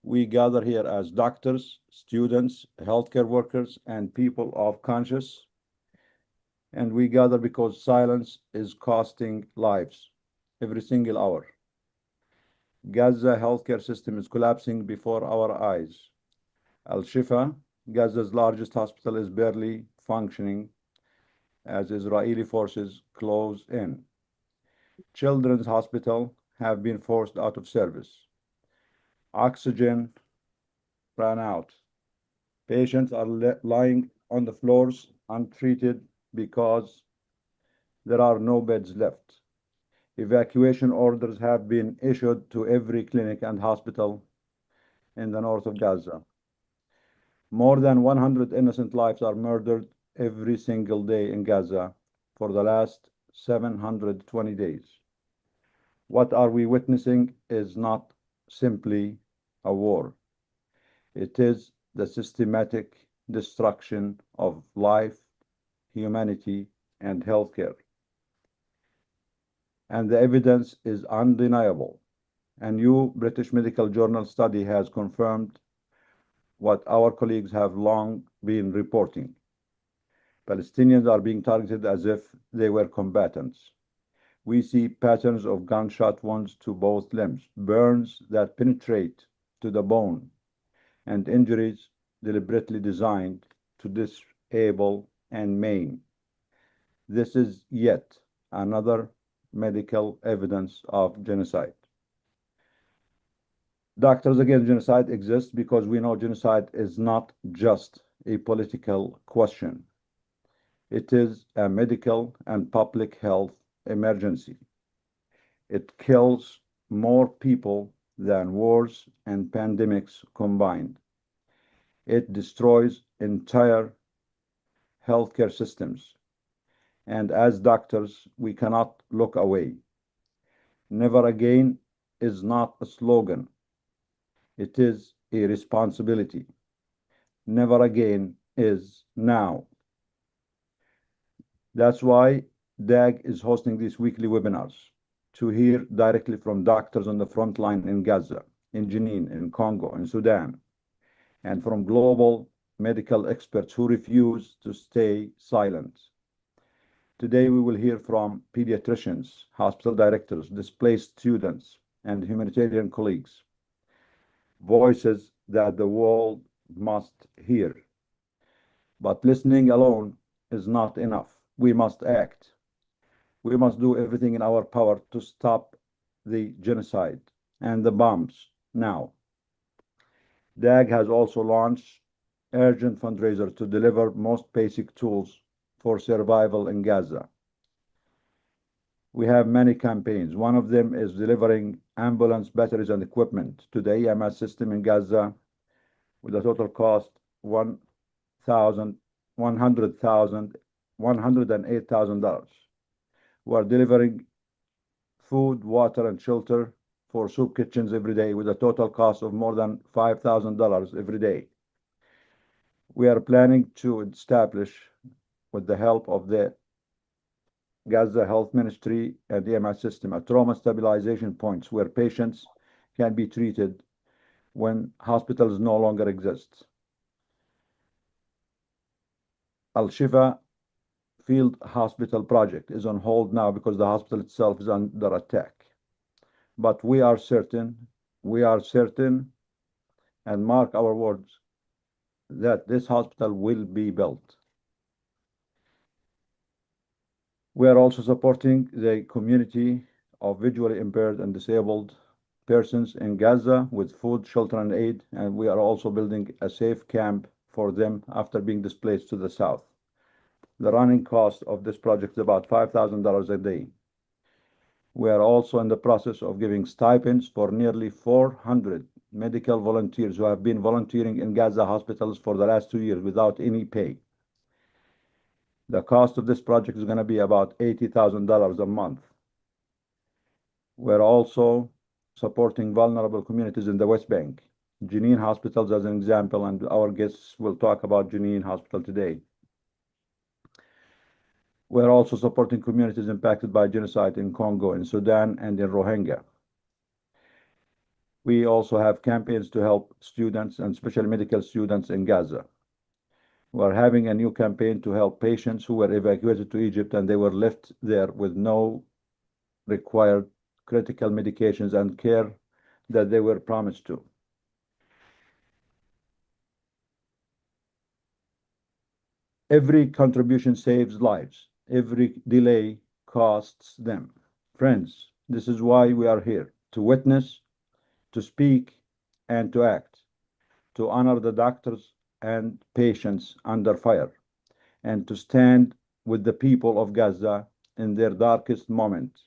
We gather here as doctors, students, healthcare workers, and people of conscience. And we gather because silence is costing lives every single hour. Gaza healthcare system is collapsing before our eyes. Al-Shifa, Gaza's largest hospital, is barely functioning as Israeli forces close in. Children's Hospital have been forced out of service. Oxygen ran out. Patients are lying on the floors untreated because there are no beds left. Evacuation orders have been issued to every clinic and hospital in the north of Gaza. More than 100 innocent lives are murdered every single day in Gaza for the last 720 days. What are we witnessing is not simply a war. It is the systematic destruction of life, humanity, and healthcare. And the evidence is undeniable. A new British medical journal study has confirmed what our colleagues have long been reporting. Palestinians are being targeted as if they were combatants. We see patterns of gunshot wounds to both limbs, burns that penetrate to the bone, and injuries deliberately designed to disable and maim. This is yet another medical evidence of genocide. Doctors Against Genocide exists because we know genocide is not just a political question. It is a medical and public health emergency. It kills more people than wars and pandemics combined. It destroys entire healthcare systems. And as doctors, we cannot look away. Never again is not a slogan. It is a responsibility. Never again is now. That's why DAG is hosting these weekly webinars to hear directly from doctors on the front line in Gaza, in Jenin, in Congo, in Sudan, and from global medical experts who refuse to stay silent. Today we will hear from pediatricians, hospital directors, displaced students, and humanitarian colleagues, voices that the world must hear. But listening alone is not enough. We must act. We must do everything in our power to stop the genocide and the bombs now. DAG has also launched urgent fundraiser to deliver most basic tools for survival in Gaza. We have many campaigns. One of them is delivering ambulance batteries and equipment to the EMS system in Gaza with a total cost $108,000. We are delivering food, water, and shelter for soup kitchens every day with a total cost of more than $5,000 every day. We are planning to establish, with the help of the Gaza Health Ministry and the EMS system, a trauma stabilization points where patients can be treated when hospitals no longer exist. Al-Shifa Field Hospital project is on hold now because the hospital itself is under attack. But we are certain, and mark our words, that this hospital will be built. We are also supporting the community of visually impaired and disabled persons in Gaza with food, shelter, and aid, and we are also building a safe camp for them after being displaced to the south. The running cost of this project is about $5,000 a day. We are also in the process of giving stipends for nearly 400 medical volunteers who have been volunteering in Gaza hospitals for the last 2 years without any pay. The cost of this project is going to be about $80,000 a month. We're also supporting vulnerable communities in the West Bank. Jenin hospitals as an example, and our guests will talk about Jenin Hospital today. We're also supporting communities impacted by genocide in Congo, in Sudan, and in Rohingya. We also have campaigns to help students and special medical students in Gaza. We are having a new campaign to help patients who were evacuated to Egypt and they were left there with no required critical medications and care that they were promised to. Every contribution saves lives. Every delay costs them. Friends, this is why we are here, to witness, to speak, and to act, to honor the doctors and patients under fire, and to stand with the people of Gaza in their darkest moments.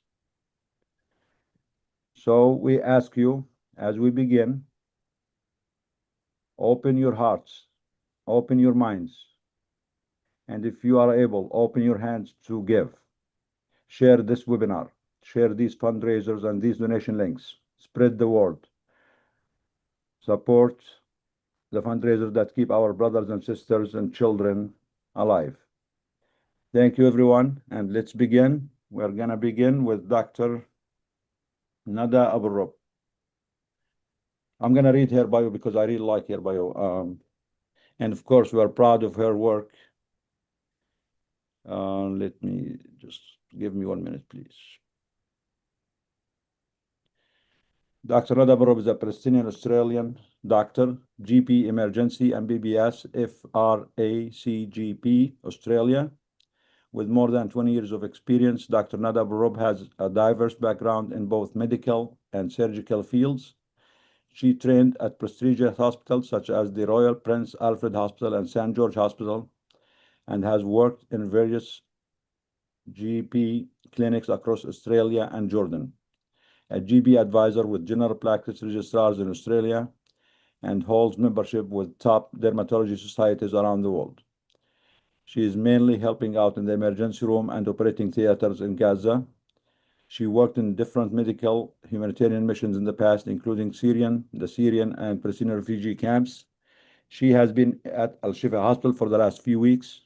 So we ask you, as we begin, open your hearts, open your minds, and if you are able, open your hands to give. Share this webinar, share these fundraisers and these donation links, spread the word, support the fundraisers that keep our brothers and sisters and children alive. Thank you, everyone, and let's begin. We're going to begin with Dr. Nada Abu. I'm going to read her bio because I really like her bio. And of course, we are proud of her work. Let me just give me 1 minute, please. Dr. Nada Abu is a Palestinian Australian doctor, GP Emergency MBBS FRACGP Australia. With more than 20 years of experience, Dr. Nada Abu has a diverse background in both medical and surgical fields. She trained at prestigious hospitals such as the Royal Prince Alfred Hospital and St. George Hospital, and has worked in various GP clinics across Australia and Jordan. A GP advisor with general practice registrars in Australia, and holds membership with top dermatology societies around the world. She is mainly helping out in the emergency room and operating theaters in Gaza. She worked in different medical humanitarian missions in the past, including the Syrian and Palestinian refugee camps. She has been at Al-Shifa hospital for the last few weeks,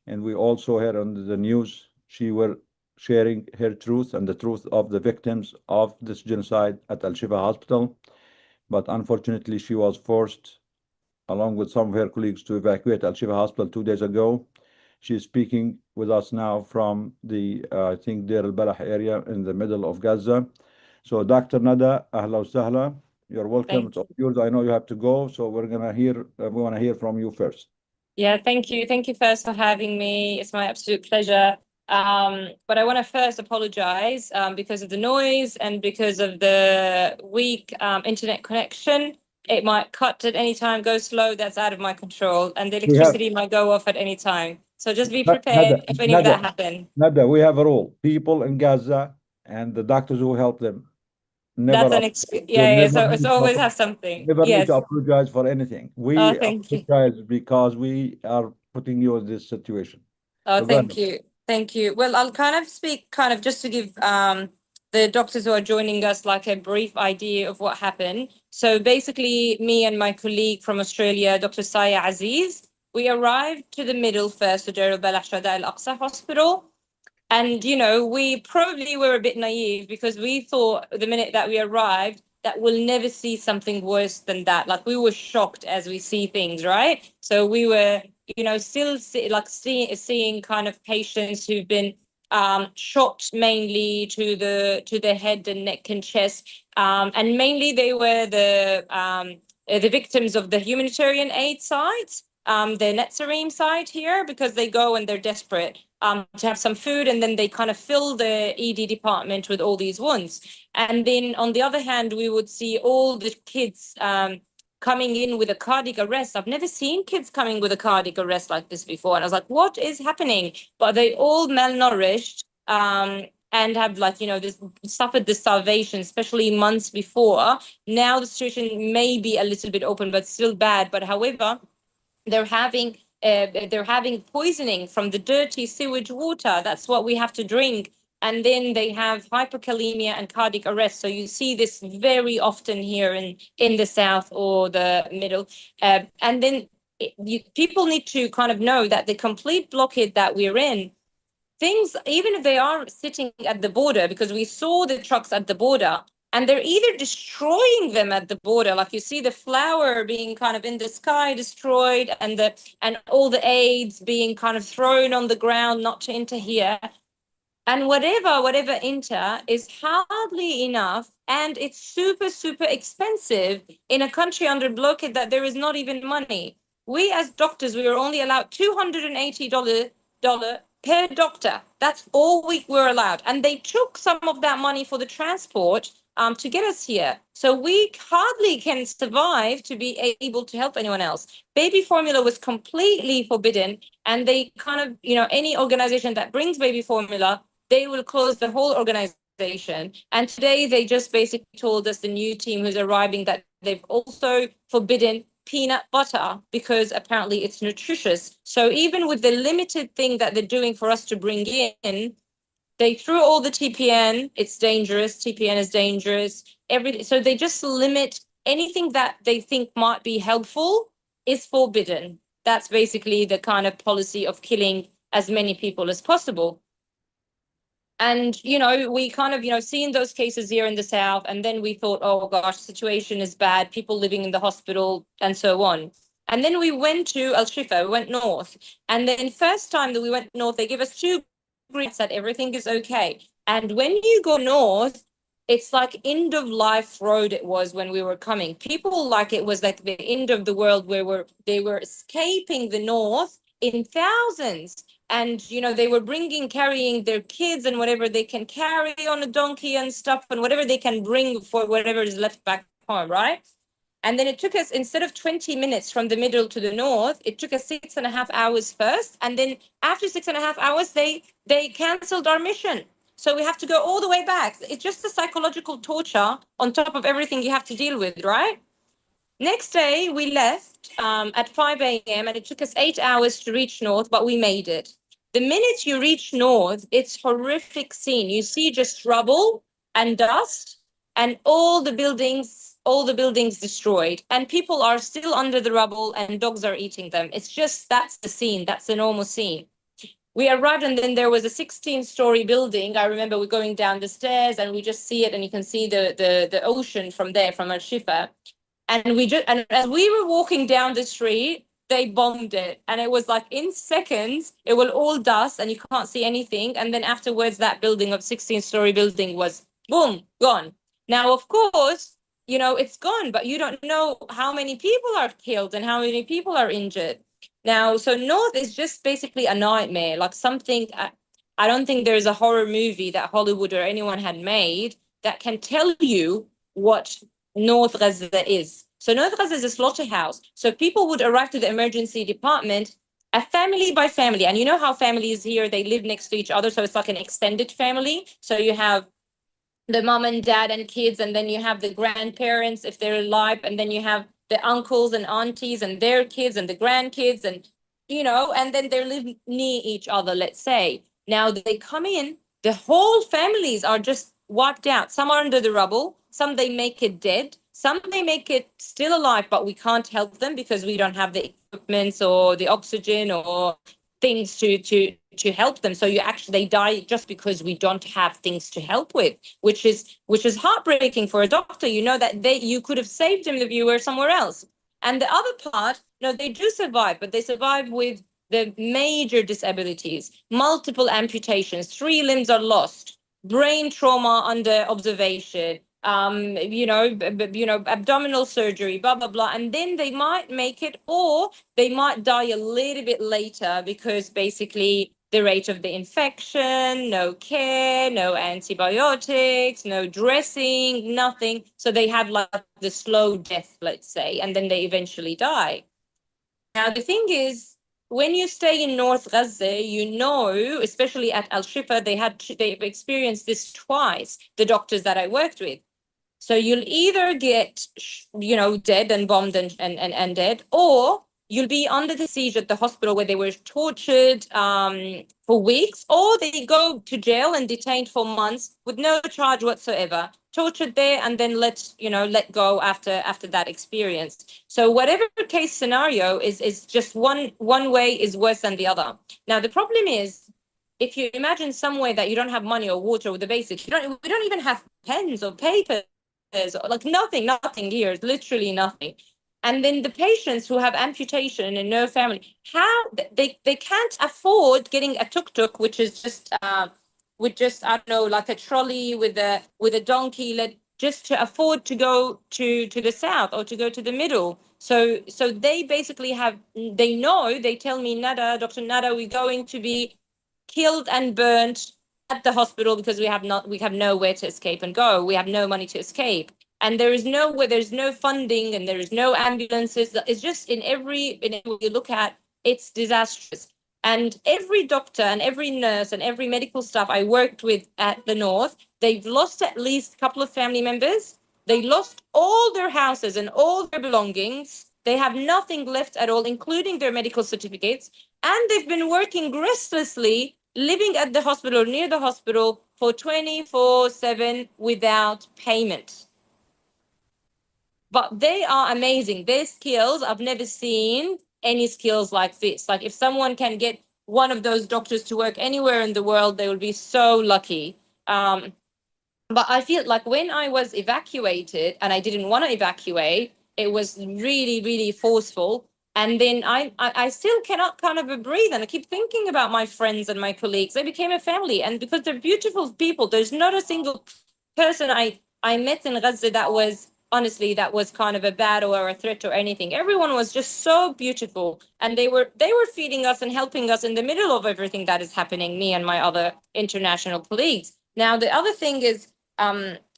and we also heard on the news she were sharing her truth and the truth of the victims of this genocide at Al-Shifa hospital. But unfortunately, she was forced, along with some of her colleagues, to evacuate Al-Shifa hospital 2 days ago. She's speaking with us now from the, I think, Deir al-Balah area in the middle of Gaza. So Dr. Nada, ahla wa sahla. You're welcome. It's all yours. I know you have to go, so we want to hear from you first. Yeah, thank you. Thank you first for having me. It's my absolute pleasure. But I want to first apologize because of the noise and because of the weak internet connection. It might cut at any time, go slow. That's out of my control. And the electricity might go off at any time. So just be prepared if any of that happens. Nada, we have a rule. People in Gaza and the doctors who help them never. So it's always have something. Never need to apologize for anything. We apologize because we are putting you in this situation. Oh, thank you. Thank you. Well, I'll kind of speak just to give the doctors who are joining us like a brief idea of what happened. So basically, me and my colleague from Australia, Dr. Saya Aziz, we arrived to the middle first, to Deir al-Balah Shuhada al-Aqsa Hospital. And, you know, we probably were a bit naive because we thought the minute that we arrived that we'll never see something worse than that. Like, we were shocked as we see things, right? So we were, you know, still seeing kind of patients who've been shot mainly to the head and neck and chest. And mainly they were the victims of the humanitarian aid sites, the Netzarim side here, because they go and they're desperate to have some food, and then they kind of fill the ED department with all these wounds. And then on the other hand, we would see all the kids coming in with a cardiac arrest. I've never seen kids coming with a cardiac arrest like this before. And I was like, what is happening? But they all malnourished and have, like, you know, suffered this starvation, especially months before. Now the situation may be a little bit open, but still bad. But however, they're having poisoning from the dirty sewage water. That's what we have to drink. And then they have hyperkalemia and cardiac arrest. So you see this very often here in the south or the middle. And then people need to kind of know that the complete blockade that we're in, things, even if they are sitting at the border, because we saw the trucks at the border, And they're either destroying them at the border, like you see the flower being kind of in the sky destroyed, and all the aids being kind of thrown on the ground not to enter here. And whatever enter is hardly enough, and it's super, super expensive in a country under blockade that there is not even money. We as doctors, we were only allowed $280 per doctor. That's all we were allowed. And they took some of that money for the transport to get us here. So we hardly can survive to be able to help anyone else. Baby formula was completely forbidden. And they kind of, any organization that brings baby formula, they will close the whole organization. And today they just basically told us, the new team who's arriving, that they've also forbidden peanut butter because apparently it's nutritious. So even with the limited thing that they're doing for us to bring in, they threw all the TPN. It's dangerous. TPN is dangerous. Everything. So they just limit anything that they think might be helpful is forbidden. That's basically the kind of policy of killing as many people as possible. And, we kind of, seen those cases here in the South, and then we thought, oh gosh, situation is bad, people living in the hospital and so on. And then we went to Al-Shifa, we went north. And then first time that we went north, they gave us 2 grants that everything is okay. And when you go north, it's like end of life road it was when we were coming. People like it was like the end of the world, where they were escaping the north in thousands. And, they were carrying their kids and whatever they can carry on a donkey and stuff, and whatever they can bring for whatever is left back home, right? And then it took us, instead of 20 minutes from the middle to the north, it took us 6.5 hours first. And then after 6.5 hours, they canceled our mission. So we have to go all the way back. It's just the psychological torture on top of everything you have to deal with, right? Next day, we left at 5 a.m. and it took us 8 hours to reach north, but we made it. The minute you reach north, it's horrific scene. You see just rubble and dust and all the buildings destroyed, and people are still under the rubble and dogs are eating them. It's just, that's the scene. That's the normal scene. We arrived, and then there was a 16-story building. I remember we're going down the stairs and we just see it, and you can see the ocean from there, from Al-Shifa. And as we were walking down the street, they bombed it. And it was like in seconds, it was all dust and you can't see anything. And then afterwards, that building of 16-story building was boom, gone. Now, of course, it's gone, but you don't know how many people are killed and how many people are injured. Now, so North is just basically a nightmare, like something. I don't think there's a horror movie that Hollywood or anyone had made that can tell you what North Gaza is. So North Gaza is a slaughterhouse. So people would arrive to the emergency department, a family by family. And you know how families here, they live next to each other. So it's like an extended family. So you have the mom and dad and kids, and then you have the grandparents if they're alive, and then you have the uncles and aunties and their kids and the grandkids, and and then they live near each other, let's say. Now they come in, the whole families are just wiped out. Some are under the rubble, some they make it dead, some they make it still alive, but we can't help them because we don't have the equipment or the oxygen or things to help them. So they die just because we don't have things to help with, which is heartbreaking for a doctor. That you could have saved them if you were somewhere else. And the other part, they do survive, but they survive with the major disabilities, multiple amputations, 3 limbs are lost, brain trauma under observation, abdominal surgery, blah, blah, blah. And then they might make it, or they might die a little bit later because basically the rate of the infection, no care, no antibiotics, no dressing, nothing. So they have like the slow death, let's say, and then they eventually die. Now, the thing is, when you stay in North Gaza, especially at Al-Shifa, they've experienced this twice, the doctors that I worked with. So you'll either get, dead and bombed and dead, or you'll be under the siege at the hospital where they were tortured for weeks, or they go to jail and detained for months with no charge whatsoever, tortured there and then let go after that experience. So whatever case scenario is just one way is worse than the other. Now, the problem is, if you imagine somewhere that you don't have money or water or the basics, we don't even have pens or paper like nothing here, literally nothing. And then the patients who have amputation and no family, how they can't afford getting a tuk-tuk, which is just with just, I don't know, like a trolley with a donkey, just to afford to go to the south or to go to the middle. So they basically they tell me, Nada, Dr. Nada, we're going to be killed and burnt at the hospital because we have nowhere to escape and go. We have no money to escape. And there's no funding, and there is no ambulances. It's just in every you look at, it's disastrous. And every doctor and every nurse and every medical staff I worked with at the North, they've lost at least a couple of family members. They lost all their houses and all their belongings. They have nothing left at all, including their medical certificates. And they've been working restlessly, living at the hospital, near the hospital, for 24/7 without payment. But they are amazing. Their skills, I've never seen any skills like this. Like if someone can get one of those doctors to work anywhere in the world, they will be so lucky. But I feel like when I was evacuated and I didn't want to evacuate, it was really, really forceful. And then I still cannot kind of breathe. And I keep thinking about my friends and my colleagues. They became a family. And because they're beautiful people, there's not a single person I met in Gaza that was kind of a bad or a threat or anything. Everyone was just so beautiful. And they were feeding us and helping us in the middle of everything that is happening, me and my other international colleagues. Now, the other thing is,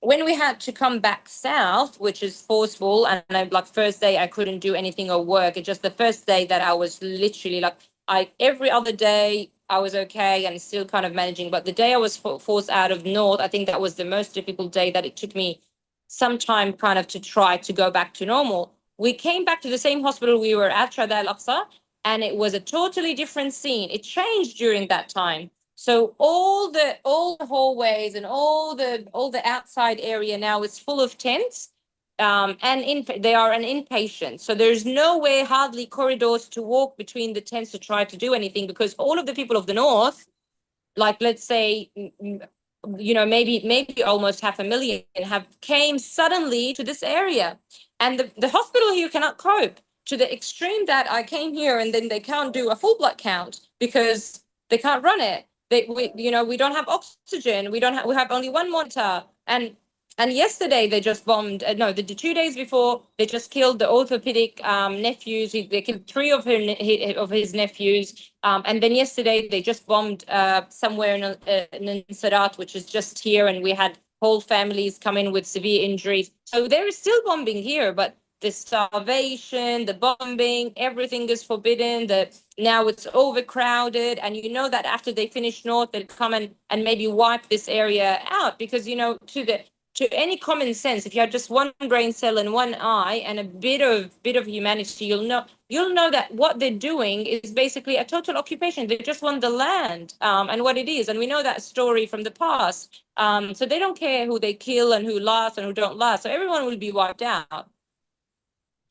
when we had to come back south, which is forceful, and like first day I couldn't do anything or work. It's just the first day that I was literally like, every other day I was okay and still kind of managing. But the day I was forced out of North, I think that was the most difficult day, that it took me some time kind of to try to go back to normal. We came back to the same hospital we were at, Shuhada Al-Aqsa, and it was a totally different scene. It changed during that time. So all the hallways and all the outside area now is full of tents, and they are an inpatient. So there's nowhere, hardly corridors to walk between the tents to try to do anything, because all of the people of the North, like let's say, maybe almost 500,000 came suddenly to this area, and the hospital here cannot cope, to the extreme that I came here and then they can't do a full blood count because they can't run it. We don't have oxygen. We have only one monitor. And yesterday they just bombed. The 2 days before, they just killed the orthopedic nephews. They killed three of his nephews. And then yesterday they just bombed somewhere in Sarat, which is just here, and we had whole families come in with severe injuries. So there is still bombing here, but the starvation, the bombing, everything is forbidden. Now it's overcrowded, and that after they finish North, they'll come and maybe wipe this area out, because to any common sense, if you have just one brain cell and one eye and a bit of humanity, you'll know that what they're doing is basically a total occupation. They just want the land, and what it is, and we know that story from the past. So they don't care who they kill and who lasts and who don't last. So everyone will be wiped out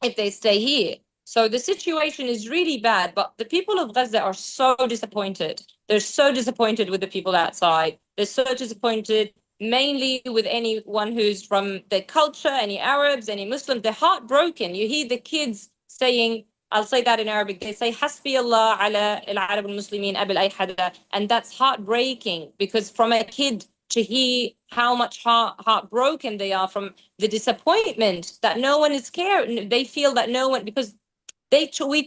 if they stay here. So the situation is really bad, but the people of Gaza are so disappointed. They're so disappointed with the people outside. They're so disappointed mainly with anyone who's from their culture, any Arabs, any Muslims. They're heartbroken. You hear the kids saying, I'll say that in Arabic, they say, Hasbi Allah ala al-Arab al-Muslimin abil ay hada. And that's heartbreaking, because from a kid to hear how much heartbroken they are from the disappointment that no one is caring. They feel that no one, because they hear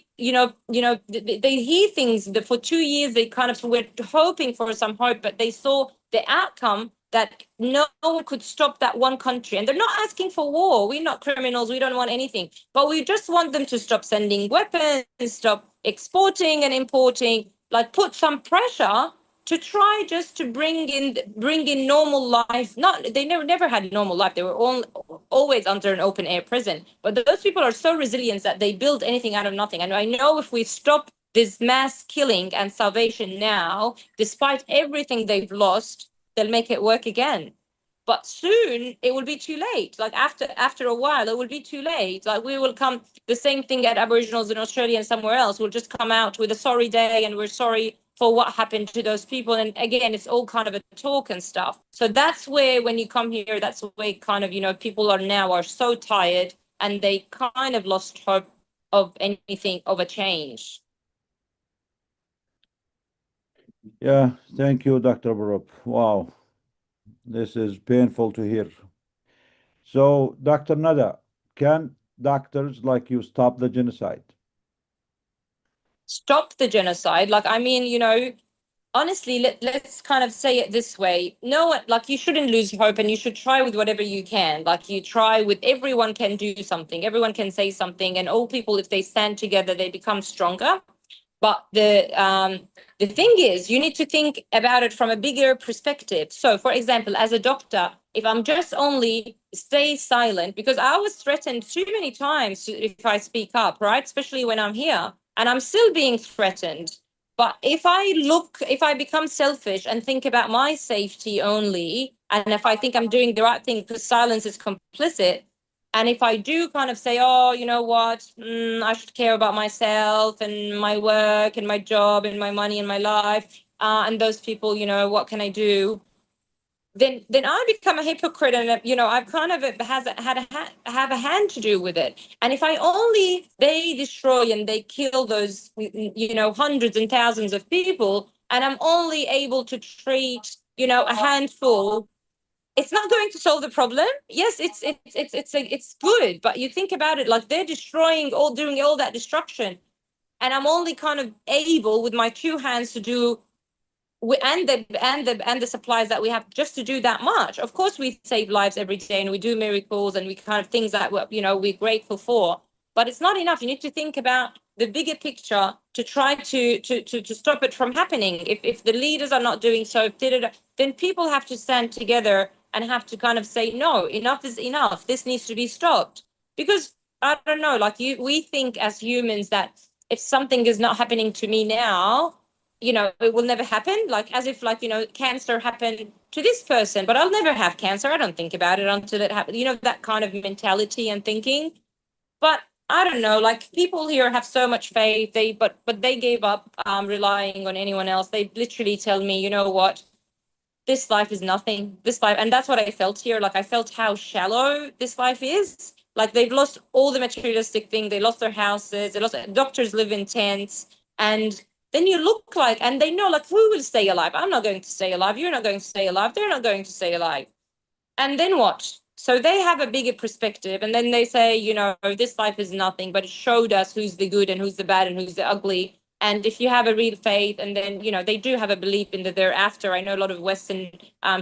things that for 2 years they kind of were hoping for some hope, but they saw the outcome that no one could stop that one country. And they're not asking for war. We're not criminals. We don't want anything. But we just want them to stop sending weapons, stop exporting and importing, like put some pressure to try just to bring in normal life. They never had normal life. They were always under an open air prison. But those people are so resilient that they build anything out of nothing. And I know if we stop this mass killing and starvation now, despite everything they've lost, they'll make it work again. But soon it will be too late. Like after a while, it will be too late. Like we will come, the same thing at Aboriginals in Australia and somewhere else. We'll just come out with a sorry day and we're sorry for what happened to those people. And again, it's all kind of a talk and stuff. So that's where, when you come here, that's where kind of, people are so tired, and they kind of lost hope of anything, of a change. Yeah, thank you, Dr. Barup. Wow, this is painful to hear. So, Dr. Nada, can doctors like you stop the genocide? Stop the genocide? Like, I mean, honestly, let's kind of say it this way. No, like, you shouldn't lose hope, and you should try with whatever you can. Like, you try with, everyone can do something, everyone can say something, and all people, if they stand together, they become stronger. But the thing is, you need to think about it from a bigger perspective. So, for example, as a doctor, if I'm just only stay silent, because I was threatened too many times if I speak up, right? Especially when I'm here, and I'm still being threatened. But if I become selfish and think about my safety only, and if I think I'm doing the right thing, because silence is complicit, and if I do kind of say, oh, you know what, I should care about myself and my work and my job and my money and my life, and those people, what can I do? Then I become a hypocrite, and I've kind of have a hand to do with it. And if I only they destroy and they kill those, hundreds and thousands of people, and I'm only able to treat, a handful, it's not going to solve the problem. Yes, it's good, but you think about it, like, they're doing all that destruction, and I'm only kind of able with my two hands to do, and the supplies that we have, just to do that much. Of course, we save lives every day, and we do miracles, and we kind of things that we're grateful for. But it's not enough. You need to think about the bigger picture to try to stop it from happening. If the leaders are not doing so, then people have to stand together and have to kind of say, no, enough is enough. This needs to be stopped. Because I don't know, like, we think as humans that if something is not happening to me now, it will never happen. Like, as if, like, cancer happened to this person, but I'll never have cancer. I don't think about it until it happens. That kind of mentality and thinking. But I don't know, like, people here have so much faith. But they gave up relying on anyone else. They literally tell me, you know what, this life is nothing. This life, and that's what I felt here. Like, I felt how shallow this life is. Like, they've lost all the materialistic thing. They lost their houses. They lost. Doctors live in tents, and then you look like, and they know, like, who will stay alive? I'm not going to stay alive. You're not going to stay alive. They're not going to stay alive. And then what? So they have a bigger perspective, and then they say, this life is nothing, but it showed us who's the good and who's the bad and who's the ugly. And if you have a real faith, and then, they do have a belief in the thereafter. I know a lot of Western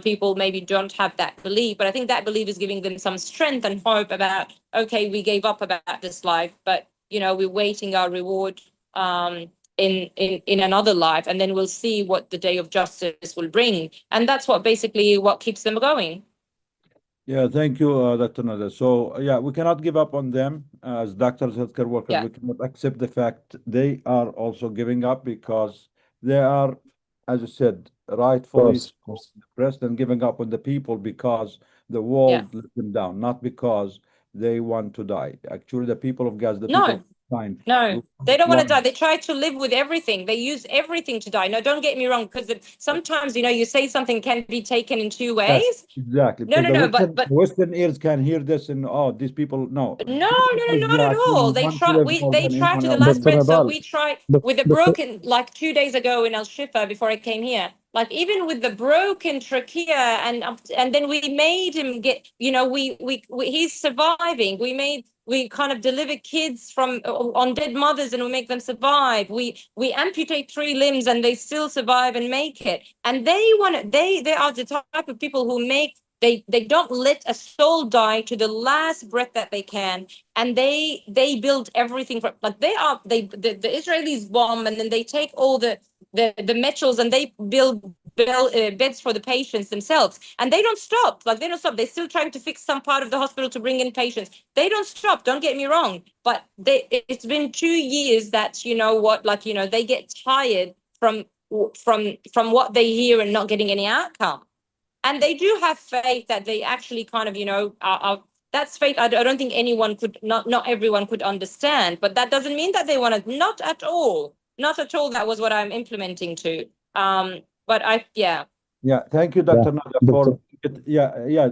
people maybe don't have that belief, but I think that belief is giving them some strength and hope about, okay, we gave up about this life, but, we're waiting our reward in another life, and then we'll see what the day of justice will bring. And that's basically what keeps them going. Yeah, thank you, Dr. Nada. So, yeah, we cannot give up on them as doctors, healthcare workers. Yeah. We cannot accept the fact they are also giving up, because they are, as you said, rightfully Of course. depressed and giving up on the people because the Yeah. world let them down, not because they want to die. Actually, the people of Gaza, the people No, of Palestine, no, they don't want to die. want. They try to live with everything. They use everything to die. No, don't get me wrong, because sometimes, you say something can be taken in two Yes, ways. exactly. No, Because no, the no, Western Western ears can hear this and, oh, these people, no. no, no, Because no, they not at actually all. They want to try. live more They than try anyone to the else in last the Dr. breath. world. So Nadal, we try the, with the the, broken, like 2 days ago in Al-Shifa before I came here. Like, even with the broken trachea, and then we made him get. We he's surviving. We kind of deliver kids from on dead mothers, and we make them survive. We amputate 3 limbs, and they still survive and make it. And they are the type of people who make. They don't let a soul die to the last breath that they can, and they build everything from, like, the Israelis bomb, and then they take all the metals, and they build beds for the patients themselves, and they don't stop. Like, they don't stop. They're still trying to fix some part of the hospital to bring in patients. They don't stop, don't get me wrong, but it's been 2 years that, what, like, they get tired from what they hear and not getting any outcome. And they do have faith that they actually kind of, that's faith. I don't think anyone could, not everyone could understand, but that doesn't mean that they want to, not at all. not at all that was what I'm implementing to. But yeah. Yeah, thank you, Dr. Nada, دكتور. for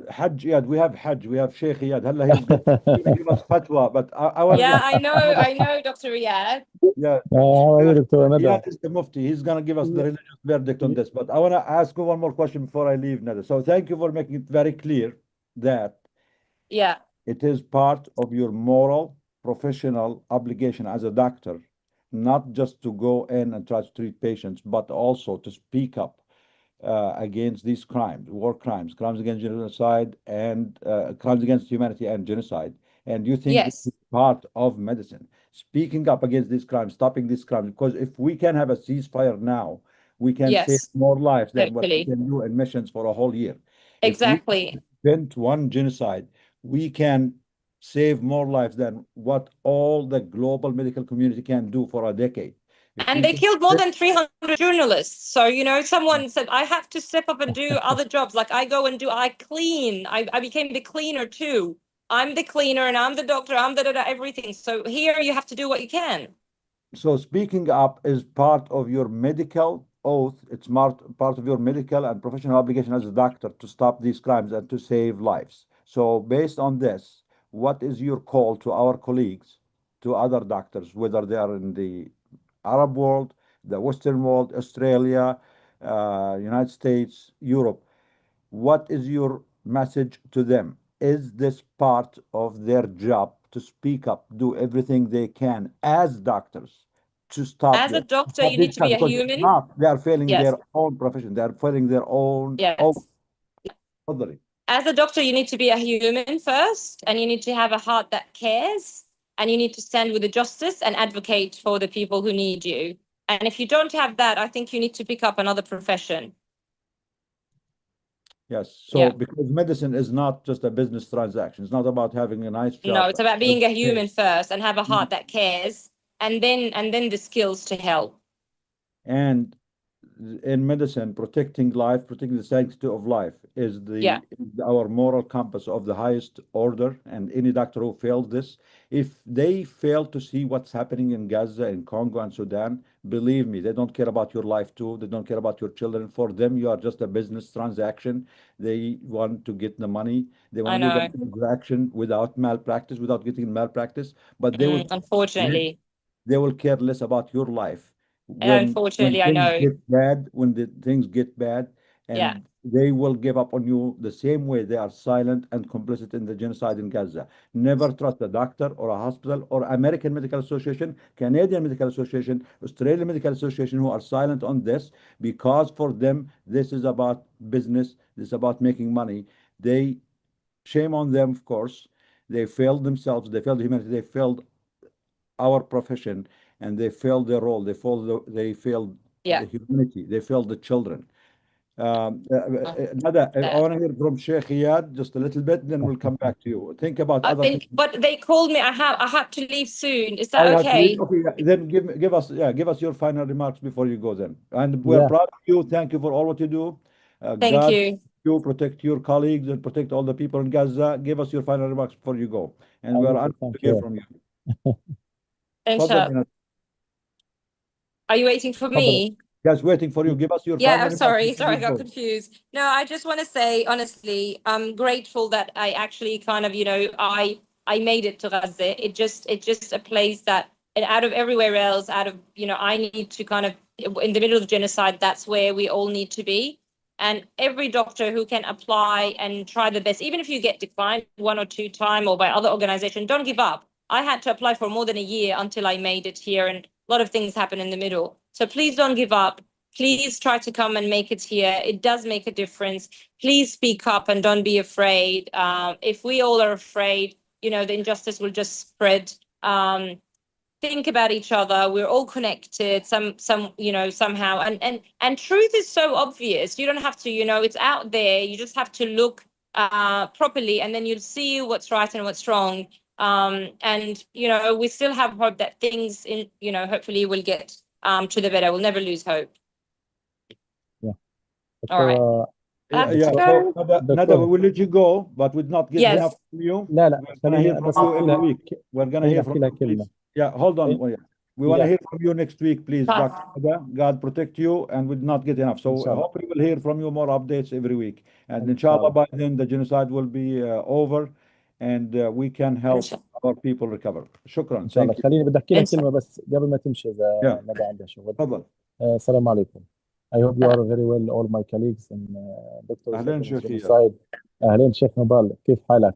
Hajj Iyad. We have Hajj, we have Sheikh Iyad. Halla, he's gonna give us fatwa, but I want Yeah, I know, Dr. Riyad. yeah. how are you, Dr. Nada? Iyad is the Mufti. He's gonna give us the religious verdict on this. But I want to ask you one more question before I leave, Nada. So thank you for making it very clear that Yeah. it is part of your moral, professional obligation as a doctor, not just to go in and try to treat patients, but also to speak up against these crimes, war crimes, crimes against genocide, and crimes against humanity and genocide. And you think this Yes. is part of medicine, speaking up against these crimes, stopping these crimes, because if we can have a ceasefire now, we can save Yes. more lives than what we Totally. can do in missions for a whole year. If we Exactly. prevent one genocide, we can save more lives than what all the global medical community can do for a decade. If And we they can killed more than 300 journalists. So, someone said, I have to step up and do other jobs. Like I clean. I became the cleaner too. I'm the cleaner and I'm the doctor. I'm everything. So here you have to do what you can. So speaking up is part of your medical oath. It's part of your medical and professional obligation as a doctor to stop these crimes and to save lives. So based on this, what is your call to our colleagues, to other doctors, whether they are in the Arab world, the Western world, Australia, United States, Europe? What is your message to them? Is this part of their job to speak up, do everything they can as doctors to stop As a this? doctor, Stop you need these to be crimes? a Because if human. not, they are failing Yes. their own profession. They are failing their own. Yes. Totally. As a doctor, you need to be a human first, and you need to have a heart that cares, and you need to stand with the justice and advocate for the people who need you. And if you don't have that, I think you need to pick up another profession. Yes. So because medicine is not just a business transaction. It's not about having a nice job. No, it's about being a human first and have a heart that cares, and then the skills to help. And in medicine, protecting life, protecting the sanctity of life is our moral compass of the highest order. And any doctor who fails this, if they fail to see what's happening in Gaza, in Congo, and Sudan, believe me, they don't care about your life too. They don't care about your children. For them, you are just a business transaction. They want to get the money. They want to do the transaction without malpractice, without getting malpractice. But they will, unfortunately, they will care less about your life unfortunately, I know. when the things get bad, and they will give up on you the same way they are silent and complicit in the genocide in Gaza. Never trust a doctor or a hospital or American Medical Association, Canadian Medical Association, Australian Medical Association who are silent on this, because for them this is about business, this is about making money. Shame on them, of course. They failed themselves, they failed humanity, they failed our profession, and they failed their role. They failed the humanity. They failed the children. Nada, I want to hear from Sheikh Iyad just a little bit, then we'll come back to you. Think about other things. But they called me. I have to leave soon. Is that okay? Okay, then give us your final remarks before you go then. And we're proud of you. Thank you for all what you do. Thank you. You protect your colleagues and protect all the people in Gaza. Give us your final remarks before you go. And we're honored to hear from you. Inshallah. Are you waiting for me? Yes, waiting for you. Give us your final remarks. Sorry, I got confused. No, I just want to say, honestly, I'm grateful that I actually kind of, I made it to Gaza. It's just a place that, and out of everywhere else, I need to kind of, in the middle of genocide, that's where we all need to be. And every doctor who can apply and try the best, even if you get declined 1 or 2 times or by other organizations, don't give up. I had to apply for more than a year until I made it here, and a lot of things happen in the middle. So please don't give up. Please try to come and make it here. It does make a difference. Please speak up and don't be afraid. If we all are afraid, the injustice will just spread. Think about each other. We're all connected somehow. And truth is so obvious. You don't have to, it's out there. You just have to look properly, and then you'll see what's right and what's wrong. And we still have hope that things hopefully will get to the better. We'll never lose hope. All right. Nada, we will let you go, but we'll not get enough from you. لا We're gonna hear from you every week. We're gonna hear from you. Yeah, hold on. We want to Yeah. hear from you next week, please, Bye. Dr. Nada. God protect you, and we'll not get enough. So Inshallah. hopefully we'll hear from you more updates every week. And Inshallah. inshallah, by then the genocide will be over, and we can help Inshallah. our people recover. شكرا. ان شاء الله. Thank you. خليني بدي احكي لك Inshallah. كلمه بس قبل ما تمشي اذا Yeah. ندى عندها شغل. تفضل. السلام عليكم. I hope you are very well, all my colleagues and doctors أهلين against شيخي. genocide. اهلين شيخ نضال، كيف حالك؟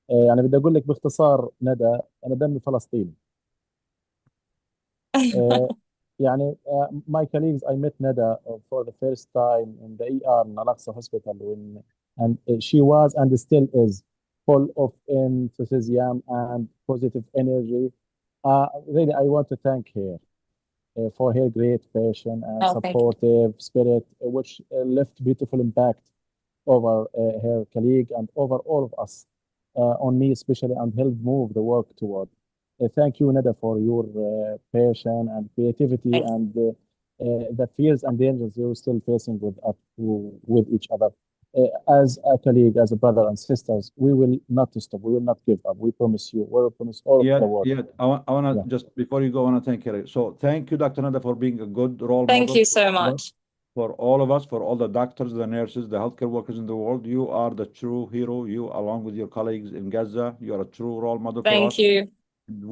يعني بدي اقول لك باختصار ندى، انا دمي فلسطيني. يعني my colleagues, I met Nada for the first time in the ER in Al-Aqsa Hospital and she was and still is full of enthusiasm and positive energy. Really, I want to thank her for her great passion and Oh, thank you. supportive spirit, which left beautiful impact over her colleague and over all of us, on me especially, and helped move the work toward. Thank you, Nada, for your passion and creativity Thank you. and the fears and dangers you're still facing with each other. As a colleague, as a brother and sisters, we will not stop. We will not give up. We promise you. We will promise all of the world. Yeah. I want to Yeah. just before you go, I want to thank you. So thank you, Dr. Nada, for being a good role Thank model you so much. for all of us, for all the doctors, the nurses, the healthcare workers in the world. You are the true hero. You, along with your colleagues in Gaza, you are a true role model for Thank us. you.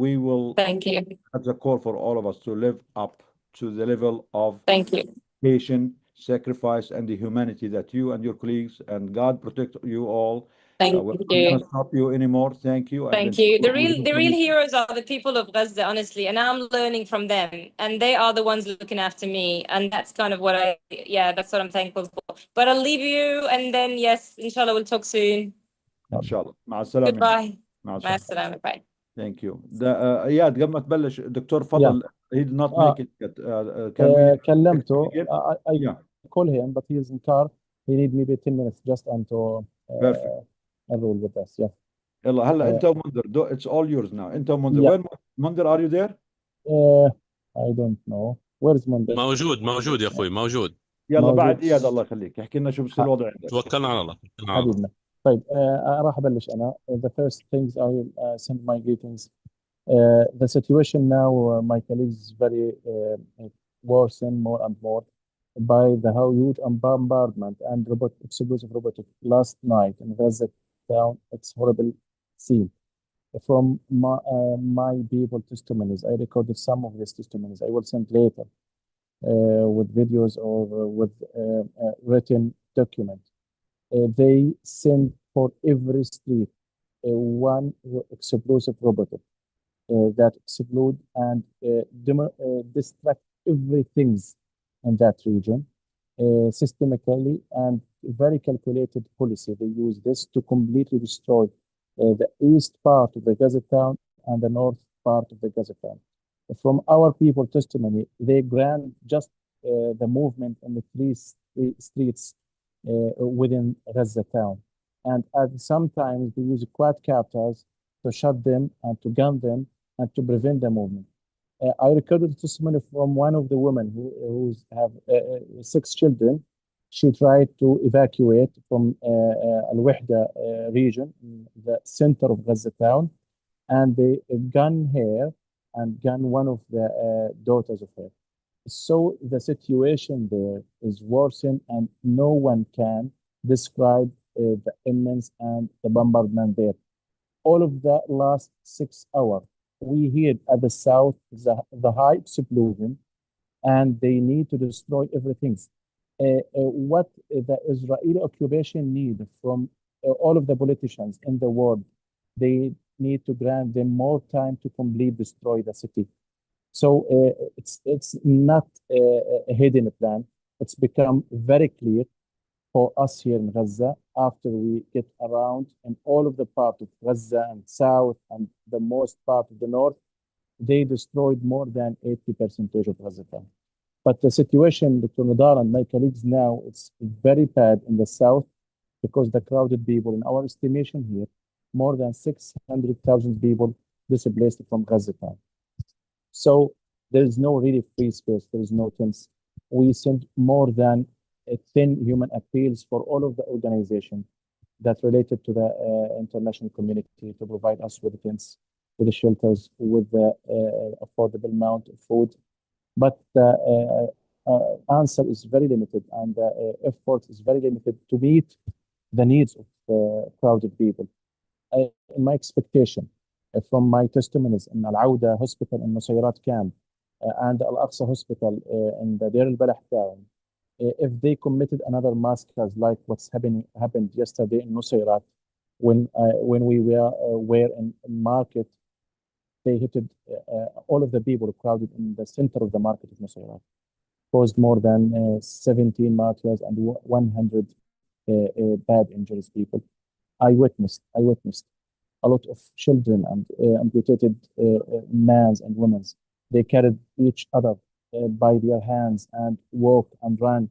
We will, Thank you. that's a call for all of us to live up to the level of Thank you. patience, sacrifice, and the humanity that you and your colleagues and God protect you all. Thank We're not you. going to stop you anymore. Thank you. And Thank then you. The we'll hear real from you. heroes are the people of Gaza, honestly, and I'm learning from them, and they are the ones looking after me, and that's kind of what that's what I'm thankful for. But I'll leave you, and then yes, inshallah, we'll talk soon. inshallah. مع السلامة. Goodbye. مع مع السلامة. السلامة. Bye. Thank you. اياد قبل ما تبلش دكتور فضل he did not make it yet. Can we كلمته. I yeah. call him, but he's in car. He need maybe 10 minutes just until Perfect. enroll with us. Yeah. يلا هلا انت ومنذر it's all yours now. انت ومنذر. Yeah. وين منذر, are you there? I don't know. Where is Monday? موجود يا اخوي موجود. يلا موجود. بعد اياد الله يخليك احكي لنا شو بصير الوضع عندك. توكلنا على الله. توكلنا على الله. حبيبنا. طيب راح ابلش انا. The first things I will send my greetings. The situation now, my colleagues, is very worsen more and more by the huge bombardment and explosive robotic last night in Gaza town. It's horrible scene. From my people testimonies, I recorded some of these testimonies. I will send later with videos or with written document. They send for every street one explosive robot that explode and destruct everything in that region systemically and very calculated policy. They use this to completely destroy the east part of the Gaza town and the north part of the Gaza town. From our people testimony, they grant just the movement in the three streets within Gaza town. And at sometimes they use quadcopters to shut them and to gun them and to prevent the movement. I recorded testimony from one of the women who have 6 children. She tried to evacuate from Al-Wahda region, the center of Gaza town, and they gun her and gun one of the daughters of her. So the situation there is worsened, and no one can describe the immense and the bombardment there. All of the last 6 hours, we hear at the south the high explosion, and they need to destroy everything. What the Israeli occupation need from all of the politicians in the world, they need to grant them more time to completely destroy the city. So it's not a hidden plan. It's become very clear for us here in Gaza after we get around in all of the part of Gaza and south and the most part of the north. They destroyed more than 80% of Gaza town. But the situation, Dr. Nadar and my colleagues now, it's very bad in the south because the crowded people, in our estimation here, more than 600,000 people displaced from Gaza town. So there is no really free space. There is no tents. We sent more than 10 human appeals for all of the organizations that related to the international community to provide us with tents. with the shelters, with the affordable amount of food. But the answer is very limited, and the effort is very limited to meet the needs of crowded people. In my expectation, from my testimonies in Al-Awda Hospital in Nusayrat camp and Al-Aqsa Hospital in the Deir al-Balah town, if they committed another massacres like what's happened yesterday in Nusayrat, when we were in market, they hit all of the people crowded in the center of the market of Nusayrat, caused more than 17 martyrs and 100 bad injuries people. I witnessed a lot of children and amputated men and women. They carried each other by their hands and walked and ran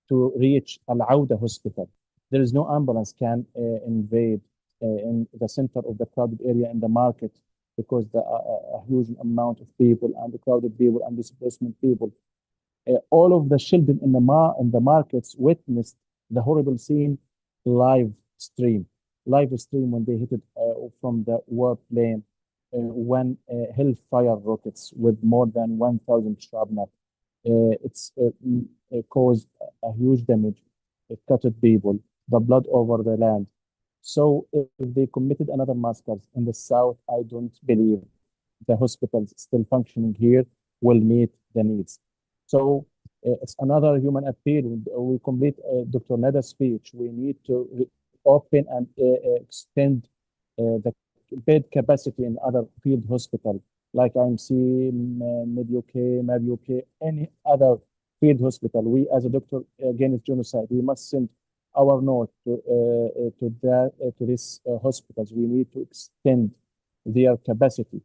to reach Al-Awda Hospital. There is no ambulance can invade in the center of the crowded area in the market because a huge amount of people and the crowded people and displacement people. All of the children in the markets witnessed the horrible scene live stream when they hit it from the warplane when Hellfire rockets with more than 1,000 shrapnel. It caused a huge damage. It cut people, the blood over the land. So if they committed another massacres in the south, I don't believe the hospitals still functioning here will meet the needs. So it's another human appeal. We complete Dr. Nada's speech. We need to open and extend the bed capacity in other field hospital like IMC, MedUK, MabUK, any other field hospital. We as a doctor against genocide, we must send our note to these hospitals. We need to extend their capacity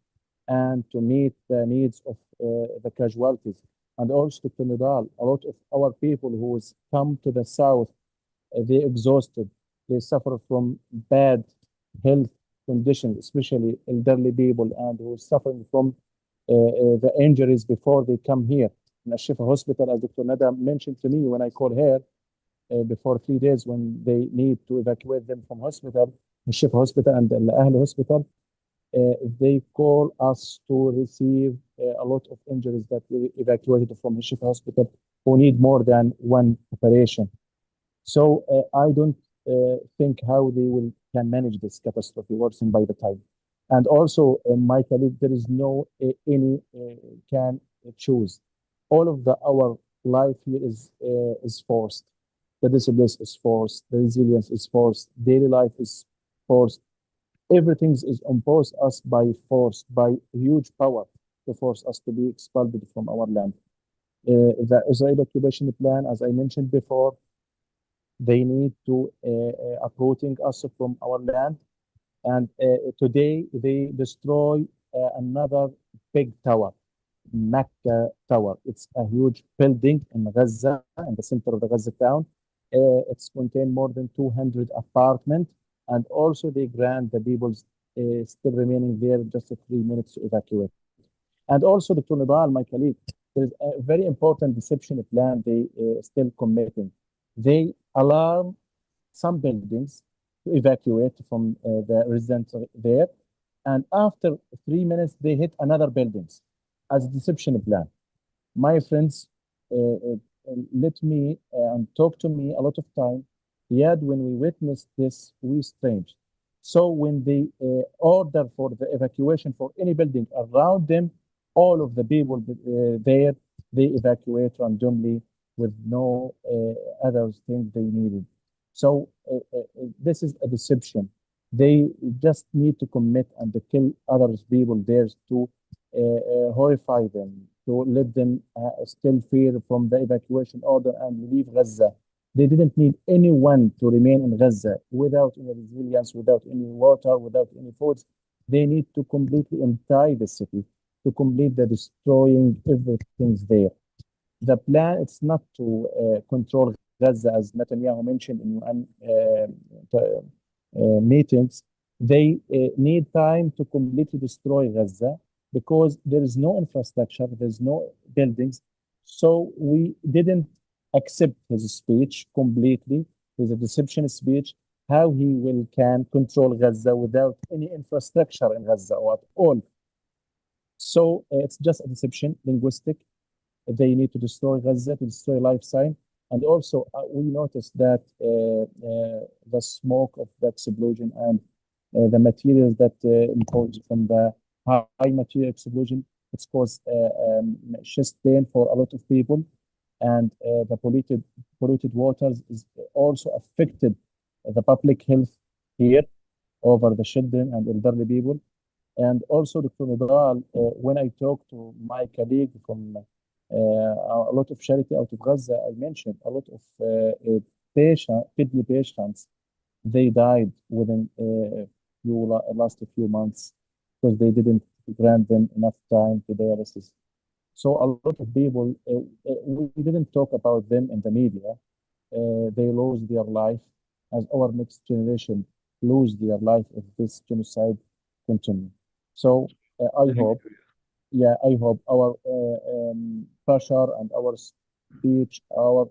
and to meet the needs of the casualties. And also to Nidal, a lot of our people who has come to the south, they exhausted, they suffer from bad health conditions, especially elderly people, and who are suffering from the injuries before they come here. In Al-Shifa hospital, as Dr. Nada mentioned to me when I called her before 3 days when they need to evacuate them from hospital, Al-Shifa hospital and Al-Ahli hospital, they call us to receive a lot of injuries that we evacuated from Al-Shifa hospital who need more than one operation. So I don't think how they can manage this catastrophe worsen by the time. And also, my colleague, there is no any can choose. All of our life here is forced. The discipline is forced. The resilience is forced. Daily life is forced. Everything is imposed us by force, by huge power to force us to be expelled from our land. The Israeli occupation plan, as I mentioned before, they need to uprooting us from our land. And today they destroy another big tower, Mecca Tower. It's a huge building in Gaza, in the center of the Gaza town. It's contained more than 200 apartments. And also they grant the people still remaining there just 3 minutes to evacuate. And also Dr. Nidal, my colleague, there's a very important deception plan they still committing. They alarm some buildings to evacuate from the residents there. And after 3 minutes, they hit another buildings as a deception plan. My friends, let me and talk to me a lot of time. Yet when we witness this, we strange. So when they order for the evacuation for any building around them, all of the people there, they evacuate randomly with no other things they needed. So this is a deception. They just need to commit and to kill other people there to horrify them, to let them still fear from the evacuation order and leave Gaza. They didn't need anyone to remain in Gaza without any resilience, without any water, without any foods. They need to completely empty the city, to complete the destroying everything's there. The plan is not to control Gaza, as Netanyahu mentioned in UN meetings. They need time to completely destroy Gaza because there is no infrastructure, there's no buildings. So we didn't accept his speech completely. It was a deception speech. how he will can control Gaza without any infrastructure in Gaza or at all. So it's just a deception, linguistic. They need to destroy Gaza, to destroy life sign. And also, we noticed that the smoke of the explosion and the materials that imposed from the high material explosion, it's caused chest pain for a lot of people. And the polluted waters is also affected the public health here over the children and elderly people. And also, Dr. Nidal, when I talked to my colleague from a lot of charity out of Gaza, I mentioned a lot of kidney patients, they died within last few months because they didn't grant them enough time to dialysis. So a lot of people, we didn't talk about them in the media. They lose their life as our next generation lose their life if this genocide continue. So I hope, yeah, I hope our pressure and our speech, our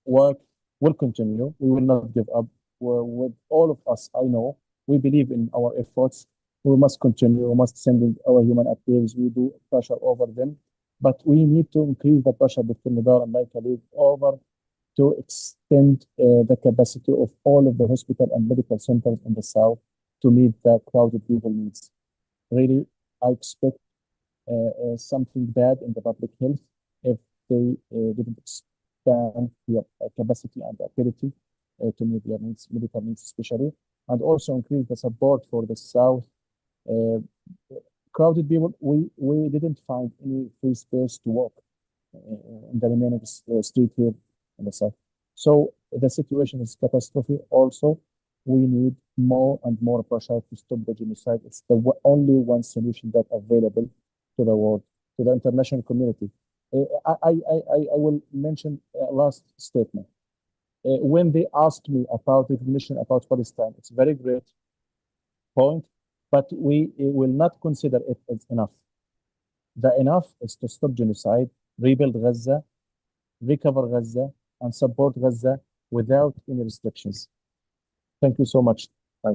work will continue. We will not give up. With all of us, I know, we believe in our efforts. We must continue. We must send in our human activities. We do pressure over them. But we need to increase the pressure between Nidar and my colleague over to extend the capacity of all of the hospital and medical centers in the south to meet the crowded people needs. Really, I expect something bad in the public health if they didn't expand their capacity and ability to meet their needs, medical needs especially, and also increase the support for the south. Crowded people, we didn't find any free space to walk in the remaining street here in the south. So the situation is catastrophic. Also, we need more and more pressure to stop the genocide. It's the only one solution that available to the world, to the international community. I will mention a last statement. When they asked me about recognition about Palestine, it's a very great point, but we will not consider it as enough. The enough is to stop genocide, rebuild Gaza, recover Gaza, and support Gaza without any restrictions. Thank you so much.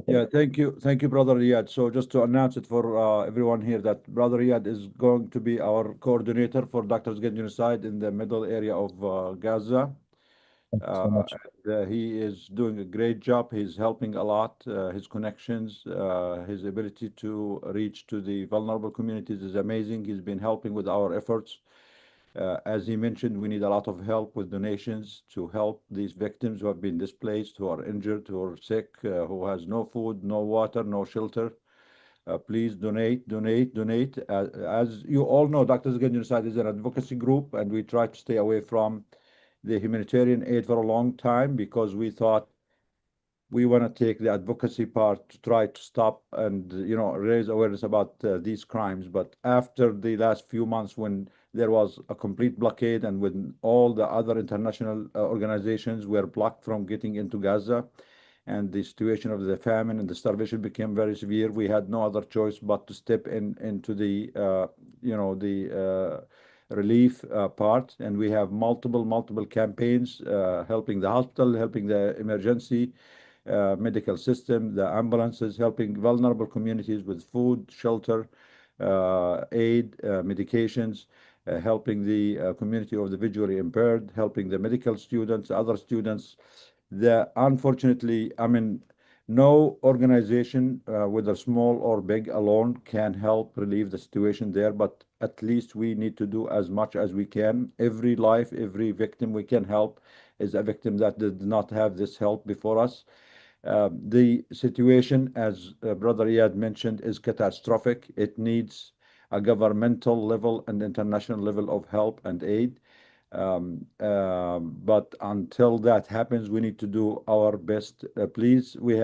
Yeah, thank you, Brother Riyad. So just to announce it for everyone here that Brother Riyad is going to be our coordinator for Doctors Against Genocide in the middle area of Gaza. Thank you so much. He is doing a great job. He's helping a lot. His connections, his ability to reach to the vulnerable communities is amazing. He's been helping with our efforts. As he mentioned, we need a lot of help with donations to help these victims who have been displaced, who are injured, who are sick, who has no food, no water, no shelter. Please donate. As you all know, Doctors Against Genocide is an advocacy group, and we try to stay away from the humanitarian aid for a long time because we thought we want to take the advocacy part to try to stop and raise awareness about these crimes. But after the last few months, when there was a complete blockade and when all the other international organizations were blocked from getting into Gaza, and the situation of the famine and the starvation became very severe, we had no other choice but to step into the relief part. And we have multiple campaigns helping the hospital, helping the emergency medical system, the ambulances, helping vulnerable communities with food, shelter, aid, medications, helping the community of the visually impaired, helping the medical students, other students. Unfortunately, I mean, no organization, whether small or big, alone can help relieve the situation there, but at least we need to do as much as we can. Every life, every victim we can help is a victim that did not have this help before us. The situation, as Brother Iyad mentioned, is catastrophic. It needs a governmental level and international level of help and aid. But until that happens, we need to do our best. Please, we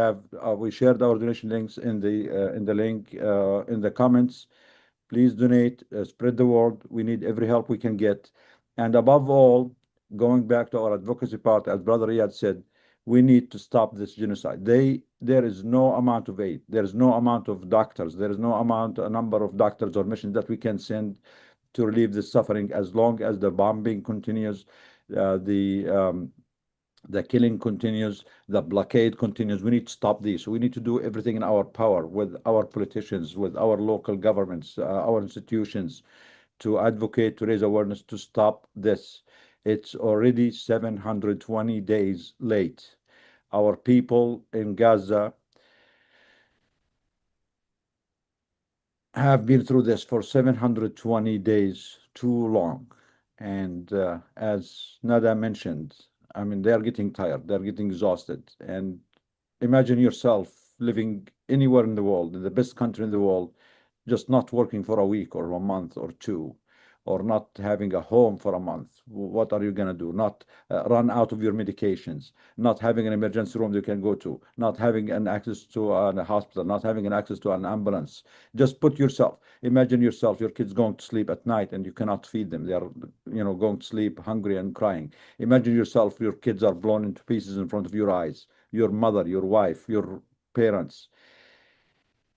shared our donation links in the link in the comments. Please donate, spread the word. We need every help we can get. And above all, going back to our advocacy part, as Brother Iyad said, we need to stop this genocide. There is no amount of aid. There is no amount of doctors. There is no a number of doctors or missions that we can send to relieve the suffering as long as the bombing continues, the The killing continues, the blockade continues. We need to stop this. We need to do everything in our power with our politicians, with our local governments, our institutions, to advocate, to raise awareness, to stop this. It's already 720 days late. Our people in Gaza have been through this for 720 days, too long. And as Nada mentioned, I mean, they're getting tired, they're getting exhausted. And imagine yourself living anywhere in the world, in the best country in the world, just not working for a week or a month or two, or not having a home for a month. What are you going to do? Not run out of your medications, not having an emergency room you can go to, not having an access to a hospital, not having an access to an ambulance. Just put yourself, imagine yourself, your kids going to sleep at night and you cannot feed them. They are, going to sleep hungry and crying. Imagine yourself, your kids are blown into pieces in front of your eyes, your mother, your wife, your parents.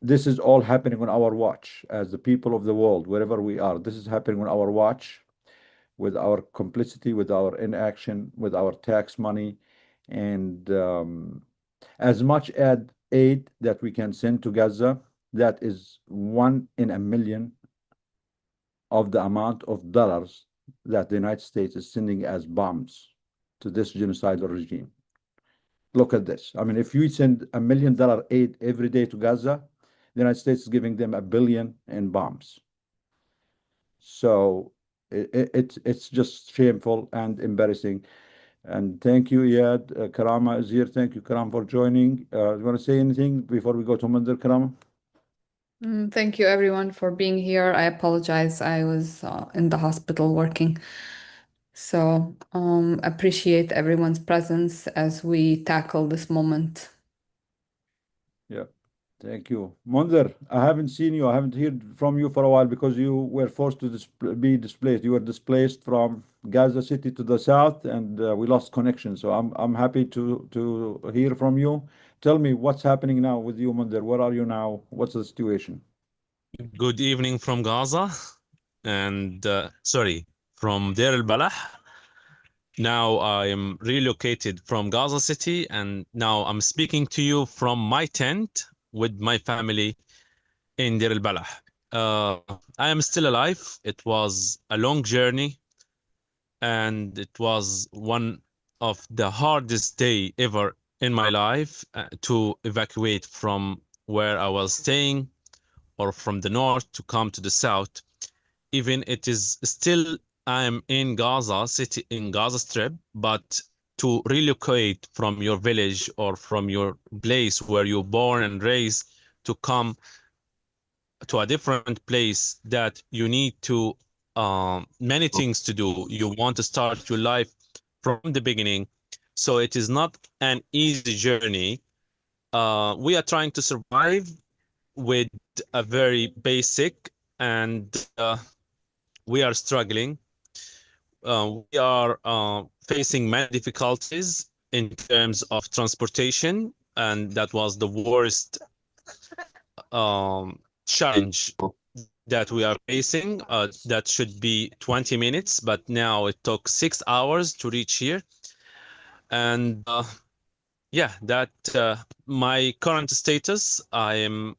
This is all happening on our watch as the people of the world, wherever we are. This is happening on our watch with our complicity, with our inaction, with our tax money. And as much aid that we can send to Gaza, that is 1 in a million of the amount of dollars that the United States is sending as bombs to this genocidal regime. Look at this. I mean, if you send $1 million aid every day to Gaza, the United States is giving them $1 billion in bombs. So it's just shameful and embarrassing. And thank you, Iyad. Karama is here. Thank you, Karam, for joining. You want to say anything before we go to Mandir, Karama? Thank you, everyone, for being here. I apologize. I was in the hospital working. So appreciate everyone's presence as we tackle this moment. Yeah. Thank you. Mandir, I haven't seen you. I haven't heard from you for a while because you were forced to be displaced. You were displaced from Gaza City to the south, and we lost connection. So I'm happy to hear from you. Tell me what's happening now with you, Mandir. Where are you now? What's the situation? Good evening from Gaza, and from Deir al-Balah. Now I am relocated from Gaza City, and now I'm speaking to you from my tent with my family in Deir al-Balah. I am still alive. It was a long journey, and it was one of the hardest day ever in my life to evacuate from where I was staying or from the north to come to the south. Even it is still I am in Gaza City, in Gaza Strip, but to relocate from your village or from your place where you're born and raised to come to a different place that you need to many things to do. You want to start your life from the beginning, so it is not an easy journey. We are trying to survive with a very basic, and we are struggling. We are facing many difficulties in terms of transportation, and that was the worst challenge that we are facing. That should be 20 minutes, but now it took 6 hours to reach here. And yeah, that my current status, I am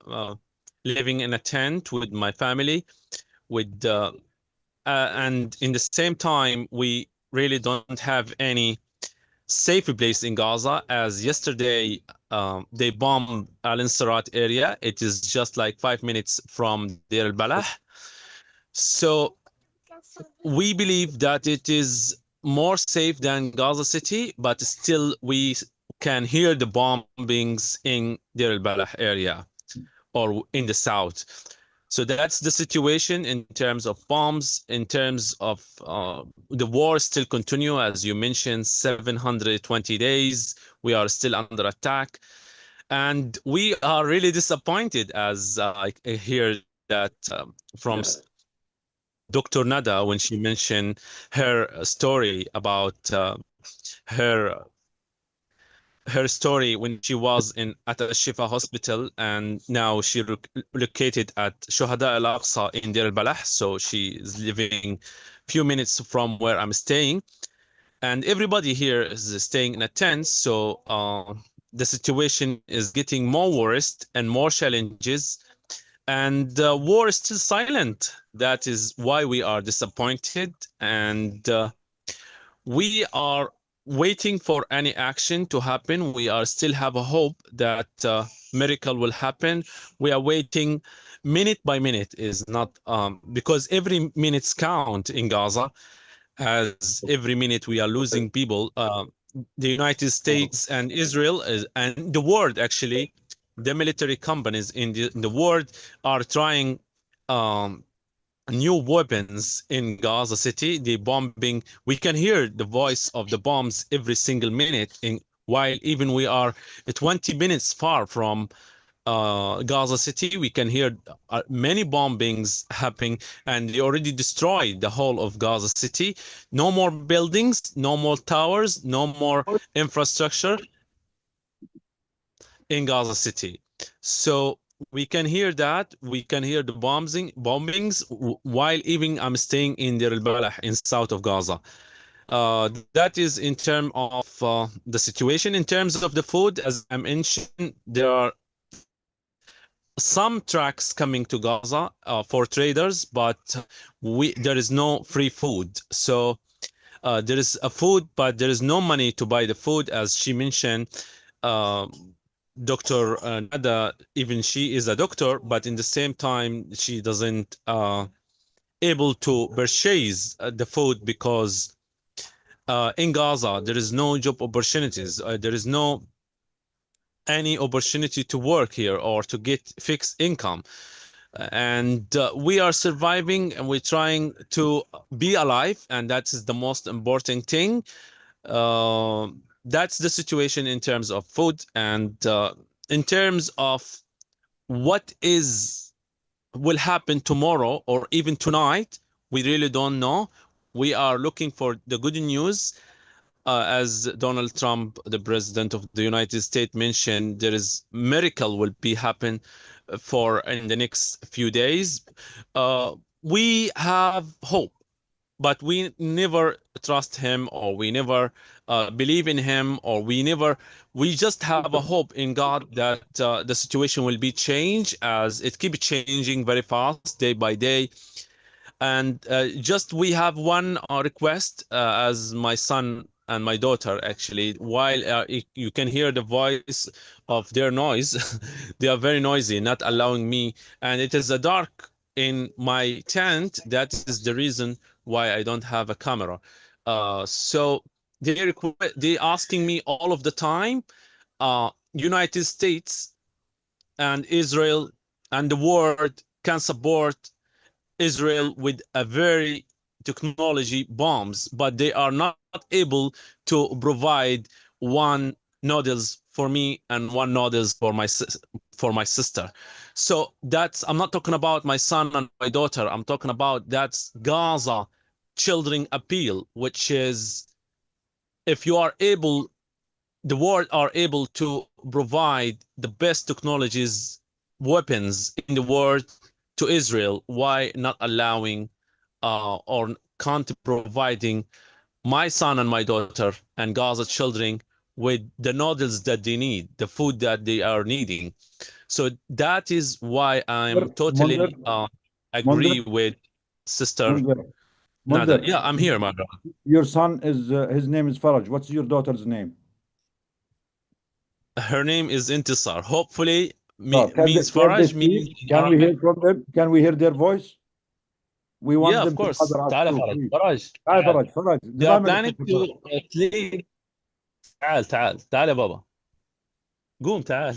living in a tent with my family, with and in the same time, we really don't have any safe place in Gaza, as yesterday they bombed Al-Insarat area. It is just like 5 minutes from Deir al-Balah. So we believe that it is more safe than Gaza City, but still we can hear the bombings in Deir al-Balah area or in the south. So that's the situation in terms of bombs, in terms of the war still continue, as you mentioned, 720 days. We are still under attack. And we are really disappointed as I hear that from Dr. Nada when she mentioned her story about her her story when she was in at Al-Shifa hospital, and now she relocated at Shuhada Al-Aqsa in Deir al-Balah, so she is living few minutes from where I'm staying. and everybody here is staying in a tent. So the situation is getting more worse and more challenges, and war is still silent. That is why we are disappointed, and we are waiting for any action to happen. We are still have a hope that miracle will happen. We are waiting minute by minute, is not because every minute's count in Gaza, as every minute we are losing people. The United States and Israel and the world, actually, the military companies in the world are trying new weapons in Gaza City. The bombing, we can hear the voice of the bombs every single minute, while even we are 20 minutes far from Gaza City, we can hear many bombings happening, and they already destroyed the whole of Gaza City. No more buildings, no more towers, no more infrastructure in Gaza City. So we can hear that. We can hear the bombings, while even I'm staying in Deir al-Balah in south of Gaza. That is in terms of the situation. In terms of the food, as I mentioned, there are some trucks coming to Gaza for traders, but there is no free food. So there is a food, but there is no money to buy the food, as she mentioned. Dr. Nada, even she is a doctor, but in the same time, she doesn't able to purchase the food because in Gaza there is no job opportunities. There is no any opportunity to work here or to get fixed income, and we are surviving and we're trying to be alive, and that is the most important thing. That's the situation in terms of food, and in terms of what will happen tomorrow or even tonight, we really don't know. We are looking for the good news. As Donald Trump, the president of the United States, mentioned, there is miracle will be happen for in the next few days. We have hope, but we never trust him, or we never believe in him, or we just have a hope in God that the situation will be changed, as it keeps changing very fast day by day. And just we have one request, as my son and my daughter, actually, while you can hear the voice of their noise, they are very noisy, not allowing me, and it is a dark in my tent. That is the reason why I don't have a camera. So they asking me all of the time, United States and Israel and the world can support Israel with a very technology bombs, but they are not able to provide one noodles for me and one noodles for my sister. So that's, I'm not talking about my son and my daughter. I'm talking about that's Gaza children appeal, which is if you are able, the world are able to provide the best technologies, weapons in the world to Israel, why not allowing or can't providing my son and my daughter and Gaza children with the noodles that they need, the food that they are needing? So that is why I'm totally agree with Sister Nada. Munzer, Yeah, I'm here, my brother. your son is his name is Faraj. What's your daughter's name? Her name is Intisar. Hopefully, Can means they Faraj, speak? means in Can we Arabic. hear from them? Can we hear their voice? We want Yeah, of them to course. mother us تعال يا too, فرج. please. فرج Hi, تعال. Faraj. Faraj. They are دائما planning بتحكي to فرج. play. تعال تعال يا بابا. قوم تعال.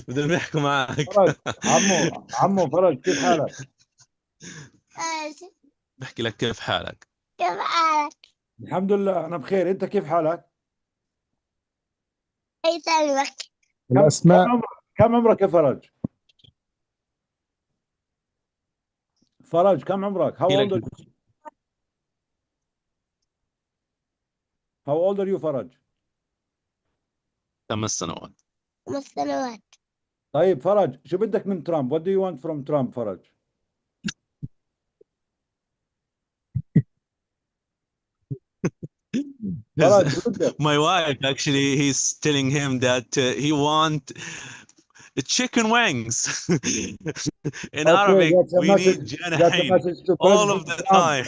بدهم يحكوا معك. فرج عمو فرج، كيف حالك؟ بحكي لك كيف حالك. كيف حالك؟ الحمد لله أنا بخير. أنت كيف حالك؟ يسلمك. الأسماء كم عمرك يا فرج؟ فرج كم عمرك؟ How old are you? How old are you, فرج؟ 5 سنوات. 5 سنوات. طيب فرج، شو بدك من ترامب؟ What do you want from Trump, فرج؟ Faraj, good there. My wife actually, he's telling him that he want chicken wings. In Okay, Arabic, that's a we message. need That's a Jenin message to all of President the Trump. time.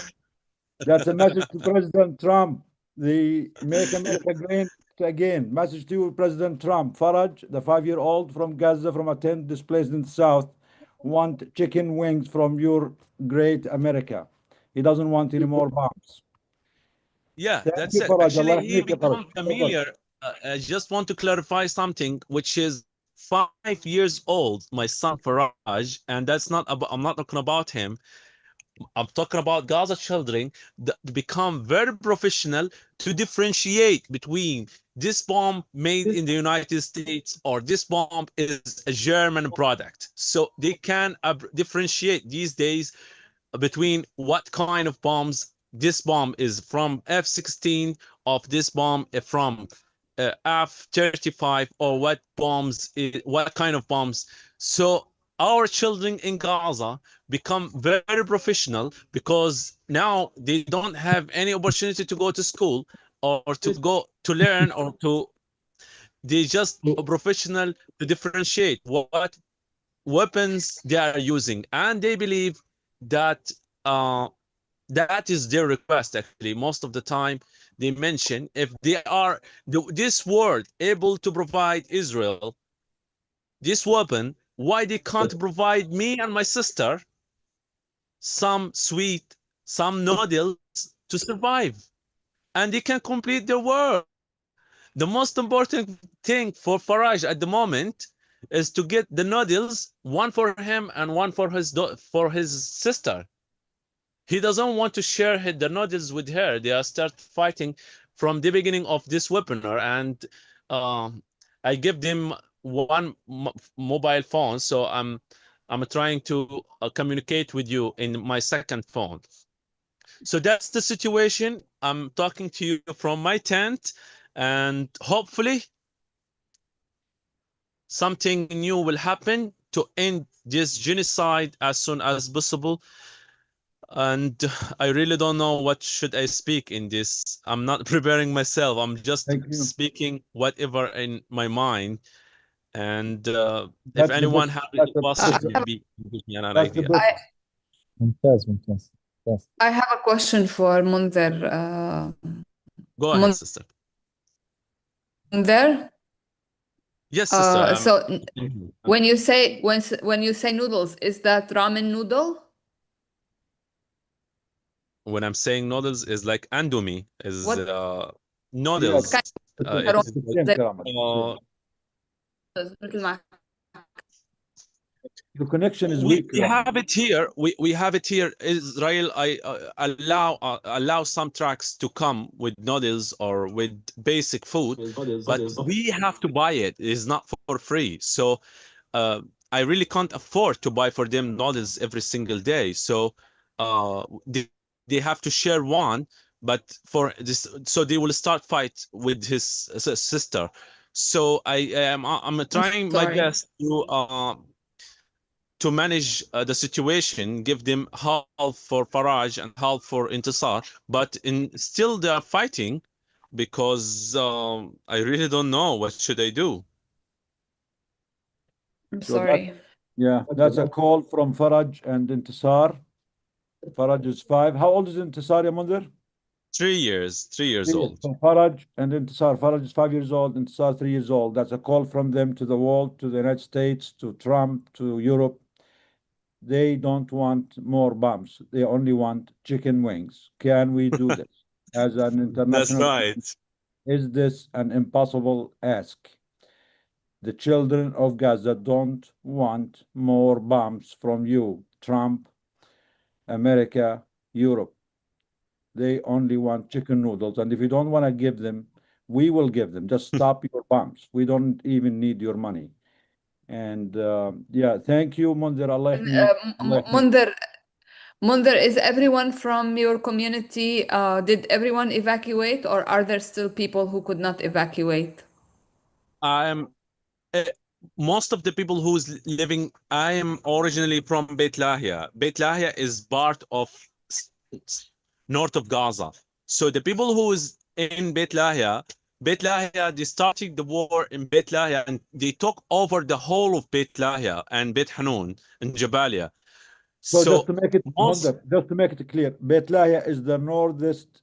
That's a message to President Trump. The Make America Great Again. Message to President Trump. Faraj, the 5-year-old from Gaza, from a tent displaced in the south, want chicken wings from your great America. He doesn't want any more bombs. Yeah, Thank that's you, it. Faraj. Allah Actually, he يحميك يا فرج. become familiar. I just want to clarify something, which is 5 years old, my son Faraj, and that's not about, I'm not talking about him. I'm talking about Gaza children that become very professional to differentiate between this bomb made in the United States or this bomb is a German product. So they can differentiate these days between what kind of bombs. This bomb is from F-16, of this bomb from F-35, or what bombs, what kind of bombs. So our children in Gaza become very professional because now they don't have any opportunity to go to school or to go to learn or to, they just a professional to differentiate what weapons they are using, and they believe that uh, that is their request. Actually, most of the time they mention if they are this world able to provide Israel this weapon, why they can't provide me and my sister some sweet, some noodles to survive, and they can complete their world. The most important thing for Faraj at the moment is to get the noodles, one for him and one for for his sister. He doesn't want to share the noodles with her. They are start fighting from the beginning of this webinar, and I give them one mobile phone, so I'm trying to communicate with you in my second phone. So that's the situation. I'm talking to you from my tent, and hopefully something new will happen to end this genocide as soon as possible. And I really don't know what should I speak in this. I'm not preparing myself. I'm just Thank you. speaking whatever in my mind. And if That's the anyone best. has That's any the question, best. maybe give me an That's the idea. best. ممتاز ممتاز. Yes. I have a question for Munzer. Go ahead, sister. Munzer? Yes, sister. So when you say when you say noodles, is that ramen noodle? When I'm saying noodles, is like andomi, is What noodles. kind It's like, مثل ما Your connection is we weak. have it here. We have it here. Israel, I allow some trucks to come with noodles or with basic food, but we have to buy it. It's not for free. So I really can't afford to buy for them noodles every single day. So they have to share one, but for this, so they will start fight with his sister. So I'm trying my sorry. best to manage the situation, give them half for Faraj and half for Intisar, but still they are fighting because I really don't know what should I do. I'm So sorry. yeah, that's a call from Faraj and Intisar. Faraj is 5. How old is Intisar, ya mother? 3 years, 3 years old. From Faraj and Intisar. Faraj is 5 years old, Intisar 3 years old. That's a call from them to the world, to the United States, to Trump, to Europe. They don't want more bombs. They only want chicken wings. Can we do this as an That's international? right. Is this an impossible ask? The children of Gaza don't want more bombs from you, Trump, America, Europe. They only want chicken noodles. And if you don't want to give them, we will give them. Just stop your bombs. We don't even need your money. And yeah, thank you, Mundir. Allah yahmik. Allah yahmik. Munzer, is everyone from your community, did everyone evacuate, or are there still people who could not evacuate? I'm most of the people who's living. I am originally from Beit Lahia. Beit Lahia is part of north of Gaza. So the people who is in Beit Lahia. Beit Lahia, they started the war in Beit Lahia, and they took over the whole of Beit Lahia and Beit Hanun and Jabalia. So just So to make it, most, just to make it clear, Beit Lahia is the northest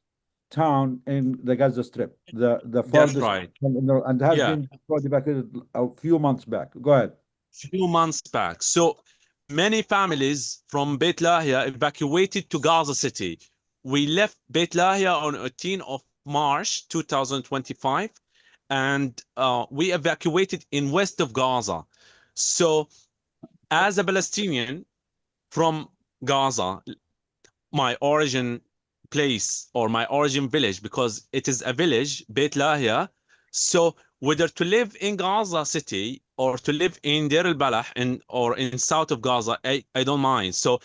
town in the Gaza Strip, the that's farthest, right. and has Yeah, been destroyed evacuated a few months back. Go ahead. few months back. So many families from Beit Lahia evacuated to Gaza City. We left Beit Lahia on 18th of March 2025, and we evacuated in west of Gaza. So as a Palestinian from Gaza, my origin place or my origin village, because it is a village, Beit Lahia. So whether to live in Gaza city or to live in Deir al-Balah or in south of Gaza, I don't mind. So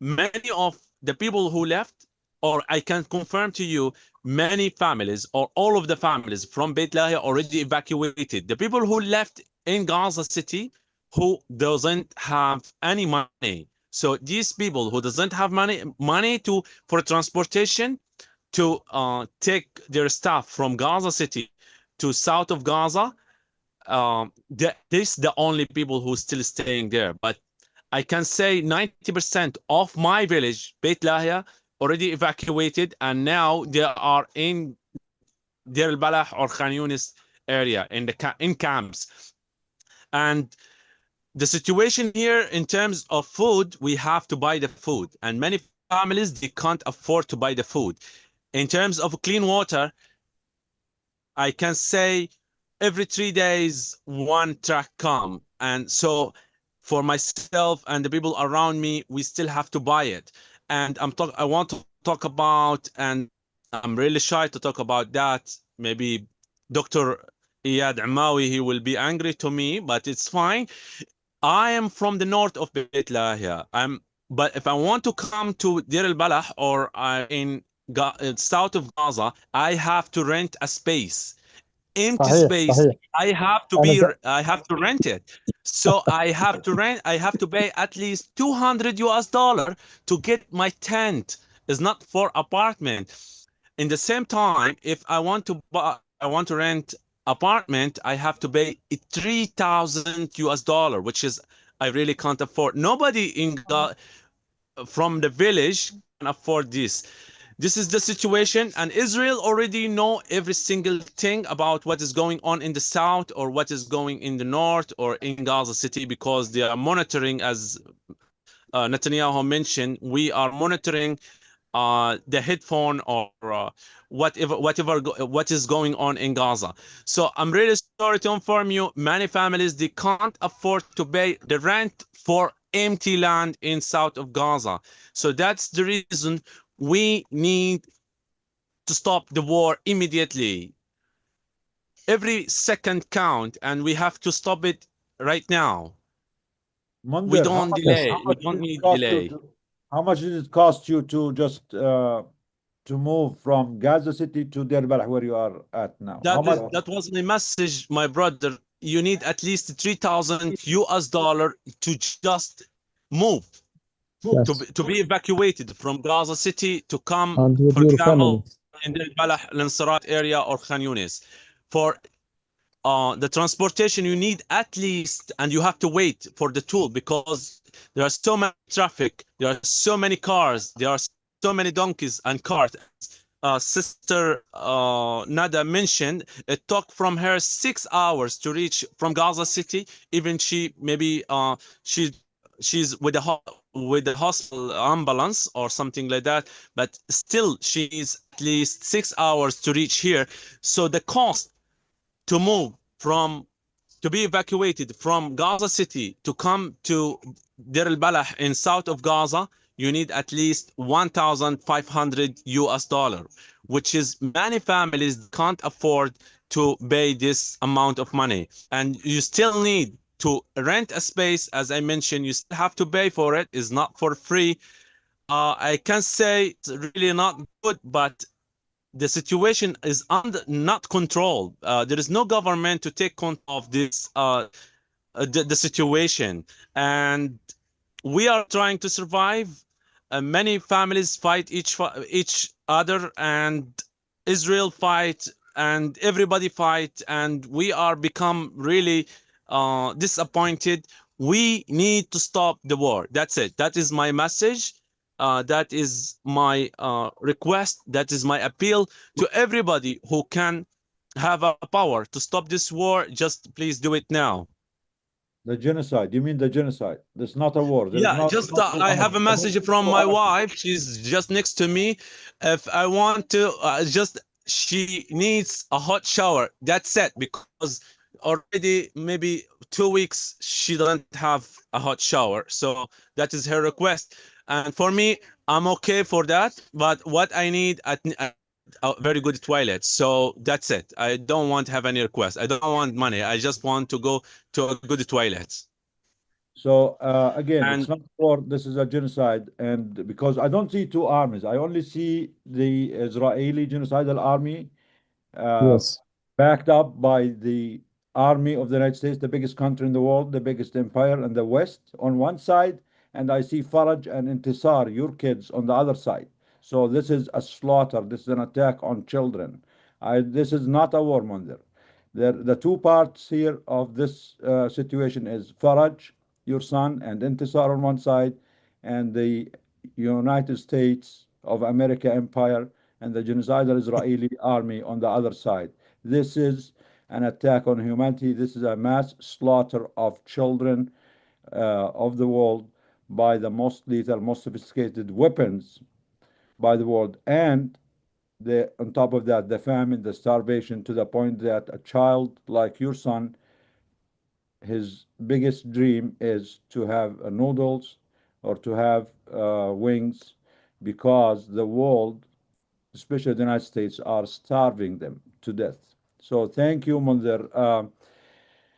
many of the people who left, or I can confirm to you, many families or all of the families from Beit Lahia already evacuated. The people who left in Gaza city who doesn't have any money, so these people who doesn't have money to for transportation to take their stuff from Gaza City to south of Gaza, this the only people who still staying there. But I can say 90% of my village, Beit Lahia, already evacuated, and now they are in Deir al-Balah or Khan Yunis area in in camps. And the situation here in terms of food, we have to buy the food, and many families they can't afford to buy the food. In terms of clean water, I can say every 3 days one truck come, and so for myself and the people around me, we still have to buy it. And I want to talk about, and I'm really shy to talk about that. Maybe Dr. Iyad Amawi, he will be angry to me, but it's fine. I am from the north of Beit Lahia. But if I want to come to Deir al-Balah or in south of Gaza, I have to rent a space, empty صحيح space. صحيح أنا I have to rent it. So I have to pay at least 200 US dollar to get my tent. It's not for apartment. In the same time, if I want to rent apartment, I have to pay 3,000 US dollar, which is I really can't afford. Nobody from the village can afford this. This is the situation, and Israel already know every single thing about what is going on in the south or what is going in the north or in Gaza City, because they are monitoring, as Netanyahu mentioned, we are monitoring the headphone or what is going on in Gaza. So I'm really sorry to inform you, many families they can't afford to pay the rent for empty land in south of Gaza. So that's the reason we need to stop the war immediately. Every second count, and we have to stop it right now. We Munder, don't delay. We don't need delay. how much did it cost you to just to move from Gaza City to Deir al-Balah, where you are at now? How much? That was my message, my brother. You need at least 3,000 US dollar to just move, yes to be evacuated from Gaza City to come, and with for your family example, in the Balah Lansarat area or Khan Yunis. For the transportation, you need at least, and you have to wait for the tool, because there are so many traffic, there are so many cars, there are so many donkeys and carts. Sister Nada mentioned it took from her 6 hours to reach from Gaza City. Even she maybe she's with with the hospital ambulance or something like that, but still she's at least 6 hours to reach here. So the cost to move from to be evacuated from Gaza City to come to Deir al-Balah in south of Gaza, you need at least 1,500 US dollar, which is many families can't afford to pay this amount of money. And you still need to rent a space. As I mentioned, you still have to pay for it. It's not for free. I can say it's really not good, but the situation is not controlled. There is no government to take control of this the situation, and we are trying to survive. Many families fight each other, and Israel fight and everybody fight, and we are become really disappointed. We need to stop the war. That's it. That is my message. That is my request. That is my appeal to everybody who can have a power to stop this war. Just please do it now. The genocide. You mean the genocide? There's not a war. There is Yeah, not just two I have a armies. message from Two my armies. wife. She's just next to me. If I want to, just she needs a hot shower. That's it, because already maybe 2 weeks she doesn't have a hot shower. So that is her request. And for me, I'm okay for that. But what I need, I need a very good toilet. So that's it. I don't want to have any request. I don't want money. I just want to go to a good toilet. So again, it's And not war. This is a genocide, and because I don't see two armies, I only see the Israeli genocidal army uh, Yes. backed up by the army of the United States, the biggest country in the world, the biggest empire in the West, on one side, and I see Faraj and Intisar, your kids, on the other side. So this is a slaughter. This is an attack on children. This is not a war, Mundir. The two parts here of this situation is Faraj, your son, and Intisar on one side, and the United States of America empire and the genocidal Israeli army on the other side. This is an attack on humanity. This is a mass slaughter of children of the world by the most lethal, most sophisticated weapons by the world. And on top of that, the famine, the starvation, to the point that a child like your son, his biggest dream is to have noodles or to have wings, because the world, especially the United States, are starving them to death. So thank you, Munzer.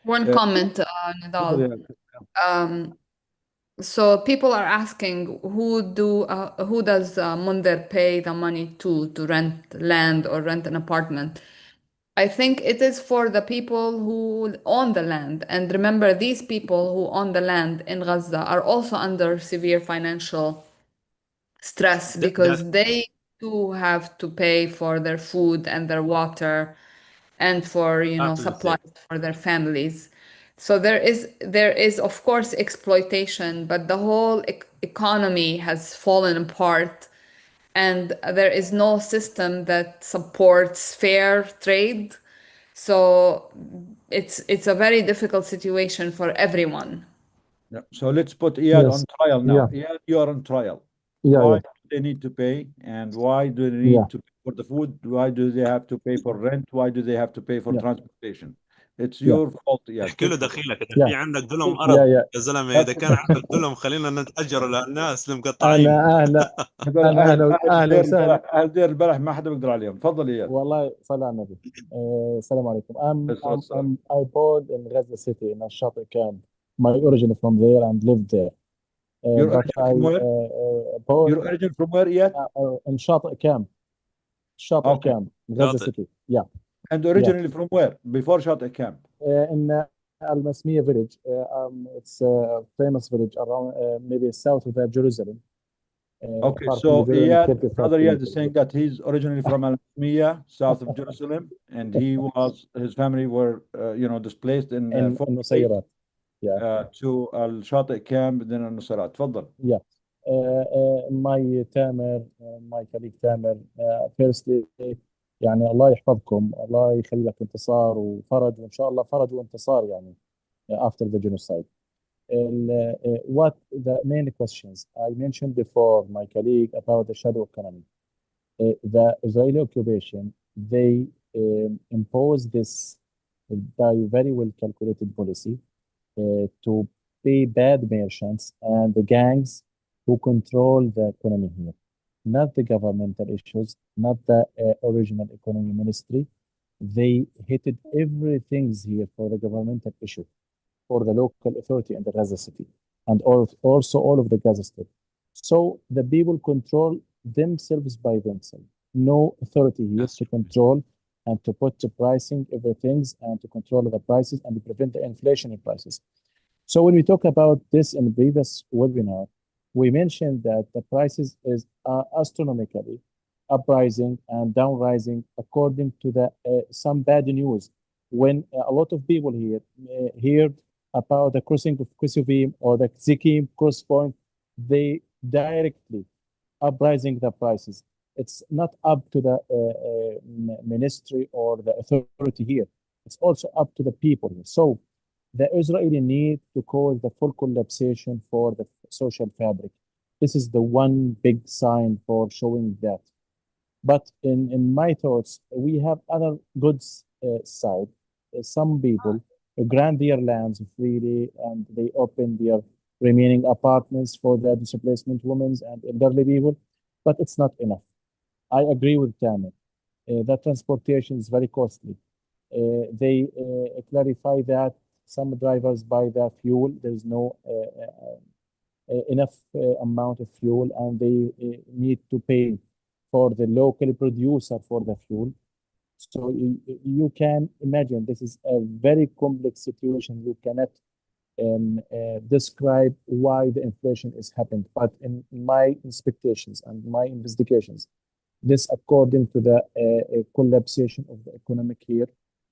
One Uh, comment, Nidal. So people are asking who does Munder pay the money to rent land or rent an apartment? I think it is for the people who own the land. And remember, these people who own the land in Gaza are also under severe financial stress that because they too have to pay for their food and their water and for, absolutely. supplies for their families. So there is of course exploitation, but the whole economy has fallen apart, and there is no system that supports fair trade. So it's a very difficult situation for everyone. yeah. So let's put Iyad on Yes. trial now. Yeah. Iyad, you are on trial. Yeah. Why Yeah. do they need to pay, and why do they Yeah. need to pay for the food? Why do they have to pay for rent? Why do they have to pay for Yeah. transportation? It's Yeah. your fault, Iyad. احكي له Tell me. دخيلك اذا Yeah. في عندك دلم Tell ارض Yeah. Yeah. يا زلمه، اذا كان me. عندك دلم خلينا نتاجر للناس المقطعين. أنا هذول أهلا أهلا دير وسهلا. البلح، أهل دير البلح ما حدا بيقدر عليهم. تفضل إياد. والله صلى على النبي. السلام عليكم. بس والسلام. I born in Gaza City in Al-Shifa camp. My origin from there and lived there. Your But origin I from where? born Your origin from where, Iyad? in Shafiq camp. Shafiq Okay. camp, Gaza شاطئ. City. Yeah. And Yeah. originally from where? Before Shata camp. In Al-Masmiya village. It's a famous village around maybe south of Jerusalem. Okay, Far from so Jerusalem, Iyad, 35 brother Iyad is kilometers. saying that he's originally from Al-Miya, south of Jerusalem, and his family were, displaced in In 48 Nusayrat. Yeah. to Al-Shati camp, then Al-Nusrat. تفضل. Yeah. My Tamer, my colleague Tamer, firstly يعني الله يحفظكم، الله يخلي لك انتصار وفرج، وإن شاء الله فرج وانتصار يعني after the genocide. What the main questions I mentioned before, my colleague, about the shadow economy. The Israeli occupation, they impose this by very well calculated policy to pay bad merchants and the gangs who control the economy here, not the governmental issues, not the original economy ministry. They hated everything here for the governmental issue, for the local authority in the Gaza city, and also all of the Gaza state. So the people control themselves by themselves. No authority here to control and to put the pricing everything and to control the prices and to prevent the inflation in prices. So when we talk about this in the previous webinar, we mentioned that the prices is astronomically uprising and downrising according to the some bad news. When a lot of people here heard about the crossing of Kosovo or the Zikim cross point, they directly uprising the prices. It's not up to the ministry or the authority here. It's also up to the people here. So the Israeli need to cause the full collapsation for the social fabric. This is the one big sign for showing that. But in my thoughts, we have other good side. Some people grant their lands freely and they open their remaining apartments for the displacement women and elderly people, but it's not enough. I agree with Tamer. That transportation is very costly. They clarify that some drivers buy the fuel. There's no enough amount of fuel, and they need to pay for the local producer for the fuel. So you can imagine this is a very complex situation. You cannot describe why the inflation is happened. But in my expectations and my investigations, this according to the collapsation of the economic here,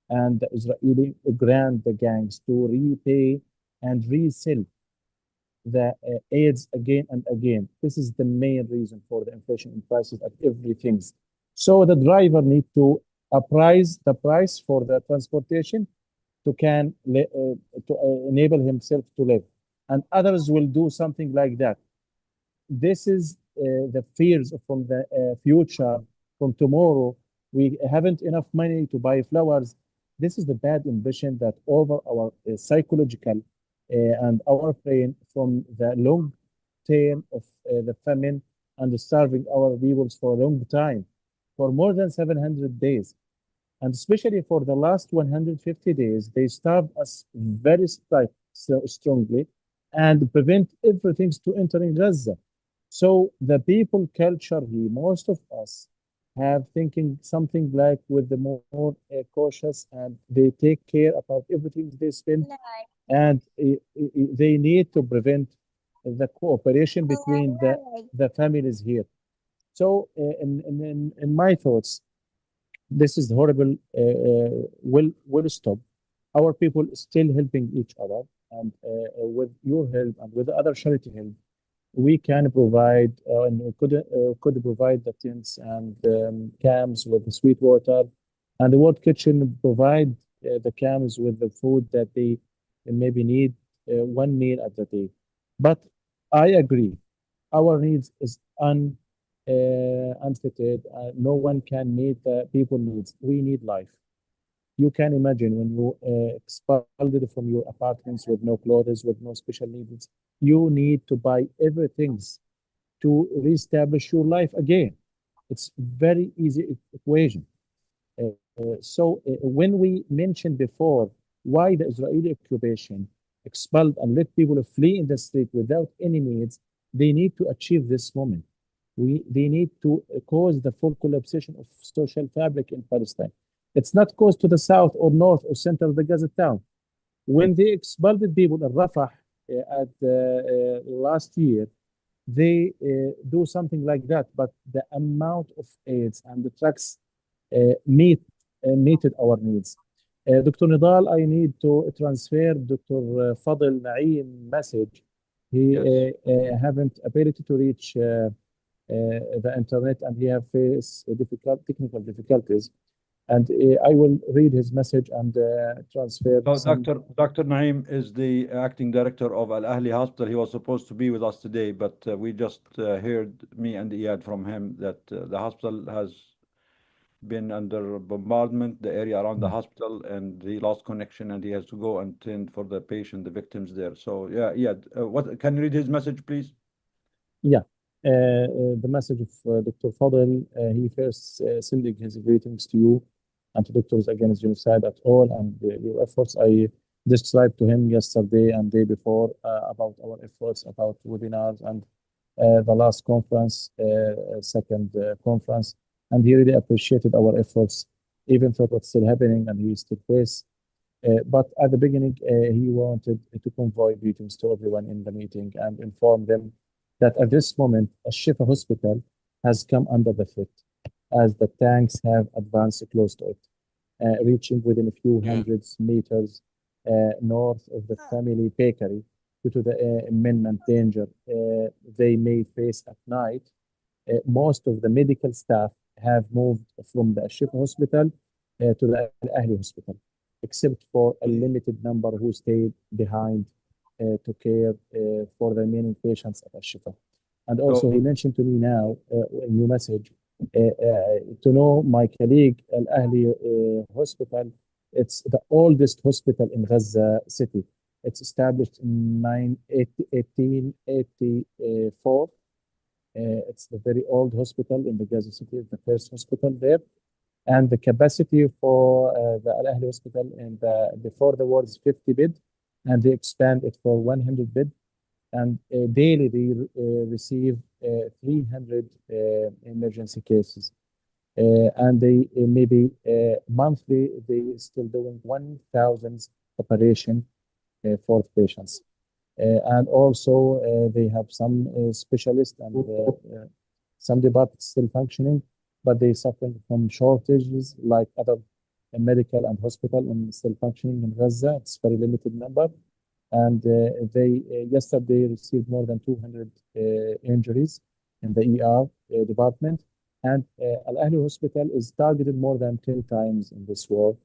and the Israeli grant the gangs to repay and resell the aids again and again. This is the main reason for the inflation in prices at everything. So the driver need to appraise the price for the transportation to enable himself to live, and others will do something like that. This is the fears from the future, from tomorrow. We haven't enough money to buy flowers. This is the bad ambition that over our psychological and our brain from the long term of the famine and starving our peoples for a long time, for more than 700 days. And especially for the last 150 days, they starved us very strongly and prevent everything to enter in Gaza. So the people culture here, most of us have thinking something like with the more cautious, and they take care about everything they spend, and they need to prevent the cooperation between the families here. So in my thoughts, this is horrible. Will stop. Our people still helping each other, and with your help and with other charity help, we can provide and we could provide the tents and camps with the sweet water, and the World Kitchen provide the camps with the food that they maybe need one meal at the day. But I agree, our needs is unfitted. No one can meet the people needs. We need life. You can imagine when you expelled from your apartments with no clothes, with no special needs, you need to buy everything to reestablish your life again. It's very easy equation. When we mentioned before why the Israeli occupation expelled and let people flee in the street without any needs, they need to achieve this moment. They need to cause the full collapsation of social fabric in Palestine. It's not caused to the south or north or center of the Gaza town. When they expelled the people in Rafah at last year, they do something like that, but the amount of aids and the trucks meted our needs. Dr. Nidal, I need to transfer Dr. Fadl Naeem message. He haven't ability to reach the internet, and he have faced technical difficulties. And I will read his message and transfer. So Dr. Naeem is the acting director of Al Ahli Hospital. He was supposed to be with us today, but we just heard, me and Iyad, from him that the hospital has been under bombardment, the area around the hospital, and he lost connection, and he has to go and tend for the patient, the victims there. So yeah, what can you read his message, please? Yeah. The message of Dr. Fadl, he first sending his greetings to you and to Doctors Against Genocide at all, and your efforts. I described to him yesterday and day before about our efforts, about webinars and the last conference, second conference, and he really appreciated our efforts, even though what's still happening and he still face. But at the beginning, he wanted to convey greetings to everyone in the meeting and inform them that at this moment, Al-Shifa hospital has come under the threat. as the tanks have advanced close to it, reaching within a few Yeah. hundreds meters north of the family bakery due to the imminent danger they may face at night. Most of the medical staff have moved from the Al-Shifa hospital to the Al-Ahli hospital, except for a limited number who stayed behind to care for the remaining patients at Al-Shifa. And also, he mentioned to me now in your message to know my colleague Al-Ahli hospital. It's the oldest hospital in Gaza city. It's established in 1884. It's a very old hospital in the Gaza city. It's the first hospital there. And the capacity for the Al-Ahli hospital before the war is 50 bed, and they expand it for 100 bed. And daily they receive 300 emergency cases. And they maybe monthly they still doing 1,000 operation for patients. And also they have some specialists and some departments still functioning, but they suffering from shortages like other medical and hospital and still functioning in Gaza. It's very limited number. And they yesterday received more than 200 injuries in the ER department. And Al-Ahli Hospital is targeted more than 10 times in this war.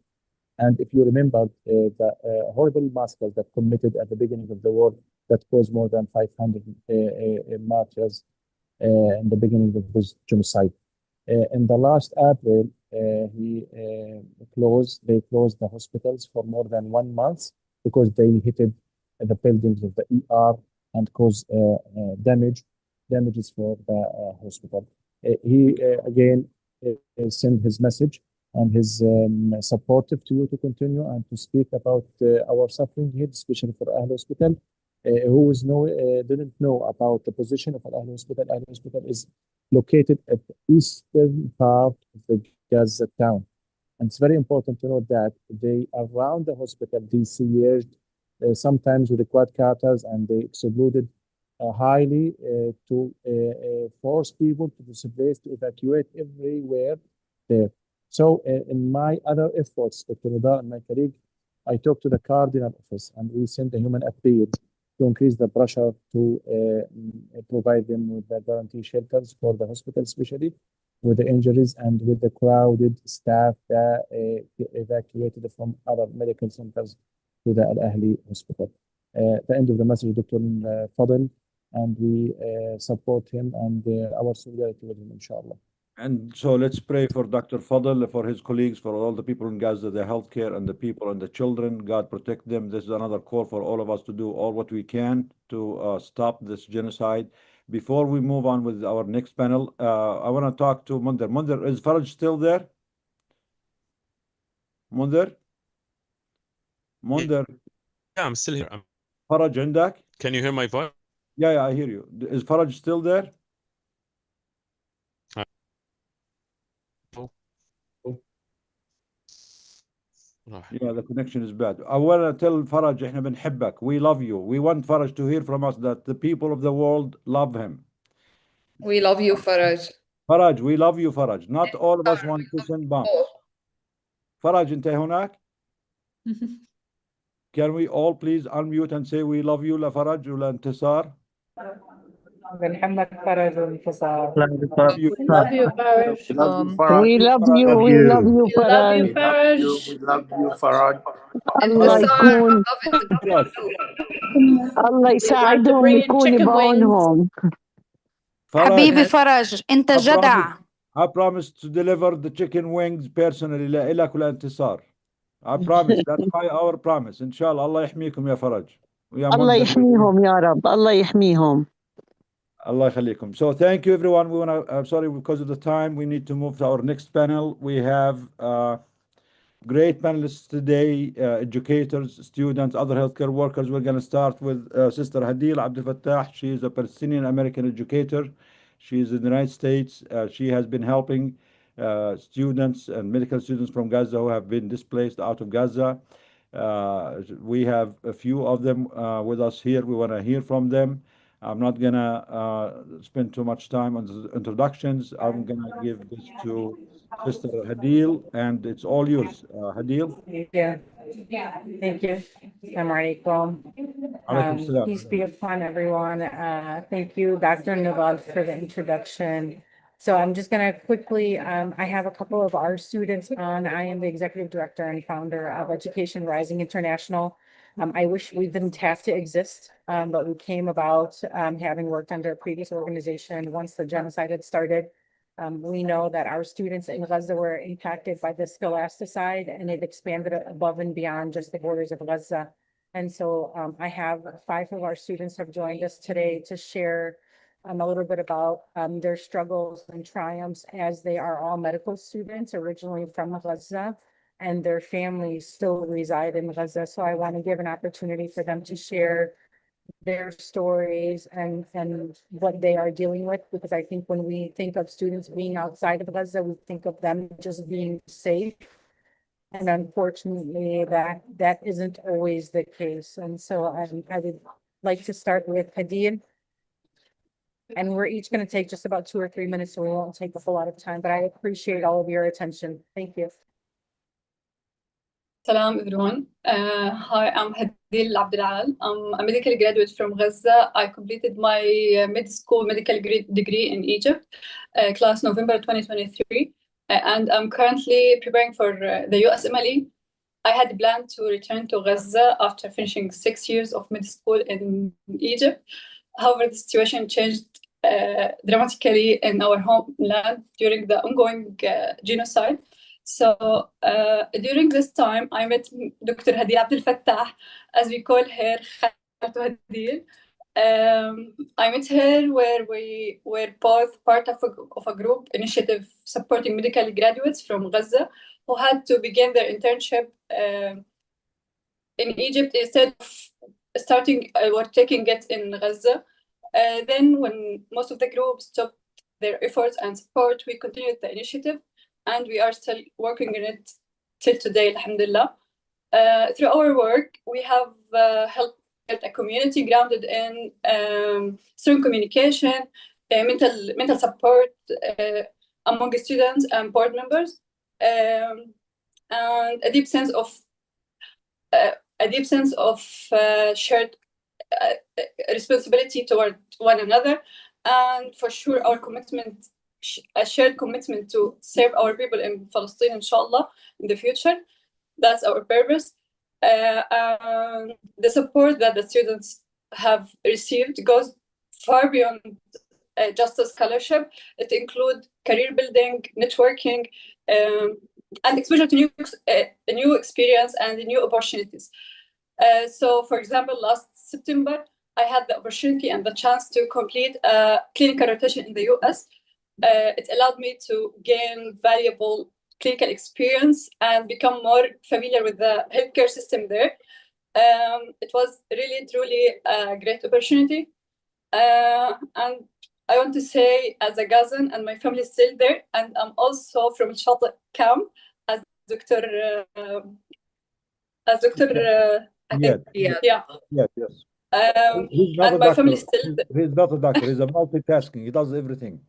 And if you remember the horrible massacres that committed at the beginning of the war that caused more than 500 martyrs in the beginning of this genocide. In the last April, they closed the hospitals for more than 1 month because they hit the buildings of the ER and caused damages for the hospital. He again sent his message and his supportive to you to continue and to speak about our suffering here, especially for Al Hospital. Who didn't know about the position of Al Hospital. Al Hospital is located at the eastern part of the Gaza town. And it's very important to note that they around the hospital, they sieged sometimes with the quadcopters, and they exploded highly to force people to displace, to evacuate everywhere there. So in my other efforts, Dr. Nidar and my colleague, I talked to the Cardinal office and we sent a human appeal to increase the pressure to provide them with the guarantee shelters for the hospital, especially with the injuries and with the crowded staff that evacuated from other medical centers to the Al-Ahli hospital. The end of the message, Dr. Fadl, and we support him and our solidarity with him, inshallah. And so let's pray for Dr. Fadl, for his colleagues, for all the people in Gaza, the healthcare and the people and the children. God protect them. This is another call for all of us to do all what we can to stop this genocide. Before we move on with our next panel, I want to talk to Munder. Munder, is Faraj still there? Munder? Munder? Yeah, I'm still here. Faraj, عندك? Can you hear my voice? Yeah, I hear you. Is Faraj still there? Yeah, the connection is bad. I want to tell Faraj, احنا بنحبك. We love you. We want Faraj to hear from us that the people of the world love him. We love you, Faraj. Faraj, we love you, Faraj. Not all of us want to send bombs. Faraj, انت هناك? Can we all please unmute and say we love you لفرج ولانتصار? بنحبك فرج وانتصار. You. We love you, Faraj. We love you, we love you, We love you, Faraj. Faraj. We love you, Faraj. الله يكون Yes. الله يساعدهم bring in ويكون chicken بعونهم. حبيبي Faraj, فرج انت جدع. I promise to deliver the chicken wings personally لإلك ولانتصار. I promise. That's our promise. إن شاء الله. الله يحميكم يا فرج. ويا الله منذر. يحميهم يا رب، الله يحميهم. Allah يخليكم. So thank you everyone. We want to, I'm sorry because of the time, we need to move to our next panel. We have great panelists today, educators, students, other healthcare workers. We're going to start with Sister Hadil Abdel Fattah. She is a Palestinian American educator. She is in the United States. She has been helping students and medical students from Gaza who have been displaced out of Gaza. We have a few of them with us here. We want to hear from them. I'm not gonna spend too much time on the introductions. I'm gonna give this to Sister Hadil, and it's all yours, Hadil. Thank you. Thank you. Assalamu alaikum. Alaikum salam. Peace be upon everyone. Thank you, Dr. Nawal, for the introduction. So I'm just going to quickly, I have a couple of our students on. I am the executive director and founder of Education Rising International. I wish we didn't have to exist, but we came about having worked under a previous organization once the genocide had started. We know that our students in Gaza were impacted by the scholasticide, and it expanded above and beyond just the borders of Gaza. And so I have 5 of our students have joined us today to share a little bit about their struggles and triumphs, as they are all medical students originally from Gaza, and their families still reside in Gaza. So I want to give an opportunity for them to share their stories and what they are dealing with, because I think when we think of students being outside of Gaza, we think of them just being safe. And unfortunately, that isn't always the case. And so I would like to start with Hadid. And we're each going to take just about 2 or 3 minutes, so we won't take a whole lot of time, but I appreciate all of your attention. Thank you. Salam everyone. Hi, I'm Hadil Abdelal. I'm a medical graduate from Gaza. I completed my mid-school medical degree in Egypt, class November 2023, and I'm currently preparing for the USMLE. I had planned to return to Gaza after finishing 6 years of mid-school in Egypt. However, the situation changed dramatically in our homeland during the ongoing genocide. So during this time, I met Dr. Hadil Abdel Fattah, as we call her, Hadil. I met her where we were both part of a group initiative supporting medical graduates from Gaza who had to begin their internship in Egypt instead of starting or taking it in Gaza. Then when most of the groups stopped their efforts and support, we continued the initiative, and we are still working on it till today, alhamdulillah. Through our work, we have helped build a community grounded in strong communication, mental support among students and board members, and a deep sense of shared responsibility toward one another, and for sure our commitment, a shared commitment to serve our people in Palestine, inshallah, in the future. That's our purpose. And the support that the students have received goes far beyond just a scholarship. It includes career building, networking, and exposure to new experience and new opportunities. So, for example, last September, I had the opportunity and the chance to complete a clinical rotation in the US. It allowed me to gain valuable clinical experience and become more familiar with the healthcare system there. It was really, truly a great opportunity. And I want to say, as a Gazan, and my family is still there, and I'm also from Al-Shifa camp, as Dr. I think, Yes. He's not and a my doctor. family is still there. He's not a doctor. He's a multitasking. He does everything.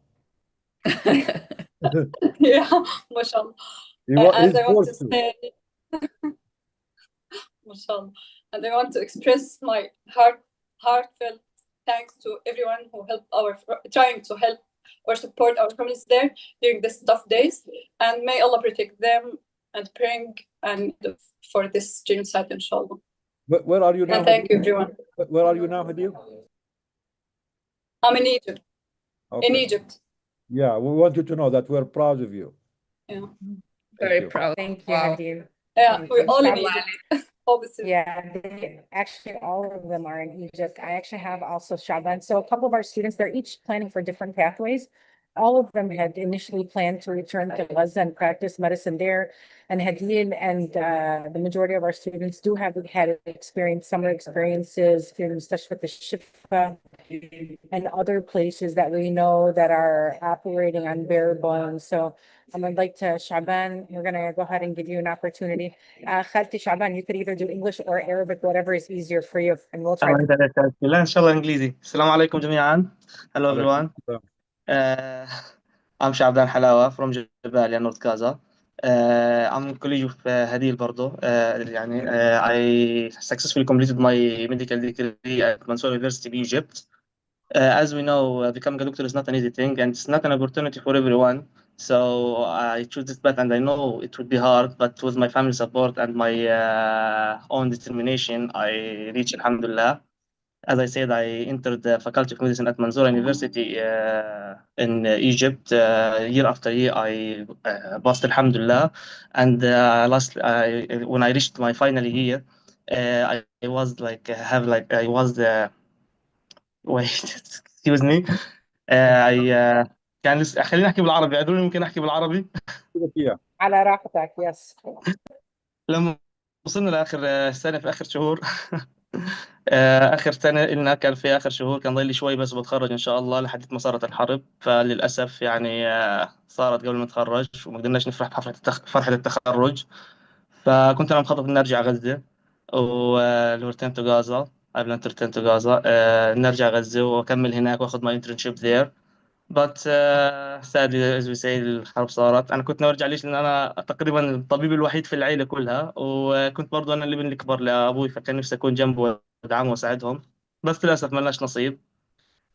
Yeah, mashallah. He's And I want to forced to. say, mashallah, and I want to express my heartfelt thanks to everyone who trying to help or support our families there during these tough days, and may Allah protect them and praying and for this genocide, inshallah. Where are you now? And thank you, everyone. Where are you now, Hadil? I'm in Egypt. Okay. In Egypt. Yeah, we want you to know that we're proud of you. Yeah. Very you. proud. Thank you, Wow. Hadid. Yeah, Thank we're you. all in Egypt. All the students. Yeah, actually, all of them are in Egypt. I actually have also Shaban. So a couple of our students, they're each planning for different pathways. all of them had initially planned to return to Gaza and practice medicine there. And Hadid and the majority of our students do have had summer experiences in Mustashfa Al-Shifa and other places that we know that are operating on bare bones. So I'd like to, Shaban, we're gonna go ahead and give you an opportunity. Khalti Shaban, you could either do English or Arabic, whatever is easier for you, and we'll try to. لا إن شاء الله إنجليزي. السلام عليكم جميعا. Hello everyone. Uh, I'm Shaban Halawa from Jabalia, North Gaza. I'm a colleague of Hadil برضو. I successfully completed my medical degree at Mansour University in Egypt. As we know, becoming a doctor is not an easy thing, and it's not an opportunity for everyone. So I chose this path, and I know it would be hard, but with my family support and my own determination, I reached Alhamdulillah. As I said, I entered the Faculty of Medicine at Mansour University in Egypt. Year after year, I passed Alhamdulillah. And when I reached my final year, I was like, I was the, wait, excuse me. كان لسه خليني احكي بالعربي، ادروني ممكن احكي بالعربي. على راحتك. Yes. لما وصلنا لاخر سنه في اخر شهور اخر سنه لنا كان في اخر شهور، كان ضايل لي شوي بس بتخرج ان شاء الله لحد ما صارت الحرب. فللاسف يعني صارت قبل ما اتخرج وما قدرناش نفرح بحفله فرحه التخرج. فكنت انا مخطط اني ارجع غزه وريتيرن تو غازا. I plan to return to Gaza. نرجع غزة وأكمل هناك وأخذ my internship there. But sadly as we say الحرب صارت. أنا كنت ناوي أرجع ليش؟ لأن أنا تقريبا الطبيب الوحيد في العيلة كلها، وكنت برضو أنا الابن الكبر لأبوي، فكان نفسي أكون جنبه وأدعمه وأساعدهم. بس للأسف ما لناش نصيب.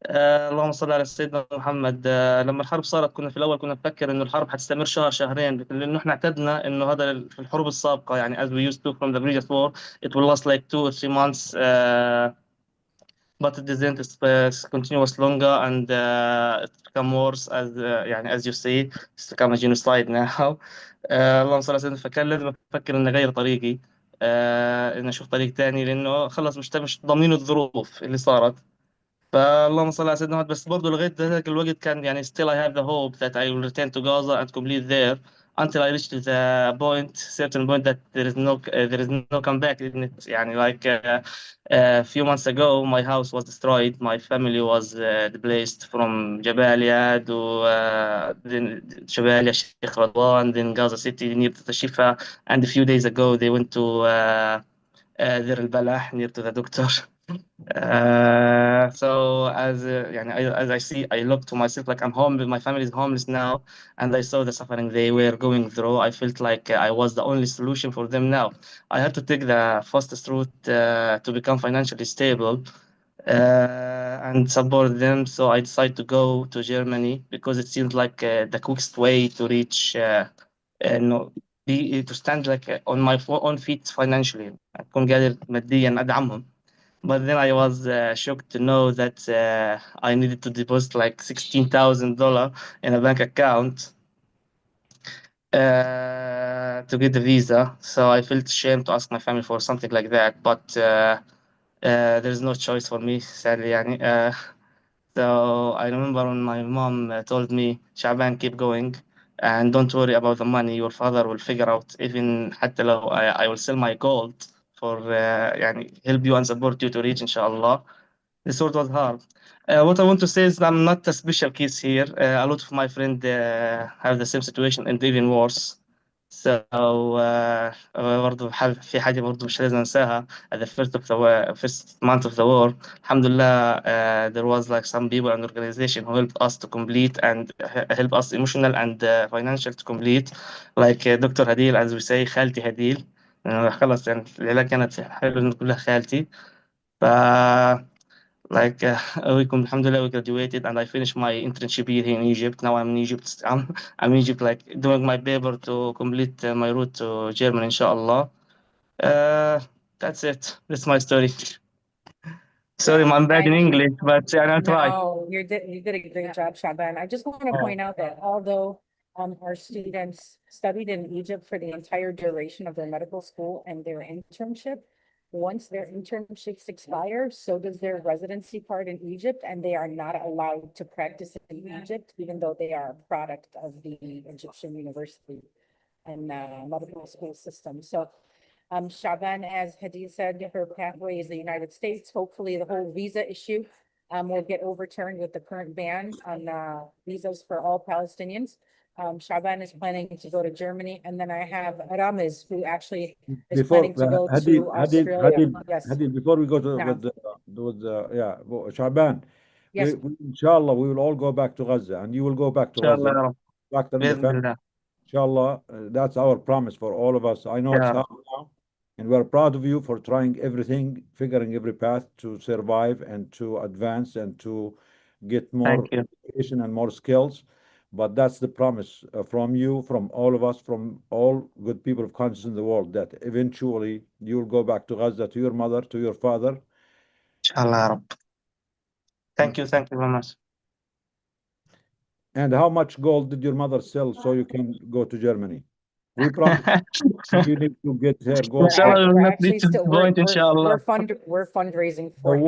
اللهم صل على سيدنا محمد. لما الحرب صارت كنا في الأول كنا نفكر إنه الحرب حتستمر شهر شهرين، لأنه إحنا اعتدنا إنه هذا في الحروب السابقة يعني as we used to from the previous war it will last like 2 or 3 months. But it didn't. It's continuous longer and it's become worse as يعني as you see it's become a genocide now. اللهم صل على سيدنا. فكان لازم أفكر إني أغير طريقي، إني أشوف طريق تاني، لأنه خلص مش ضامنين الظروف اللي صارت. فاللهم صل على سيدنا محمد. بس برضه لغايه ذاك الوقت كان يعني still I have the hope that I will return to Gaza and complete there until I reached the certain point that there is no comeback in it. يعني like a few months ago my house was destroyed, my family was displaced from Jabalia to then Jabalia, Sheikh Radwan, then Gaza City near to the Shifa, and a few days ago they went to Deir al-Balah near to the doctor. So as I see, I look to myself like I'm home, my family is homeless now, and I saw the suffering they were going through. I felt like I was the only solution for them now. I had to take the fastest route to become financially stable and support them. So I decided to go to Germany because it seemed like the quickest way to reach no, to stand like on my own feet financially. أكون قادر ماديا أدعمهم. But then I was shocked to know that I needed to deposit like $16,000 in a bank account to get the visa. So I felt ashamed to ask my family for something like that. But there's no choice for me, sadly. يعني. So I remember when my mom told me, Shaban, keep going and don't worry about the money. Your father will figure out. Even حتى لو I will sell my gold for يعني help you and support you to reach inshallah. This sort was hard. What I want to say is I'm not a special case here. A lot of my friends have the same situation and even worse. So برضه في حاجة برضه مش لازم أنساها. At the first month of the war, alhamdulillah, there was like some people and organization who helped us to complete and help us emotional and financial to complete. Like Dr. Hadil, as we say, خالتي هديل. خلاص يعني العلاقة كانت حلوة إن كلها خالتي. ف like alhamdulillah we graduated and I finished my internship here in Egypt. Now I'm in Egypt. I'm in Egypt like doing my paper to complete my route to Germany inshallah. That's it. That's my story. Sorry, I'm bad in English, but I try. No, you did a great job, Shaban. I just want to point out that although our students studied in Egypt for the entire duration of their medical school and their internship, once their internships expire, so does their residency card in Egypt, and they are not allowed to practice in Egypt, even though they are a product of the Egyptian university and medical school system. So Shaban, as Hadi said, her pathway is the United States. Hopefully the whole visa issue will get overturned with the current ban on visas for all Palestinians. Shaban is planning to go to Germany, and then I have Ramiz, who actually is planning to go to Australia. Yes. Before we go to Naam. Shaban, Yes. inshallah, we will all go back to Gaza, and you will go back to إن شاء الله Gaza. يا رب Doctor and the بإذن family. الله Inshallah, that's our promise for all of us. I know it's يا hard رب now, and we're proud of you for trying everything, figuring every path to survive and to advance and to get more Thank you. education and more skills. But that's the promise from you, from all of us, from all good people of conscience in the world, that eventually you'll go back to Gaza, to your mother, to your father. إن شاء الله يا رب. Thank you very much. And how much gold did your mother sell so you can go to Germany? We promise you need to get her gold. إن شاء الله we will We're not actually reach this still point إن شاء الله. we're fundraising The for him.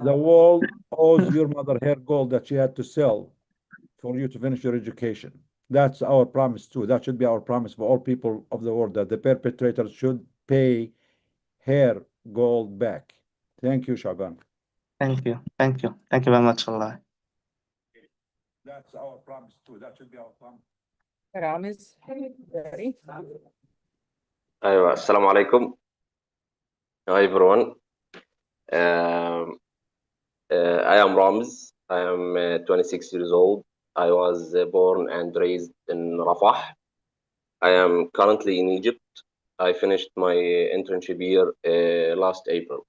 the So world owes your mother her gold that she had to sell for you to finish your education. That's our promise too. That should be our promise for all people of the world, that the perpetrators should pay her gold back. Thank you, Shaban. Thank you very much والله. That's our promise too. That should be our promise. Ramiz, ready? أيوة السلام عليكم. Hi everyone. I am Ramiz. I am 26 years old. I was born and raised in Rafah. I am currently in Egypt. I finished my internship year last April.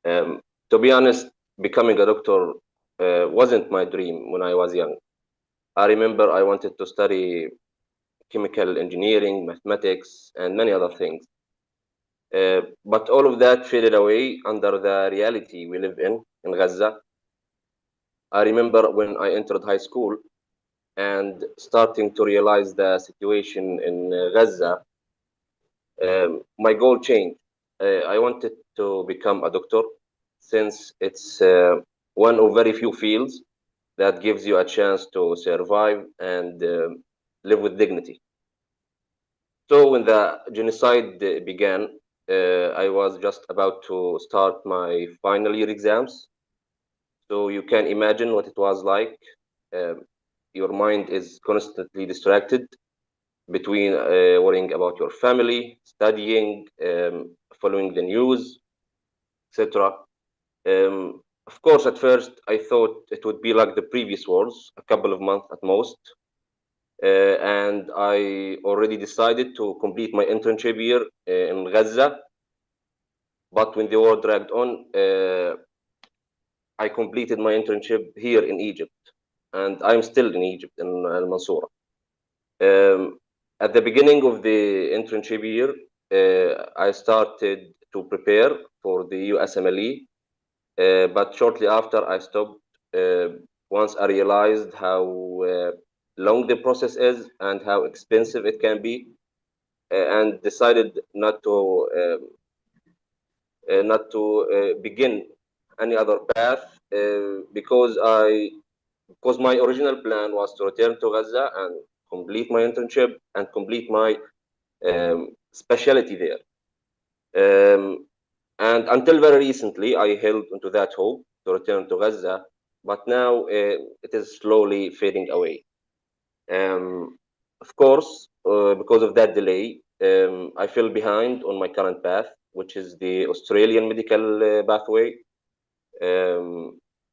To be honest, becoming a doctor wasn't my dream when I was young. I remember I wanted to study chemical engineering, mathematics, and many other things. But all of that faded away under the reality we live in Gaza. I remember when I entered high school and starting to realize the situation in Gaza, my goal changed. I wanted to become a doctor since it's one of very few fields that gives you a chance to survive and live with dignity. So when the genocide began, I was just about to start my final year exams. So you can imagine what it was like. Your mind is constantly distracted between worrying about your family, studying, following the news, etc. Of course, at first, I thought it would be like the previous wars, a couple of months at most. And I already decided to complete my internship year in Gaza. But when the war dragged on, I completed my internship here in Egypt. And I'm still in Egypt, in Al Mansoura. At the beginning of the internship year, I started to prepare for the USMLE. But shortly after, I stopped once I realized how long the process is and how expensive it can be, and decided not to begin any other path because my original plan was to return to Gaza and complete my internship and complete my specialty there. And until very recently, I held onto that hope to return to Gaza, but now it is slowly fading away. Of course, because of that delay, I fell behind on my current path, which is the Australian medical pathway.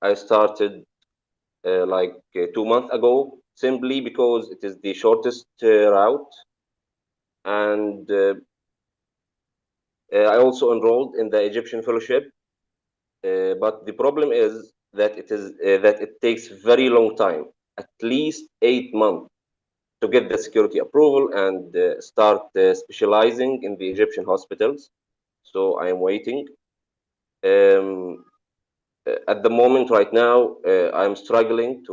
I started like 2 months ago, simply because it is the shortest route. And I also enrolled in the Egyptian fellowship, but the problem is that it takes very long time, at least 8 months, to get the security approval and start specializing in the Egyptian hospitals. So I am waiting. At the moment, right now, I'm struggling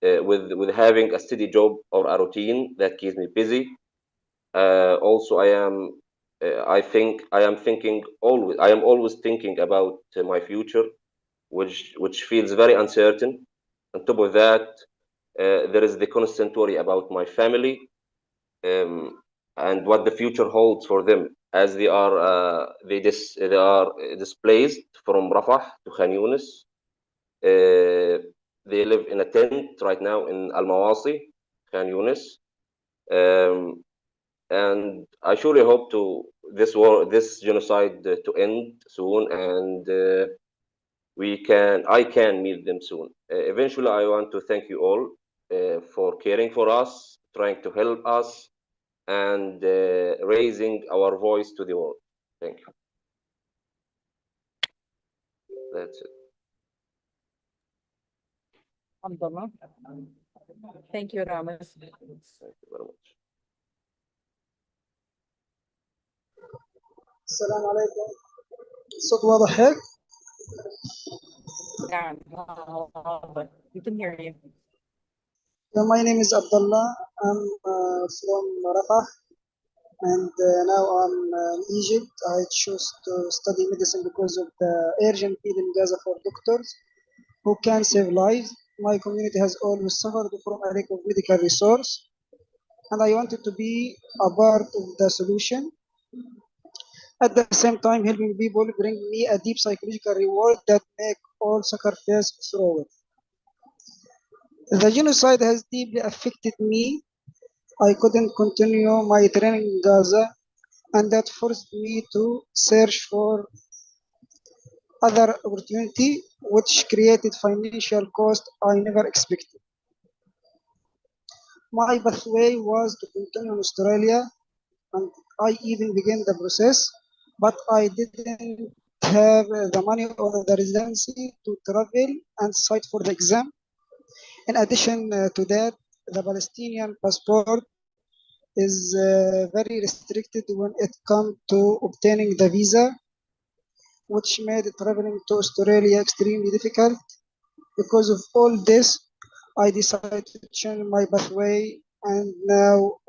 with having a steady job or a routine that keeps me busy. Also, I am I am always thinking about my future, which feels very uncertain. On top of that, there is the constant worry about my family, and what the future holds for them, as they are displaced from Rafah to Khan Yunis. They live in a tent right now in Al Mawasi, Khan Yunis. And I surely hope this genocide to end soon, and I can meet them soon. Eventually, I want to thank you all for caring for us, trying to help us, and raising our voice to the world. Thank you. That's it. Abdullah. Thank you, Ramis. Thank you very much. السلام عليكم. الصوت واضح هيك؟ We can hear you. My name is Abdullah. I'm from Rafah, and now I'm in Egypt. I chose to study medicine because of the urgent need in Gaza for doctors who can save lives. My community has always suffered from a lack of medical resource, and I wanted to be a part of the solution. At the same time, helping people bring me a deep psychological reward that make all sacrifice through it. The genocide has deeply affected me. I couldn't continue my training in Gaza, and that forced me to search for other opportunity, which created financial cost I never expected. My pathway was to continue in Australia, and I even began the process, but I didn't have the money or the residency to travel and cite for the exam. In addition to that, the Palestinian passport is very restricted when it comes to obtaining the visa, which made traveling to Australia extremely difficult. Because of all this, I decided to change my pathway, and now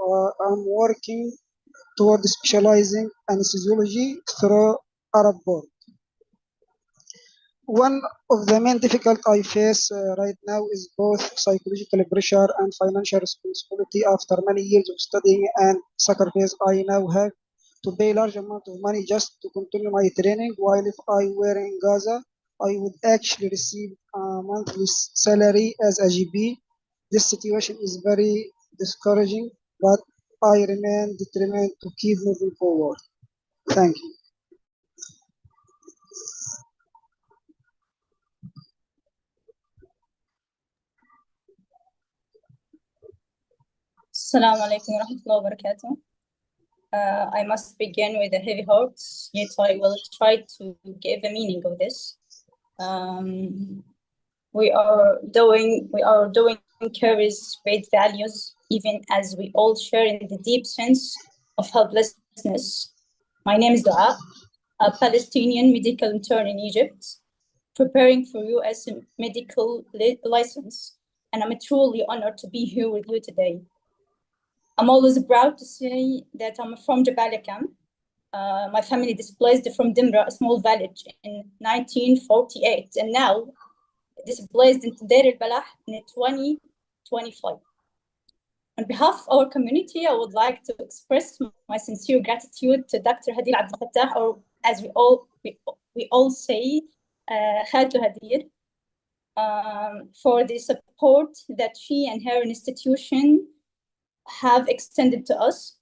I'm working toward specializing anesthesiology through Arab board. One of the main difficulties I face right now is both psychological pressure and financial responsibility. After many years of studying and sacrifice, I now have to pay large amount of money just to continue my training, while if I were in Gaza, I would actually receive a monthly salary as a GP. This situation is very discouraging, but I remain determined to keep moving forward. Thank you. Assalamu alaikum wa rahmatullahi wa barakatuh. I must begin with a heavy heart, yet I will try to give a meaning of this. We are doing carries great values, even as we all share in the deep sense of helplessness. My name is Dua, a Palestinian medical intern in Egypt, preparing for US medical license, and I'm truly honored to be here with you today. I'm always proud to say that I'm from Jabal camp. My family displaced from Dimra, a small village, in 1948, and now displaced into Deir al-Balah in 2025. On behalf of our community, I would like to express my sincere gratitude to Dr. Hadil Abdel Fattah, or as we all say, Khatu Hadir, for the support that she and her institution have extended to us.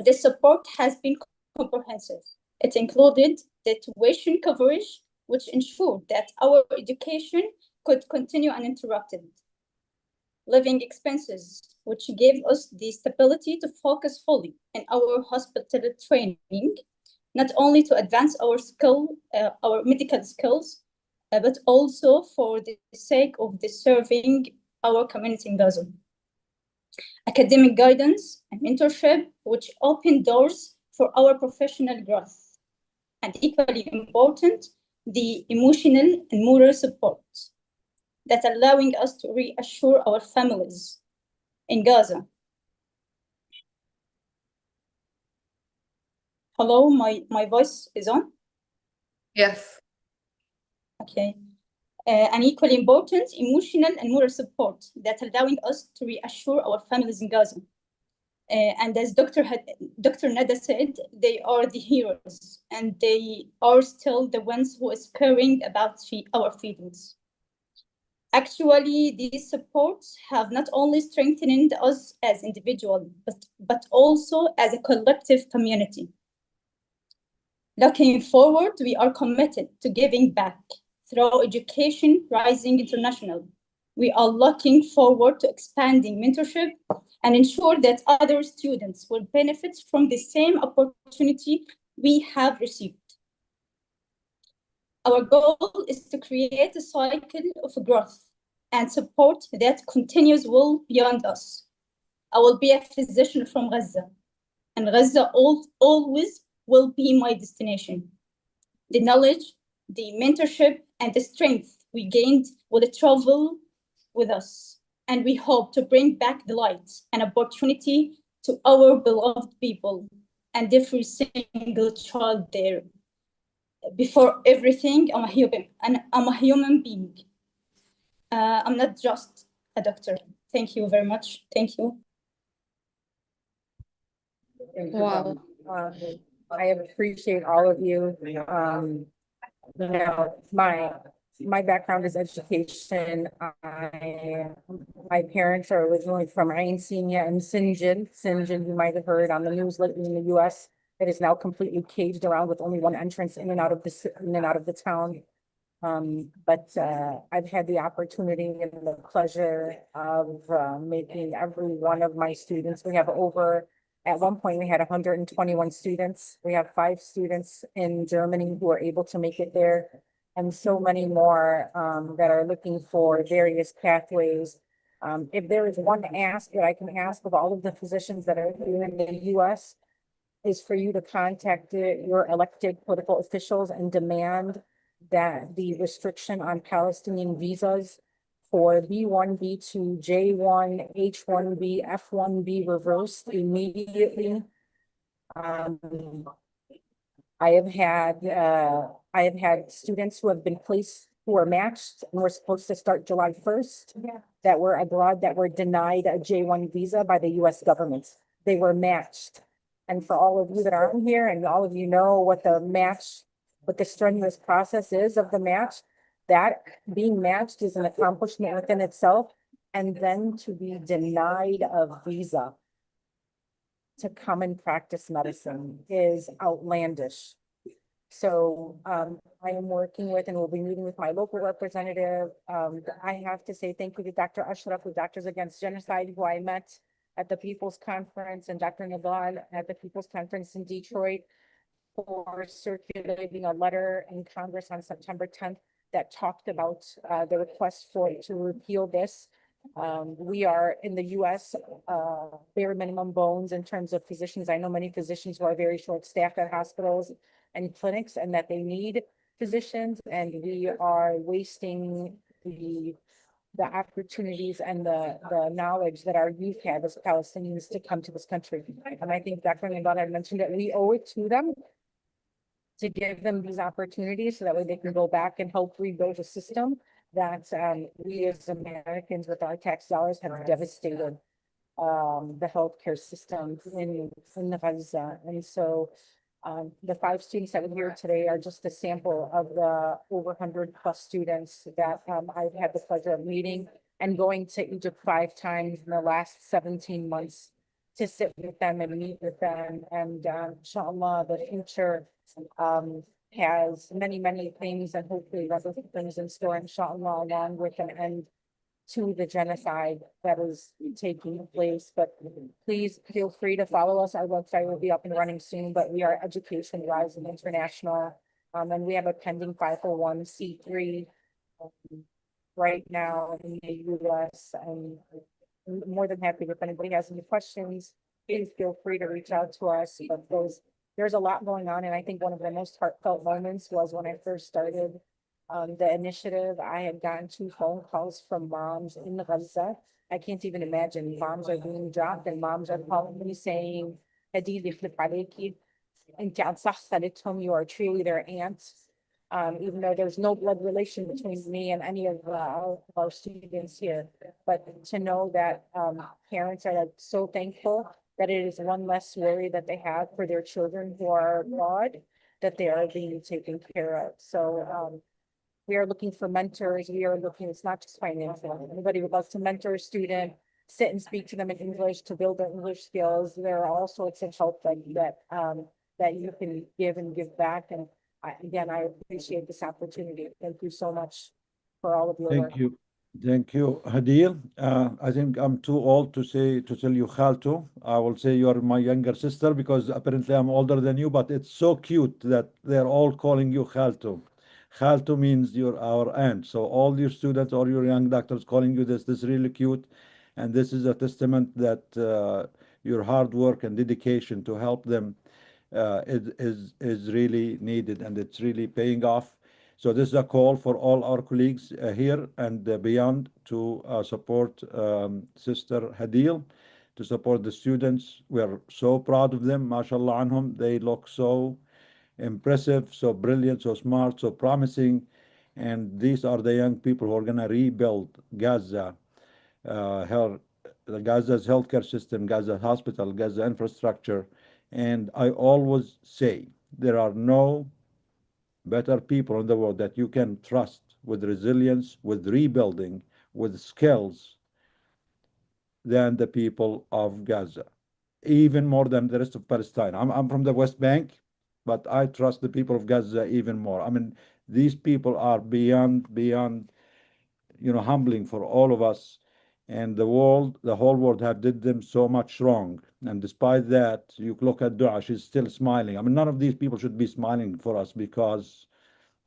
This support has been comprehensive. It included the tuition coverage, which ensured that our education could continue uninterrupted. Living expenses, which gave us the stability to focus fully in our hospital training, not only to advance our medical skills, but also for the sake of serving our community in Gaza. Academic guidance and mentorship, which opened doors for our professional growth. And equally important, the emotional and moral support that allowing us to reassure our families in Gaza. Hello, my voice is on? Yes. Okay. An equally important emotional and moral support that allowing us to reassure our families in Gaza. And as Dr. Nada said, they are the heroes, and they are still the ones who is caring about our feelings. Actually, these supports have not only strengthened us as individuals, but also as a collective community. Looking forward, we are committed to giving back through Education Rising International. We are looking forward to expanding mentorship and ensure that other students will benefit from the same opportunity we have received. Our goal is to create a cycle of growth and support that continues well beyond us. I will be a physician from Gaza, and Gaza always will be my destination. The knowledge, the mentorship, and the strength we gained will travel with us, and we hope to bring back the light and opportunity to our beloved people and every single child there. Before everything, I'm a human, and I'm a human being. I'm not just a doctor. Thank you very much. Thank you. Wow. I appreciate all of you. You know, my background is education. My parents are originally from Ain Senia and Sinjin. Sinjin, you might have heard on the news lately in the US. It is now completely caged around with only one entrance in and out of the town. But I've had the opportunity and the pleasure of making every one of my students. We have at one point we had 121 students. We have 5 students in Germany who are able to make it there, and so many more that are looking for various pathways. If there is one ask that I can ask of all of the physicians that are here in the US, is for you to contact your elected political officials and demand that the restriction on Palestinian visas for B1, B2, J1, H1B, F1B reversed immediately. I have had students who have been placed, who are matched and were supposed to start July 1st, that were abroad, that were denied a J1 visa by the US government. They were matched. And for all of you that aren't here, and all of you know what the strenuous process is of the match, that being matched is an accomplishment within itself. And then to be denied a visa to come and practice medicine is outlandish. So I am working with and will be meeting with my local representative. I have to say thank you to Dr. Ashraf with Doctors Against Genocide, who I met at the People's Conference, and Dr. Nadal at the People's Conference in Detroit, for circulating a letter in Congress on September 10th that talked about the request to repeal this. We are in the US bare minimum bones in terms of physicians. I know many physicians who are very short-staffed at hospitals and clinics, and that they need physicians, and we are wasting the opportunities and the knowledge that our youth have as Palestinians to come to this country. And I think Dr. Nadal had mentioned that we owe it to them to give them these opportunities so that way they can go back and help rebuild a system that we as Americans with our tax dollars have devastated the healthcare system in Gaza. And so the 5 students that were here today are just a sample of the over 100+ students that I've had the pleasure of meeting and going to Egypt 5 times in the last 17 months to sit with them and meet with them. And inshallah, the future has many, many things, and hopefully other things in store, inshallah, along with an end to the genocide that is taking place. But please feel free to follow us. Our website will be up and running soon, but we are Education Rising International. And we have a pending 501c3 right now in the US. And I'm more than happy if anybody has any questions, please feel free to reach out to us. But there's a lot going on. And I think one of the most heartfelt moments was when I first started the initiative. I had gotten 2 phone calls from moms in Gaza. I can't even imagine. Moms are being dropped and moms are calling me saying, "Hadi, flip عليكي." انت عن صح خالتهم, you are truly their aunt. Even though there's no blood relation between me and any of our students here, but to know that parents are like so thankful that it is one less worry that they have for their children who are abroad, that they are being taken care of. So we are looking for mentors. We are looking, it's not just financial. Anybody would love to mentor a student, sit and speak to them in English to build their English skills. There are all sorts of help that you can give and give back. And again, I appreciate this opportunity. Thank you so much for all of your work. Thank you. Thank you, Hadil. I think I'm too old to tell you Khalto. I will say you are my younger sister because apparently I'm older than you, but it's so cute that they're all calling you Khalto. Khalto means you're our aunt. So all your students or your young doctors calling you this is really cute. And this is a testament that your hard work and dedication to help them is really needed, and it's really paying off. So this is a call for all our colleagues here and beyond to support Sister Hadil, to support the students. We are so proud of them, mashallah anhum. They look so impressive, so brilliant, so smart, so promising. And these are the young people who are going to rebuild Gaza, Gaza's healthcare system, Gaza hospital, Gaza infrastructure. And I always say there are no better people in the world that you can trust with resilience, with rebuilding, with skills than the people of Gaza, even more than the rest of Palestine. I'm from the West Bank, but I trust the people of Gaza even more. I mean, these people are beyond, humbling for all of us. And the whole world have did them so much wrong. And despite that, you look at Dua, she's still smiling. I mean, none of these people should be smiling for us because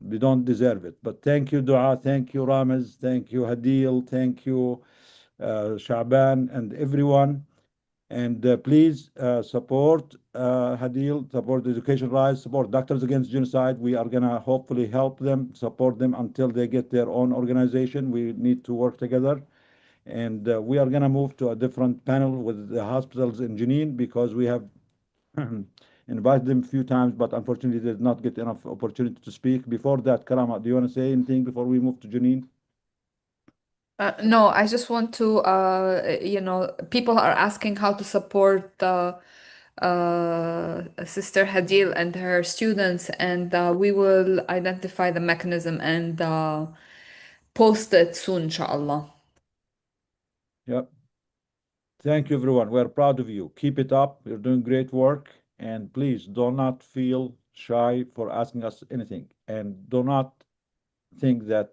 we don't deserve it. But thank you, Dua. Thank you, Ramez. Thank you, Hadil. Thank you, Shaban, and everyone. And please support Hadil, support the Education Rights, support Doctors Against Genocide. We are going to hopefully help them, support them until they get their own organization. We need to work together. And we are going to move to a different panel with the hospitals in Jenin because we have invited them a few times, but unfortunately they did not get enough opportunity to speak. Before that, Karama, do you want to say anything before we move to Jenin? No, I just want to, people are asking how to support Sister Hadil and her students, and we will identify the mechanism and post it soon, inshallah. Yep. Thank you, everyone. We're proud of you. Keep it up. You're doing great work. And please do not feel shy for asking us anything. And do not think that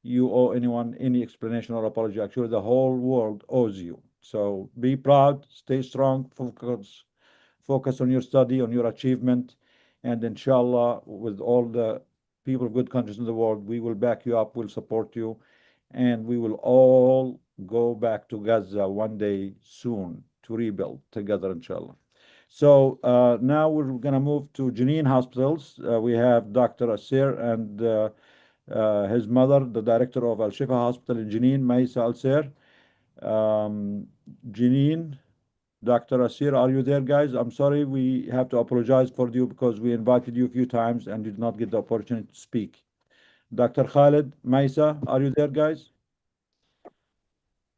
you owe anyone any explanation or apology. Actually, the whole world owes you. So be proud, stay strong, focus on your study, on your achievement. And inshallah, with all the people of good countries in the world, we will back you up, we'll support you. And we will all go back to Gaza one day soon to rebuild together, inshallah. So now we're going to move to Jenin hospitals. We have Dr. Asir and his mother, the director of Al-Shifa Hospital in Jenin, Maisa Al-Sir. Jenin, Dr. Asir, are you there, guys? I'm sorry, we have to apologize for you because we invited you a few times and did not get the opportunity to speak. Dr. Khalid, Maisa, are you there, guys?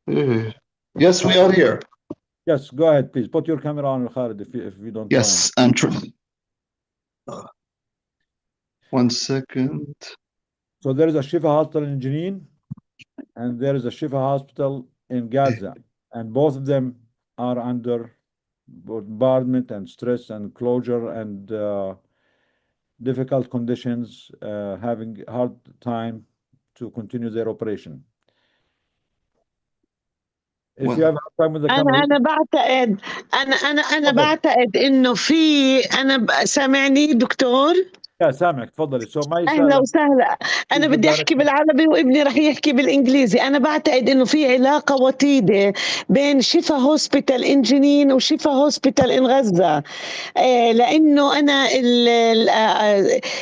Yes, we are here. Yes, go ahead, please. Put your camera on, Khalid, if you don't Yes, mind. I'm trying. 1 second. So there is a Shifa hospital in Jenin, and there is a Shifa hospital in Gaza, and both of them are under bombardment and stress and closure and difficult conditions, having a hard time to continue their operation. If you have a hard time with the camera, أنا بعتقد أنا بعتقد إنه في سامعني دكتور؟ يا سامعك تفضلي. So Maisa, أهلا وسهلا. أنا بدي أحكي بالعربي وابني رح يحكي بالإنجليزي. أنا بعتقد إنه في علاقة وطيدة بين شفا هوسبيتال إن جنين وشفا هوسبيتال إن غزة. لأنه أنا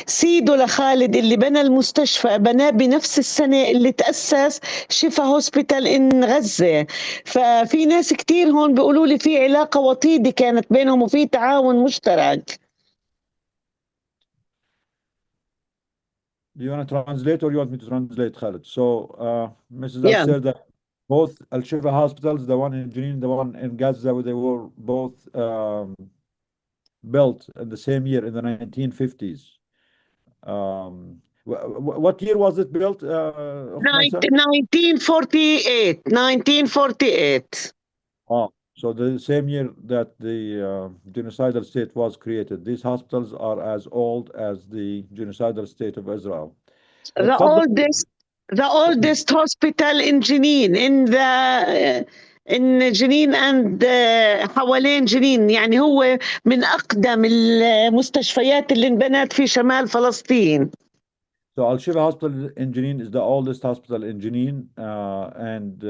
سيده لخالد اللي بنى المستشفى بناه بنفس السنة اللي تأسس شفا هوسبيتال إن غزة. ففي ناس كتير هون بيقولوا لي في علاقة وطيدة كانت بينهم وفي تعاون مشترك. Do you want to translate or you want me to translate, Khalid? So, Mrs. Yeah. said that both Al-Shifa hospitals, the one in Jenin, the one in Gaza, they were both built in the same year in the 1950s. What year was it built, Maisa? 1948. 1948. Oh, so the same year that the genocidal state was created. These hospitals are as old as the genocidal state of Israel. The تفضل. oldest hospital in Jenin, in Jenin and حوالين جنين، يعني هو من أقدم المستشفيات اللي انبنت في شمال فلسطين. So Al-Shifa Hospital in Jenin is the oldest hospital in Jenin, and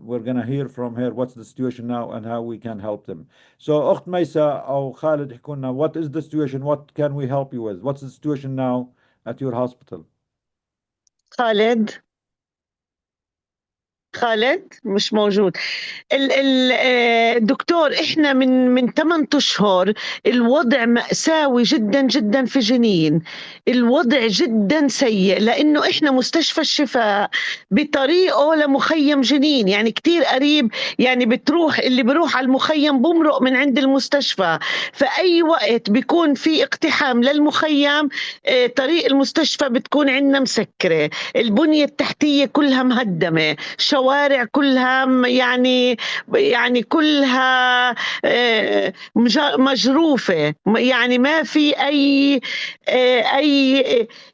we're gonna hear from her what's the situation now and how we can help them. So أخت ميسة أو خالد احكوا لنا what is the situation, what can we help you with? What's the situation now at your hospital? خالد مش موجود. الدكتور، احنا من 8 اشهر الوضع مأساوي جدا جدا في جنين. الوضع جدا سيء لانه احنا مستشفى الشفاء بطريقه لمخيم جنين، يعني كتير قريب، يعني اللي بيروح على المخيم بمرق من عند المستشفى. فاي وقت بيكون في اقتحام للمخيم طريق المستشفى بتكون عندنا مسكره، البنيه التحتيه كلها مهدمه، شوارع كلها يعني كلها مجروفة، يعني ما في أي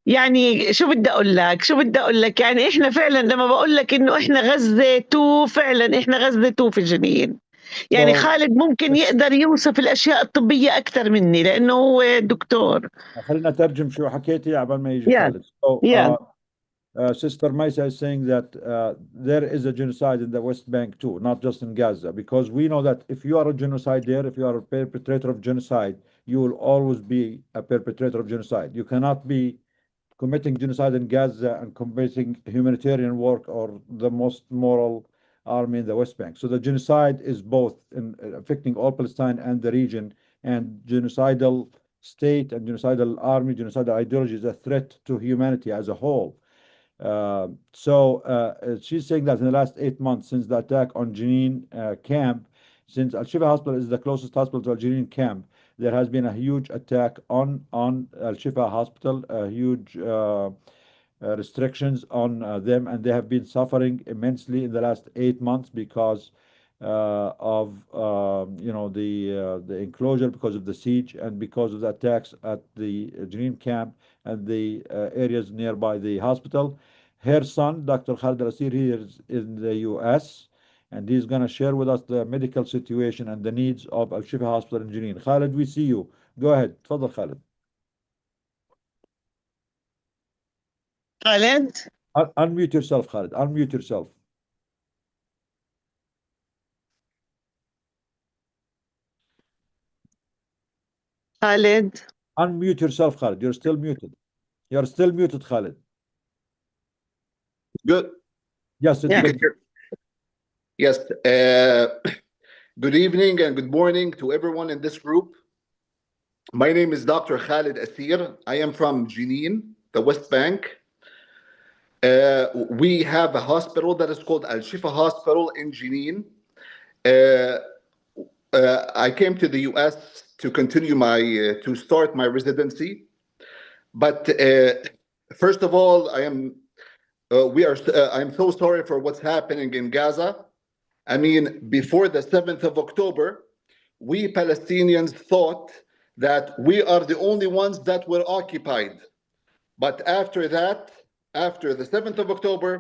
يعني شو بدي أقول لك يعني إحنا فعلا لما بقول لك إنه إحنا غزة 2، فعلا إحنا غزة 2 في جنين. يعني خالد ممكن يقدر يوصف الأشياء الطبية أكثر مني لأنه هو دكتور. خلينا نترجم شو حكيتي قبل ما يجي خالد. So, Sister Maisa is saying that there is a genocide in the West Bank too, not just in Gaza, because we know that if you are a genocidaire, if you are a perpetrator of genocide, you will always be a perpetrator of genocide. You cannot be committing genocide in Gaza and committing humanitarian work or the most moral army in the West Bank. So the genocide is both in affecting all Palestine and the region, and genocidal state and genocidal army, genocidal ideology is a threat to humanity as a whole. She's saying that in the last 8 months since the attack on Jenin camp, since Al-Shifa hospital is the closest hospital to Jenin camp, there has been a huge attack on Al-Shifa hospital, huge restrictions on them, and they have been suffering immensely in the last 8 months because of the enclosure, because of the siege, and because of the attacks at the Jenin camp and the areas nearby the hospital. Her son, Dr. Khalid Al-Asir, he is in the US, and he's going to share with us the medical situation and the needs of Al-Shifa Hospital in Jenin. Khalid, we see you. Go ahead. تفضل Khalid. Unmute yourself, Khalid. Unmute yourself. Khalid. Unmute yourself, Khalid. You're still muted. You're still muted, Khalid. Good. Yes, it's good. Yes. Good evening and good morning to everyone in this group. My name is Dr. Khalid Asir. I am from Jenin, the West Bank. We have a hospital that is called Al-Shifa Hospital in Jenin. I came to the US to continue to start my residency. But first of all, I'm so sorry for what's happening in Gaza. I mean, before the 7th of October, we Palestinians thought that we are the only ones that were occupied. But after that, after the 7th of October,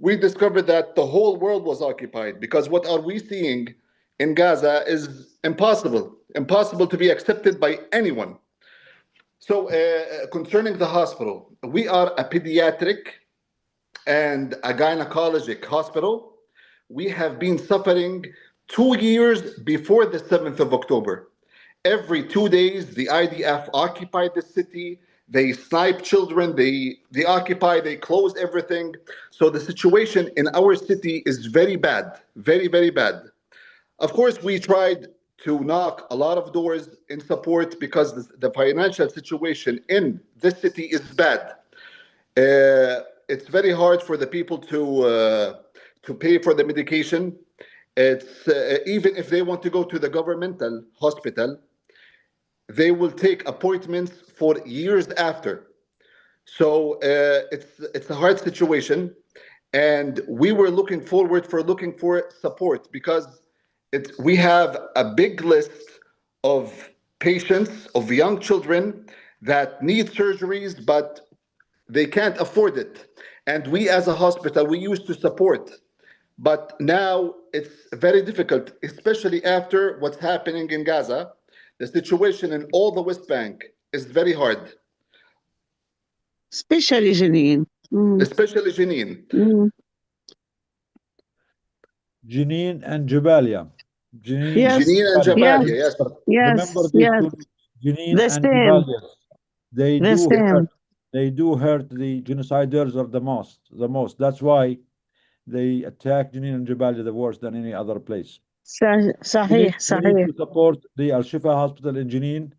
we discovered that the whole world was occupied, because what are we seeing in Gaza is impossible to be accepted by anyone. So concerning the hospital, we are a pediatric and a gynecologic hospital. We have been suffering 2 years before the 7th of October. Every 2 days, the IDF occupied the city. They snipe children, they occupy, they close everything. So the situation in our city is very bad, very, very bad. Of course, we tried to knock a lot of doors in support because the financial situation in this city is bad. It's very hard for the people to pay for the medication. It's even if they want to go to the governmental hospital, they will take appointments for years after. So it's a hard situation, and we were looking for support because we have a big list of patients, of young children that need surgeries, but they can't afford it. And we as a hospital, we used to support. But now it's very difficult, especially after what's happening in Gaza. The situation in all the West Bank is very hard. Especially Jenin. Especially Jenin. Jenin and Jabalia. Jenin, Yes. Jenin and Jabalia, yes. Remember these Yes. two, Jenin The and same. Jabalia. They The do same. hurt. They do hurt the genociders of the most. That's why they attack Jenin and Jabalia the worse than any other place. صحيح We need صحيح. to support the Al-Shifa hospital in Jenin.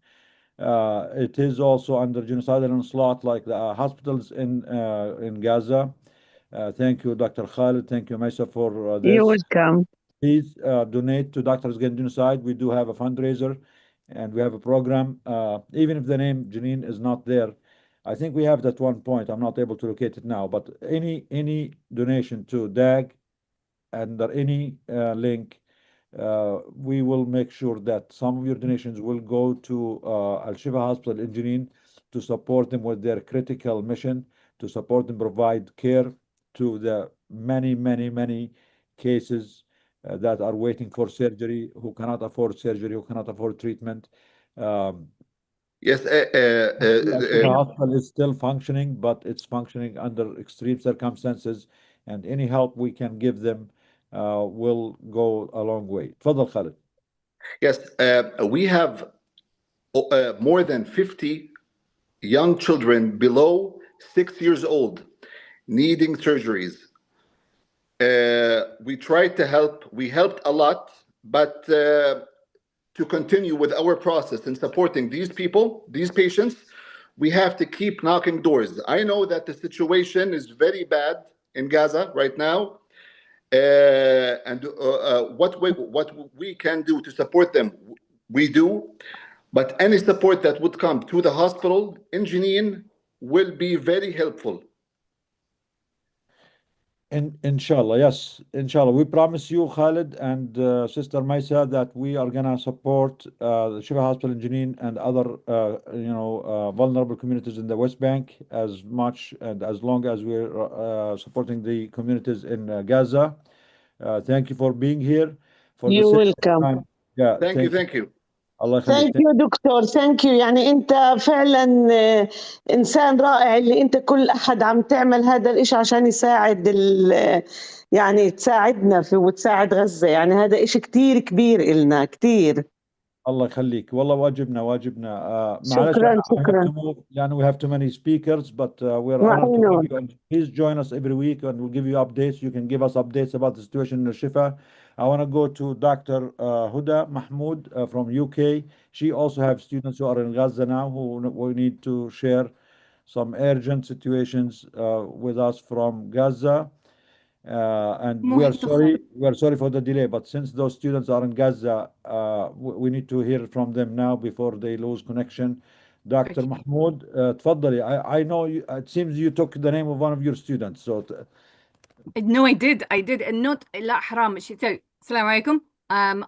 It is also under genocidal onslaught like the hospitals in Gaza. Thank you, Dr. Khalid. Thank you, Maisa, for this. You're welcome. Please donate to Doctors Against Genocide. We do have a fundraiser and we have a program. Even if the name Jenin is not there, I think we have it at one point. I'm not able to locate it now, but any donation to DAG under any link, we will make sure that some of your donations will go to Al-Shifa Hospital in Jenin to support them with their critical mission, to support them provide care to the many cases that are waiting for surgery, who cannot afford surgery, who cannot afford treatment. Yes. The hospital is still functioning, but it's functioning under extreme circumstances, and any help we can give them will go a long way. تفضل Khalid. Yes, we have more than 50 young children below 6 years old needing surgeries. We tried to help. We helped a lot, but to continue with our process in supporting these people, these patients, we have to keep knocking doors. I know that the situation is very bad in Gaza right now, and what we can do to support them, we do. But any support that would come to the hospital in Jenin will be very helpful. Inshallah, yes, inshallah. We promise you, Khalid and Sister Maisa, that we are gonna support the Shifa Hospital in Jenin and other, vulnerable communities in the West Bank as much and as long as we're supporting the communities in Gaza. Thank you for being here. For You're the welcome. time. Yeah, Thank you. الله ثانك يخليك. يو دكتور، ثانك يو. يعني انت فعلا انسان رائع اللي انت كل احد عم تعمل هذا الاشي عشان يساعد يعني تساعدنا وتساعد غزة. يعني هذا اشي كتير كبير إلنا كتير. الله يخليك والله واجبنا معلش شكرا I have شكرا. to move يعني we have too many speakers but we're مع honored to إنه have you and please join us every week and we'll give you updates. You can give us updates about the situation in Al-Shifa. I want to go to Dr. Huda Mahmoud from UK. She also have students who are in Gaza now who we need to share some urgent situations with us from Gaza. And we are sorry for the delay, but since those students are in Gaza, we need to hear from them now before they lose connection. Dr. Mahmoud, تفضلي. I know you, it seems you took the name of one of your students. So No, I did. And not لا حرام. So, Assalamu alaikum.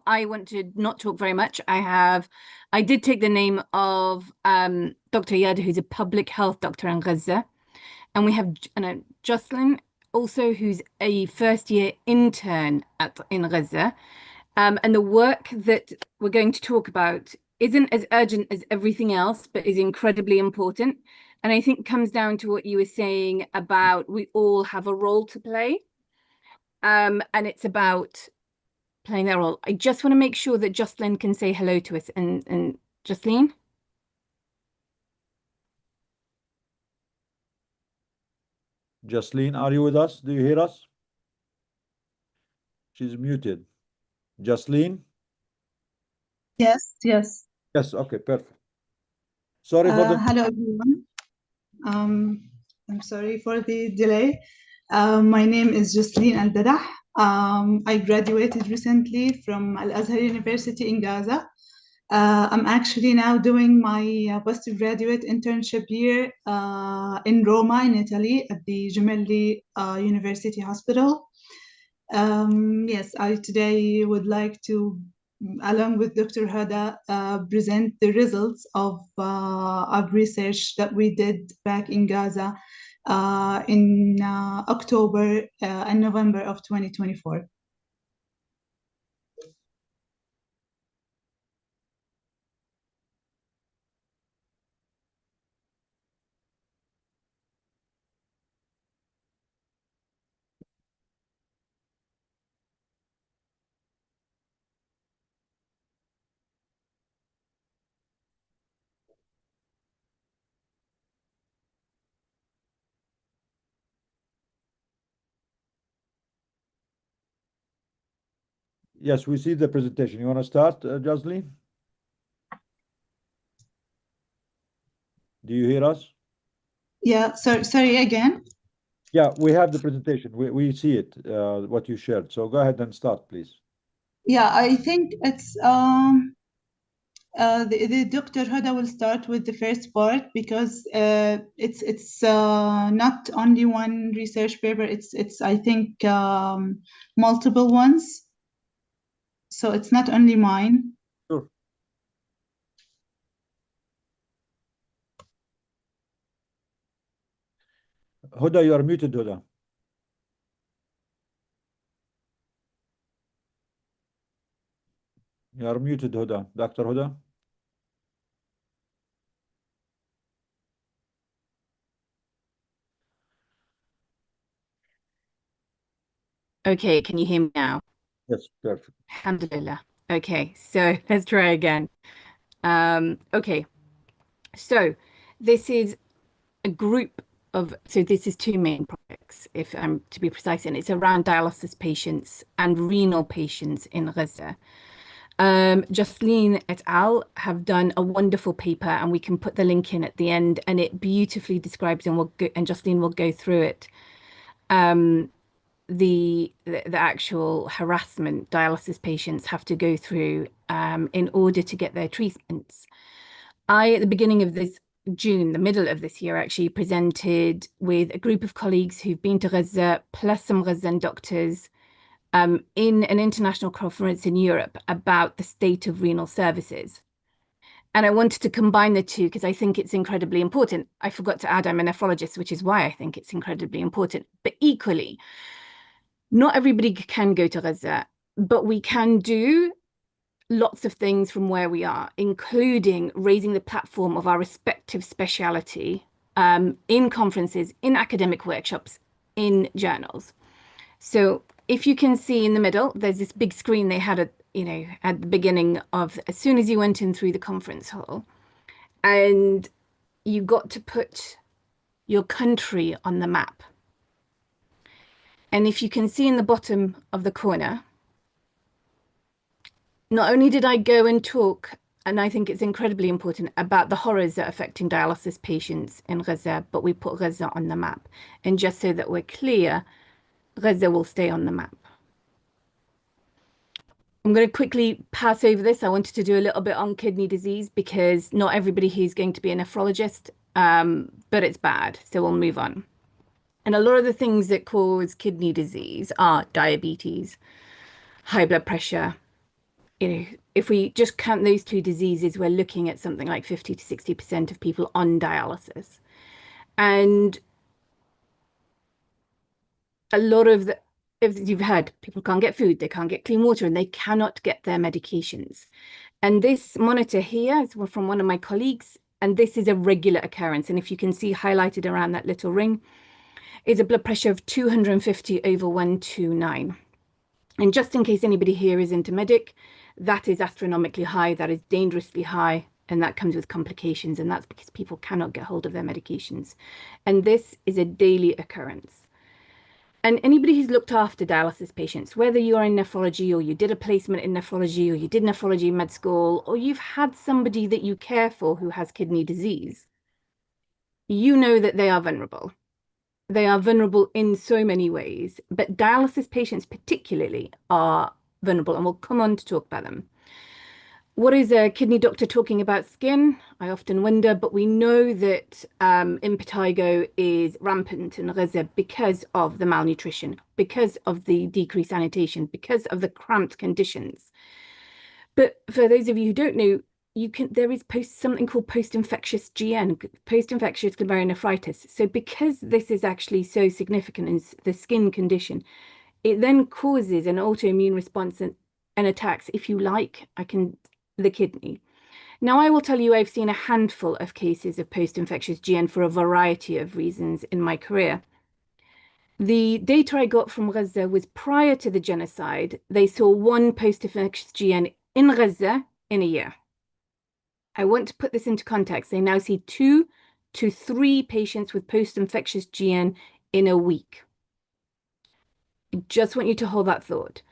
I want to not talk very much. I did take the name of Dr. Yad, who's a public health doctor in Gaza. And we have Jocelyn, also, who's a first-year intern in Gaza. And the work that we're going to talk about isn't as urgent as everything else, but is incredibly important. And I think comes down to what you were saying about we all have a role to play. And it's about playing that role. I just want to make sure that Jocelyn can say hello to us. And Jocelyn? Jocelyn, are you with us? Do you hear us? She's muted. Jocelyn? Yes. Yes, okay, perfect. Sorry for the... Hello, everyone. I'm sorry for the delay. My name is Jenin Al-Dadah. I graduated recently from Al-Azhar University in Gaza. I'm actually now doing my postgraduate internship year in Roma, in Italy, at the Gemelli University Hospital. Yes, I today would like to, along with Dr. Hada, present the results of research that we did back in Gaza in October and November of 2024. Yes, we see the presentation. You want to start, Jazli? Do you hear us? Yeah, sorry again. Yeah, we have the presentation. We see it, what you shared. So go ahead and start, please. Yeah, I think it's the Dr. Huda will start with the first part because it's not only one research paper. It's I think multiple ones. So it's not only mine. Sure. Huda, you are muted, Huda. You are muted, Huda. Dr. Huda. Okay, can you hear me now? Yes, perfect. Alhamdulillah. Okay, so let's try again. Okay, so this is a group of, so this is two main projects, if I'm to be precise, and it's around dialysis patients and renal patients in Gaza. Jenin et al. Have done a wonderful paper, and we can put the link in at the end, and it beautifully describes, and Jenin will go through it, the actual harassment dialysis patients have to go through in order to get their treatments. I, at the beginning of this June, the middle of this year, actually presented with a group of colleagues who've been to Gaza, plus some Gazan doctors, in an international conference in Europe about the state of renal services. And I wanted to combine the two because I think it's incredibly important. I forgot to add I'm a nephrologist, which is why I think it's incredibly important. But equally, not everybody can go to Gaza, but we can do lots of things from where we are, including raising the platform of our respective speciality in conferences, in academic workshops, in journals. So if you can see in the middle, there's this big screen they had at the beginning of, as soon as you went in through the conference hall, and you got to put your country on the map. And if you can see in the bottom of the corner, not only did I go and talk, and I think it's incredibly important, about the horrors that are affecting dialysis patients in Gaza, but we put Gaza on the map. And just so that we're clear, Gaza will stay on the map. I'm going to quickly pass over this. I wanted to do a little bit on kidney disease because not everybody here is going to be a nephrologist, but it's bad. So we'll move on. And a lot of the things that cause kidney disease are diabetes, high blood pressure. If we just count those two diseases, we're looking at something like 50 to 60% of people on dialysis. And a lot of if you've heard, people can't get food, they can't get clean water, and they cannot get their medications. And this monitor here is from one of my colleagues, and this is a regular occurrence. And if you can see highlighted around that little ring, is a blood pressure of 250 over 129. And just in case anybody here is into medic, that is astronomically high, that is dangerously high, and that comes with complications, and that's because people cannot get hold of their medications. And this is a daily occurrence. And anybody who's looked after dialysis patients, whether you are in nephrology or you did a placement in nephrology or you did nephrology in med school, or you've had somebody that you care for who has kidney disease, you know that they are vulnerable. They are vulnerable in so many ways, but dialysis patients particularly are vulnerable, and we'll come on to talk about them. What is a kidney doctor talking about skin? I often wonder, but we know that impetigo is rampant in Gaza because of the malnutrition, because of the decreased sanitation, because of the cramped conditions. But for those of you who don't know, there is something called post-infectious GN, post-infectious glomerulonephritis. So because this is actually so significant in the skin condition, it then causes an autoimmune response and attacks, if you like, the kidney. Now, I will tell you, I've seen a handful of cases of post-infectious GN for a variety of reasons in my career. The data I got from Gaza was prior to the genocide. They saw 1 post-infectious GN in Gaza in a year. I want to put this into context. They now see 2 to 3 patients with post-infectious GN in a week. I just want you to hold that thought.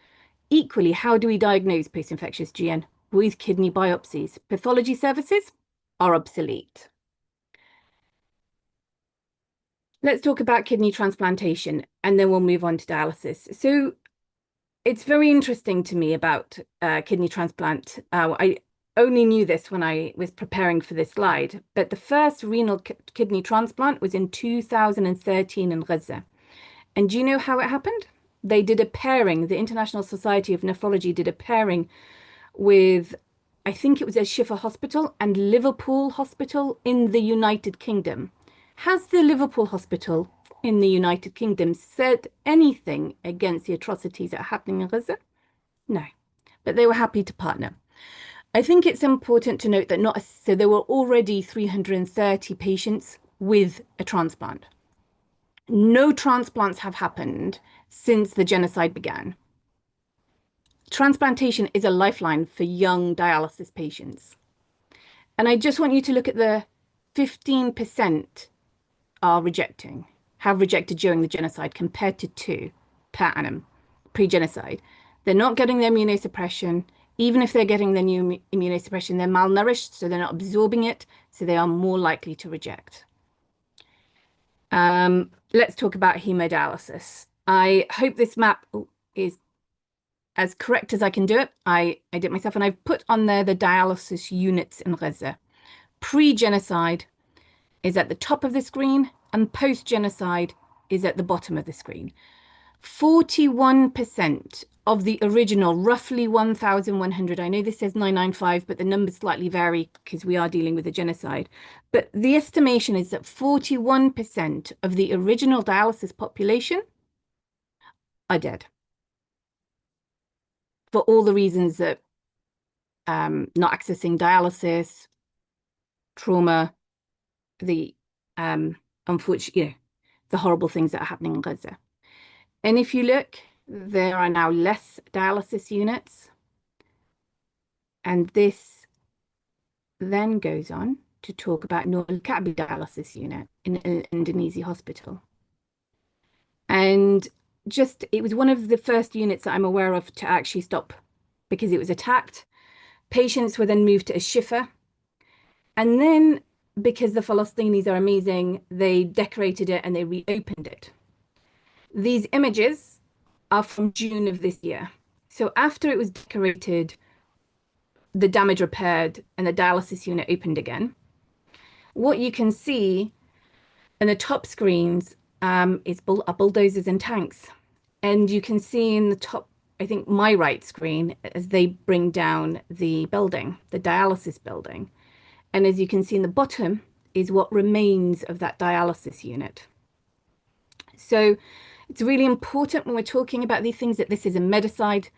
Equally, how do we diagnose post-infectious GN? With kidney biopsies. Pathology services are obsolete. Let's talk about kidney transplantation, and then we'll move on to dialysis. So it's very interesting to me about kidney transplant. I only knew this when I was preparing for this slide, but the first renal kidney transplant was in 2013 in Gaza. And do you know how it happened? They did a pairing. The International Society of Nephrology did a pairing with, I think it was Al-Shifa Hospital and Liverpool Hospital in the United Kingdom. Has the Liverpool Hospital in the United Kingdom said anything against the atrocities that are happening in Gaza? No, but they were happy to partner. I think it's important to note that so there were already 330 patients with a transplant. No transplants have happened since the genocide began. Transplantation is a lifeline for young dialysis patients. And I just want you to look at the 15% have rejected during the genocide compared to 2 per annum pre-genocide. They're not getting their immunosuppression. Even if they're getting their new immunosuppression, they're malnourished, so they're not absorbing it, so they are more likely to reject. Let's talk about hemodialysis. I hope this map is as correct as I can do it. I did it myself, and I've put on there the dialysis units in Gaza. Pre-genocide is at the top of the screen, and post-genocide is at the bottom of the screen. 41% of the original, roughly 1,100, I know this says 995, but the numbers slightly vary because we are dealing with a genocide. But the estimation is that 41% of the original dialysis population are dead. For all the reasons that not accessing dialysis, trauma, the unfortunate, the horrible things that are happening in Gaza. And if you look, there are now less dialysis units. And this then goes on to talk about Nur al-Ka'bi dialysis unit in an Indonesian hospital. And it was one of the first units that I'm aware of to actually stop because it was attacked. Patients were then moved to Al-Shifa. And then, because the Palestinians are amazing, they decorated it and they reopened it. These images are from June of this year. So after it was decorated, the damage repaired, and the dialysis unit opened again, what you can see in the top screens are bulldozers and tanks. And you can see in the top, I think my right screen, as they bring down the building, the dialysis building. And as you can see in the bottom is what remains of that dialysis unit. So it's really important when we're talking about these things that this is a medicide.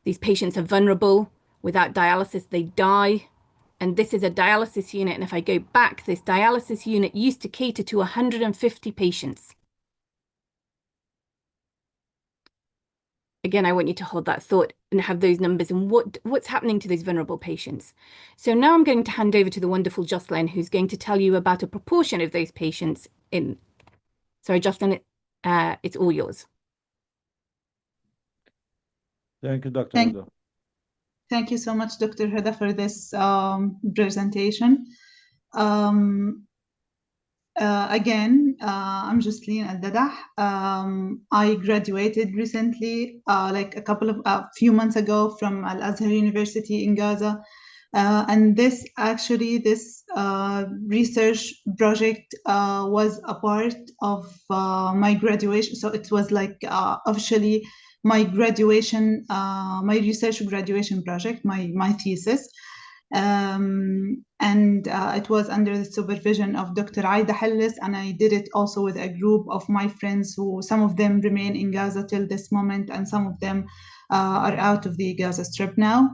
These patients are vulnerable. Without dialysis, they die. And this is a dialysis unit. And if I go back, this dialysis unit used to cater to 150 patients. Again, I want you to hold that thought and have those numbers and what's happening to those vulnerable patients. So now I'm going to hand over to the wonderful Jocelyn, who's going to tell you about a proportion of those patients in. Sorry, Jocelyn, it's all yours. Thank you, Dr. Huda. Thank you so much, Dr. Huda, for this presentation. again, I'm Jocelyn Al-Dadah. I graduated recently, like a few months ago from Al-Azhar University in Gaza. And this research project was a part of my graduation. So it was like officially my graduation, my research graduation project, my thesis. And it was under the supervision of Dr. Aida Hallis, and I did it also with a group of my friends who some of them remain in Gaza till this moment, and some of them are out of the Gaza Strip now.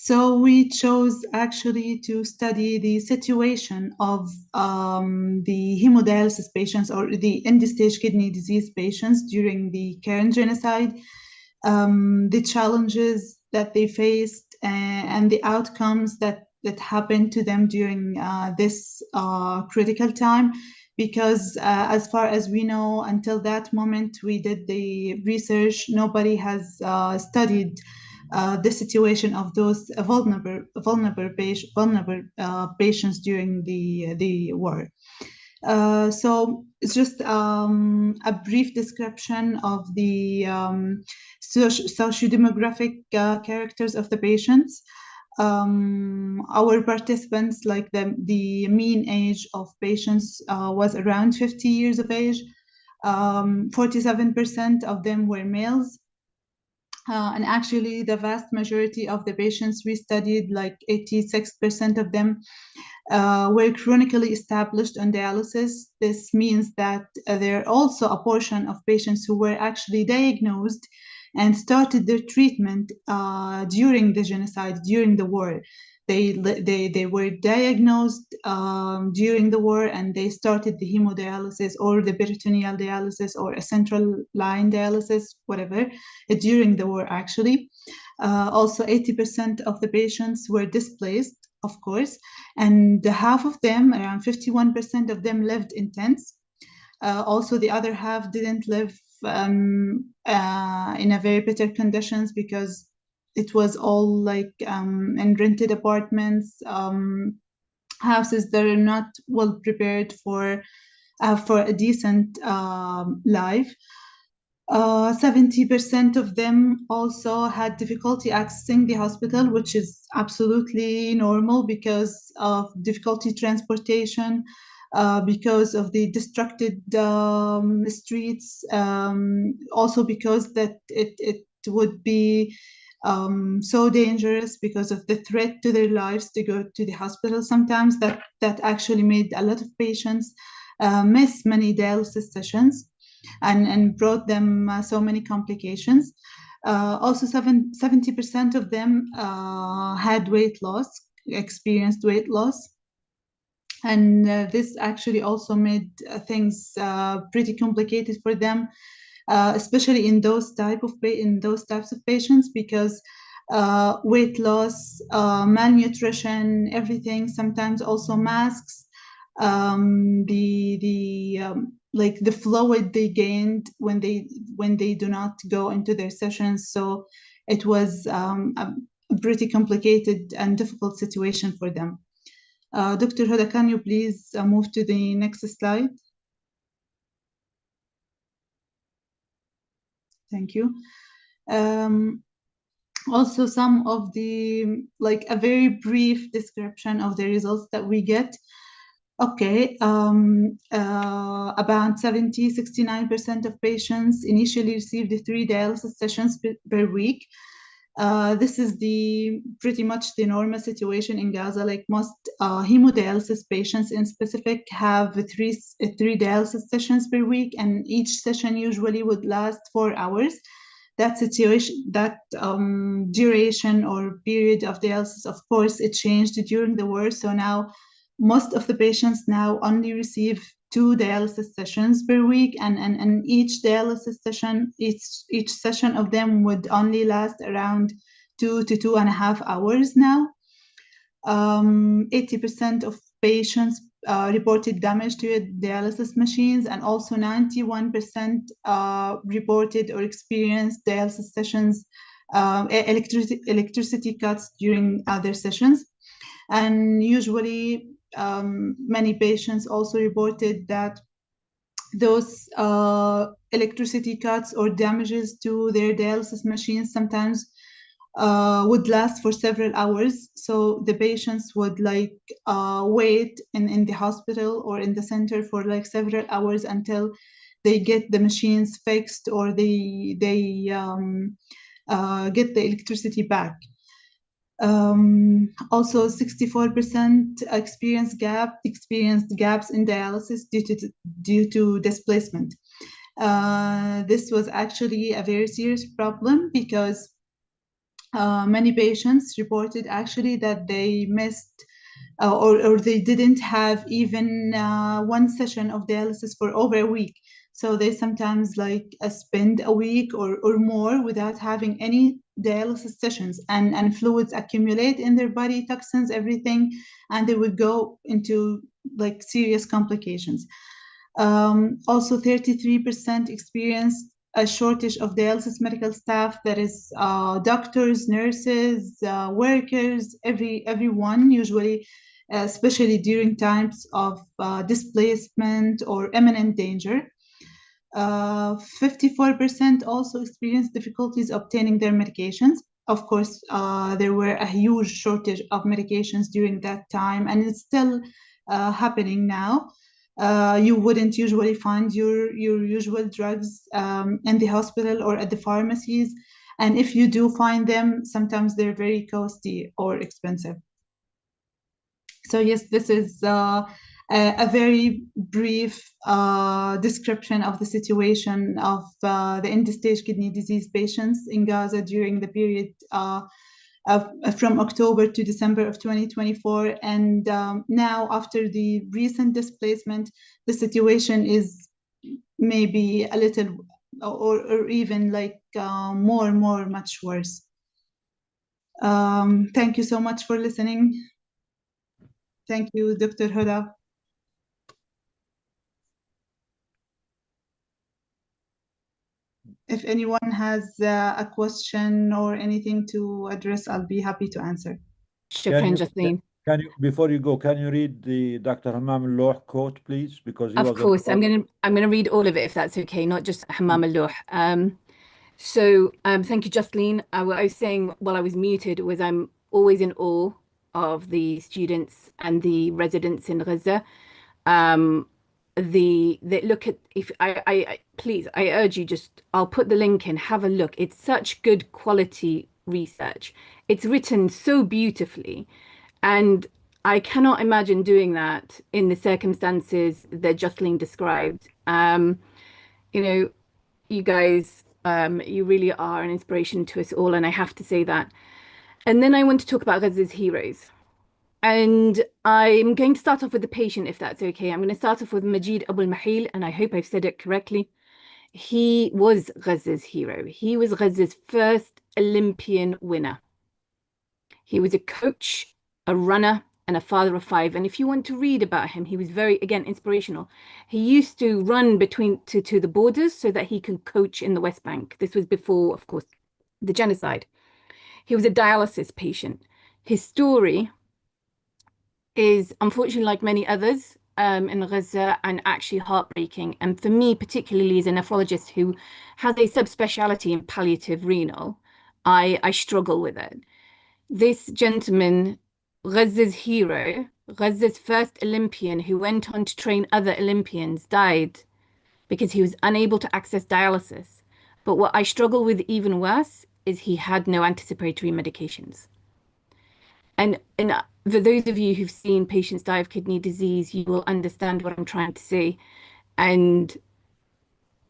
So we chose actually to study the situation of the hemodialysis patients or the end-stage kidney disease patients during the current genocide, the challenges that they faced, and the outcomes that happened to them during this critical time. Because as far as we know, until that moment we did the research, nobody has studied the situation of those vulnerable patients during the war. So it's just a brief description of the socio-demographic characters of the patients. Our participants, like the mean age of patients was around 50 years of age. 47% of them were males. And actually, the vast majority of the patients we studied, like 86% of them, were chronically established on dialysis. This means that there are also a portion of patients who were actually diagnosed and started their treatment during the genocide, during the war. They were diagnosed during the war, and they started the hemodialysis or the peritoneal dialysis or a central line dialysis, whatever, during the war actually. Also 80% of the patients were displaced, of course, and half of them, around 51% of them, lived in tents. Also the other half didn't live in a very better conditions, because it was all like in rented apartments, houses that are not well prepared for a decent life. 70% of them also had difficulty accessing the hospital, which is absolutely normal because of difficulty transportation, because of the destructed streets, also because that it would be so dangerous because of the threat to their lives to go to the hospital sometimes, that actually made a lot of patients miss many dialysis sessions and brought them so many complications. Also 70% of them had weight loss, experienced weight loss. And this actually also made things pretty complicated for them, especially in those types of patients, because weight loss, malnutrition, everything, sometimes also masks, like the fluid they gained when they do not go into their sessions. So it was a pretty complicated and difficult situation for them. Dr. Huda, can you please move to the next slide? Thank you. Also, some of the, like a very brief description of the results that we get. Okay, about 69% of patients initially received 3 dialysis sessions per week. This is pretty much the normal situation in Gaza. Like most hemodialysis patients in specific have three dialysis sessions per week, and each session usually would last 4 hours. That situation, that duration or period of dialysis, of course, it changed during the war. So now most of the patients now only receive 2 dialysis sessions per week, and each dialysis session, each session of them would only last around 2 to 2.5 hours now. 80% of patients reported damage to dialysis machines, and also 91% reported or experienced dialysis sessions, electricity cuts during other sessions. And usually many patients also reported that those electricity cuts or damages to their dialysis machines sometimes would last for several hours. So the patients would wait in the hospital or in the center for several hours until they get the machines fixed or they get the electricity back. Also, 64% experienced gaps in dialysis due to displacement. This was actually a very serious problem because many patients reported actually that they missed or they didn't have even one session of dialysis for over a week. So they sometimes spend a week or more without having any dialysis sessions, and fluids accumulate in their body, toxins, everything, and they would go into serious complications. Also, 33% experienced a shortage of dialysis medical staff, that is doctors, nurses, workers, everyone usually, especially during times of displacement or imminent danger. 54% also experienced difficulties obtaining their medications. Of course, there were a huge shortage of medications during that time, and it's still happening now. You wouldn't usually find your usual drugs in the hospital or at the pharmacies. And if you do find them, sometimes they're very costly or expensive. So yes, this is a very brief description of the situation of the end-stage kidney disease patients in Gaza during the period from October to December of 2024. And now, after the recent displacement, the situation is maybe a little or even much worse. Thank you so much for listening. Thank you, Dr. Huda. If anyone has a question or anything to address, I'll be happy to answer. Shukran, Justine. Can you, before you go, can you read the Dr. Hammam al-Loh quote, please? Because he Of was course, I'm gonna read all of it if that's okay, not just Hammam al-Loh. Thank you, Justine. What I was saying while I was muted was I'm always in awe of the students and the residents in Gaza. Look at, if I please, I urge you, I'll put the link in, have a look. It's such good quality research. It's written so beautifully, and I cannot imagine doing that in the circumstances that Justine described. You know, you guys, you really are an inspiration to us all, and I have to say that. And then I want to talk about Gaza's heroes. And I'm going to start off with the patient, if that's okay. I'm going to start off with Majid Abu al-Mahil, and I hope I've said it correctly. He was Gaza's hero. He was Gaza's first Olympian winner. He was a coach, a runner, and a father of five. And if you want to read about him, he was very, again, inspirational. He used to run between to the borders so that he could coach in the West Bank. This was before, of course, the genocide. He was a dialysis patient. His story is unfortunately like many others in Gaza, and actually heartbreaking. And for me, particularly as a nephrologist who has a subspecialty in palliative renal, I struggle with it. This gentleman, Gaza's hero, Gaza's first Olympian who went on to train other Olympians, died because he was unable to access dialysis. But what I struggle with even worse is he had no anticipatory medications. And for those of you who've seen patients die of kidney disease, you will understand what I'm trying to say. And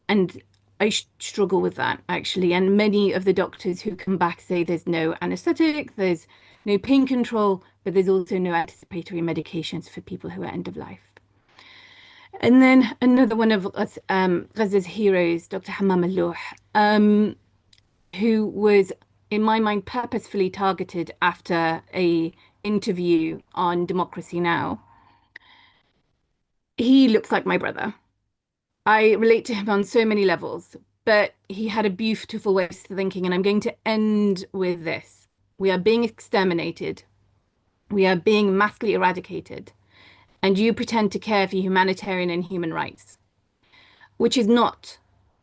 I struggle with that, actually. And many of the doctors who come back say there's no anesthetic, there's no pain control, but there's also no anticipatory medications for people who are end of life. And then another one of Gaza's heroes, Dr. Hammam al-Loh, who was, in my mind, purposefully targeted after an interview on Democracy Now! He looks like my brother. I relate to him on so many levels, but he had a beautiful way of thinking, and I'm going to end with this. We are being exterminated. We are being massively eradicated. and you pretend to care for humanitarian and human rights, which is not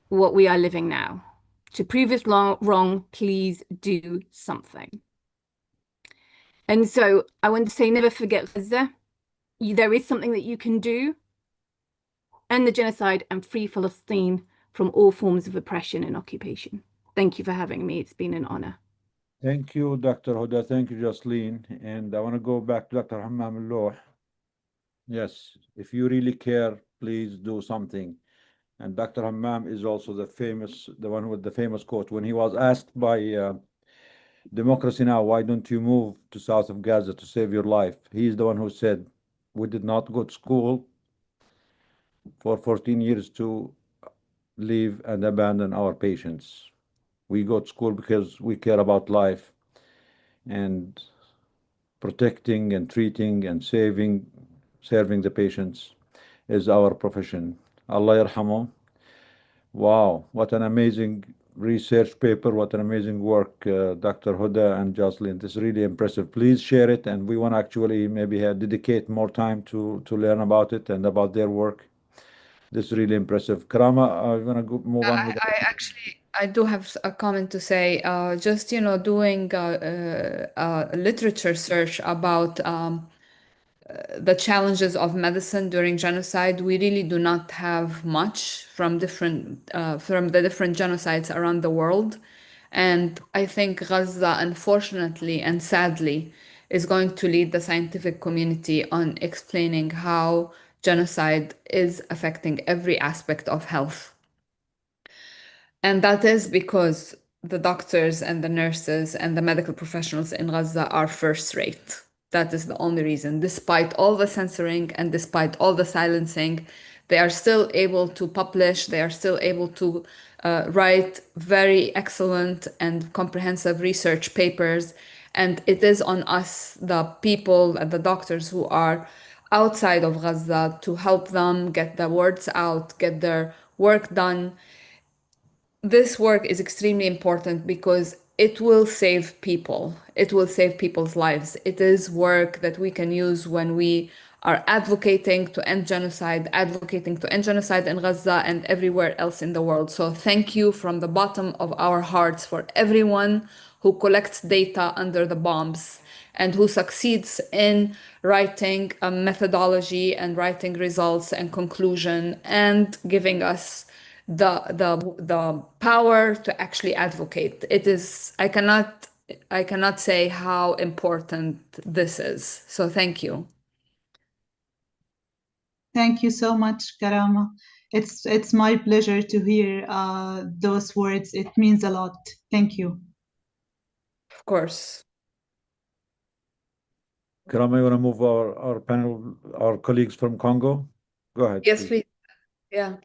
what we are living now. To prove us wrong, please do something. And so I want to say, never forget Gaza. There is something that you can do. End the genocide and free Palestine from all forms of oppression and occupation. Thank you for having me. It's been an honor. Thank you, Dr. Huda. Thank you, Jocelyn. And I want to go back to Dr. Hammam al-Loh. Yes, if you really care, please do something. And Dr. Hammam is also the one with the famous quote. When he was asked by Democracy Now!, why don't you move to south of Gaza to save your life? He's the one who said, we did not go to school for 14 years to leave and abandon our patients. We go to school because we care about life and protecting and treating and serving the patients is our profession. Allah yarhamu. Wow, what an amazing research paper, what an amazing work, Dr. Huda and Jocelyn. This is really impressive. Please share it, and we want to actually maybe dedicate more time to learn about it and about their work. This is really impressive. Karama, I'm going to move on with I do have a comment to say. Just doing literature search about the challenges of medicine during genocide, we really do not have much from the different genocides around the world. And I think Gaza, unfortunately and sadly, is going to lead the scientific community on explaining how genocide is affecting every aspect of health. And that is because the doctors and the nurses and the medical professionals in Gaza are first rate. That is the only reason. Despite all the censoring and despite all the silencing, they are still able to publish, they are still able to write very excellent and comprehensive research papers. And it is on us, the people and the doctors who are outside of Gaza, to help them get the words out, get their work done. This work is extremely important because it will save people. It will save people's lives. It is work that we can use when we are advocating to end genocide in Gaza and everywhere else in the world. So thank you from the bottom of our hearts for everyone who collects data under the bombs and who succeeds in writing a methodology and writing results and conclusion and giving us the power to actually advocate. It is, I cannot say how important this is. So thank you. Thank you so much, Karama. It's my pleasure to hear those words. It means a lot. Thank you. Of course. Karama, you want to move our panel, our colleagues from Congo? Go ahead. Yes, please. Yeah.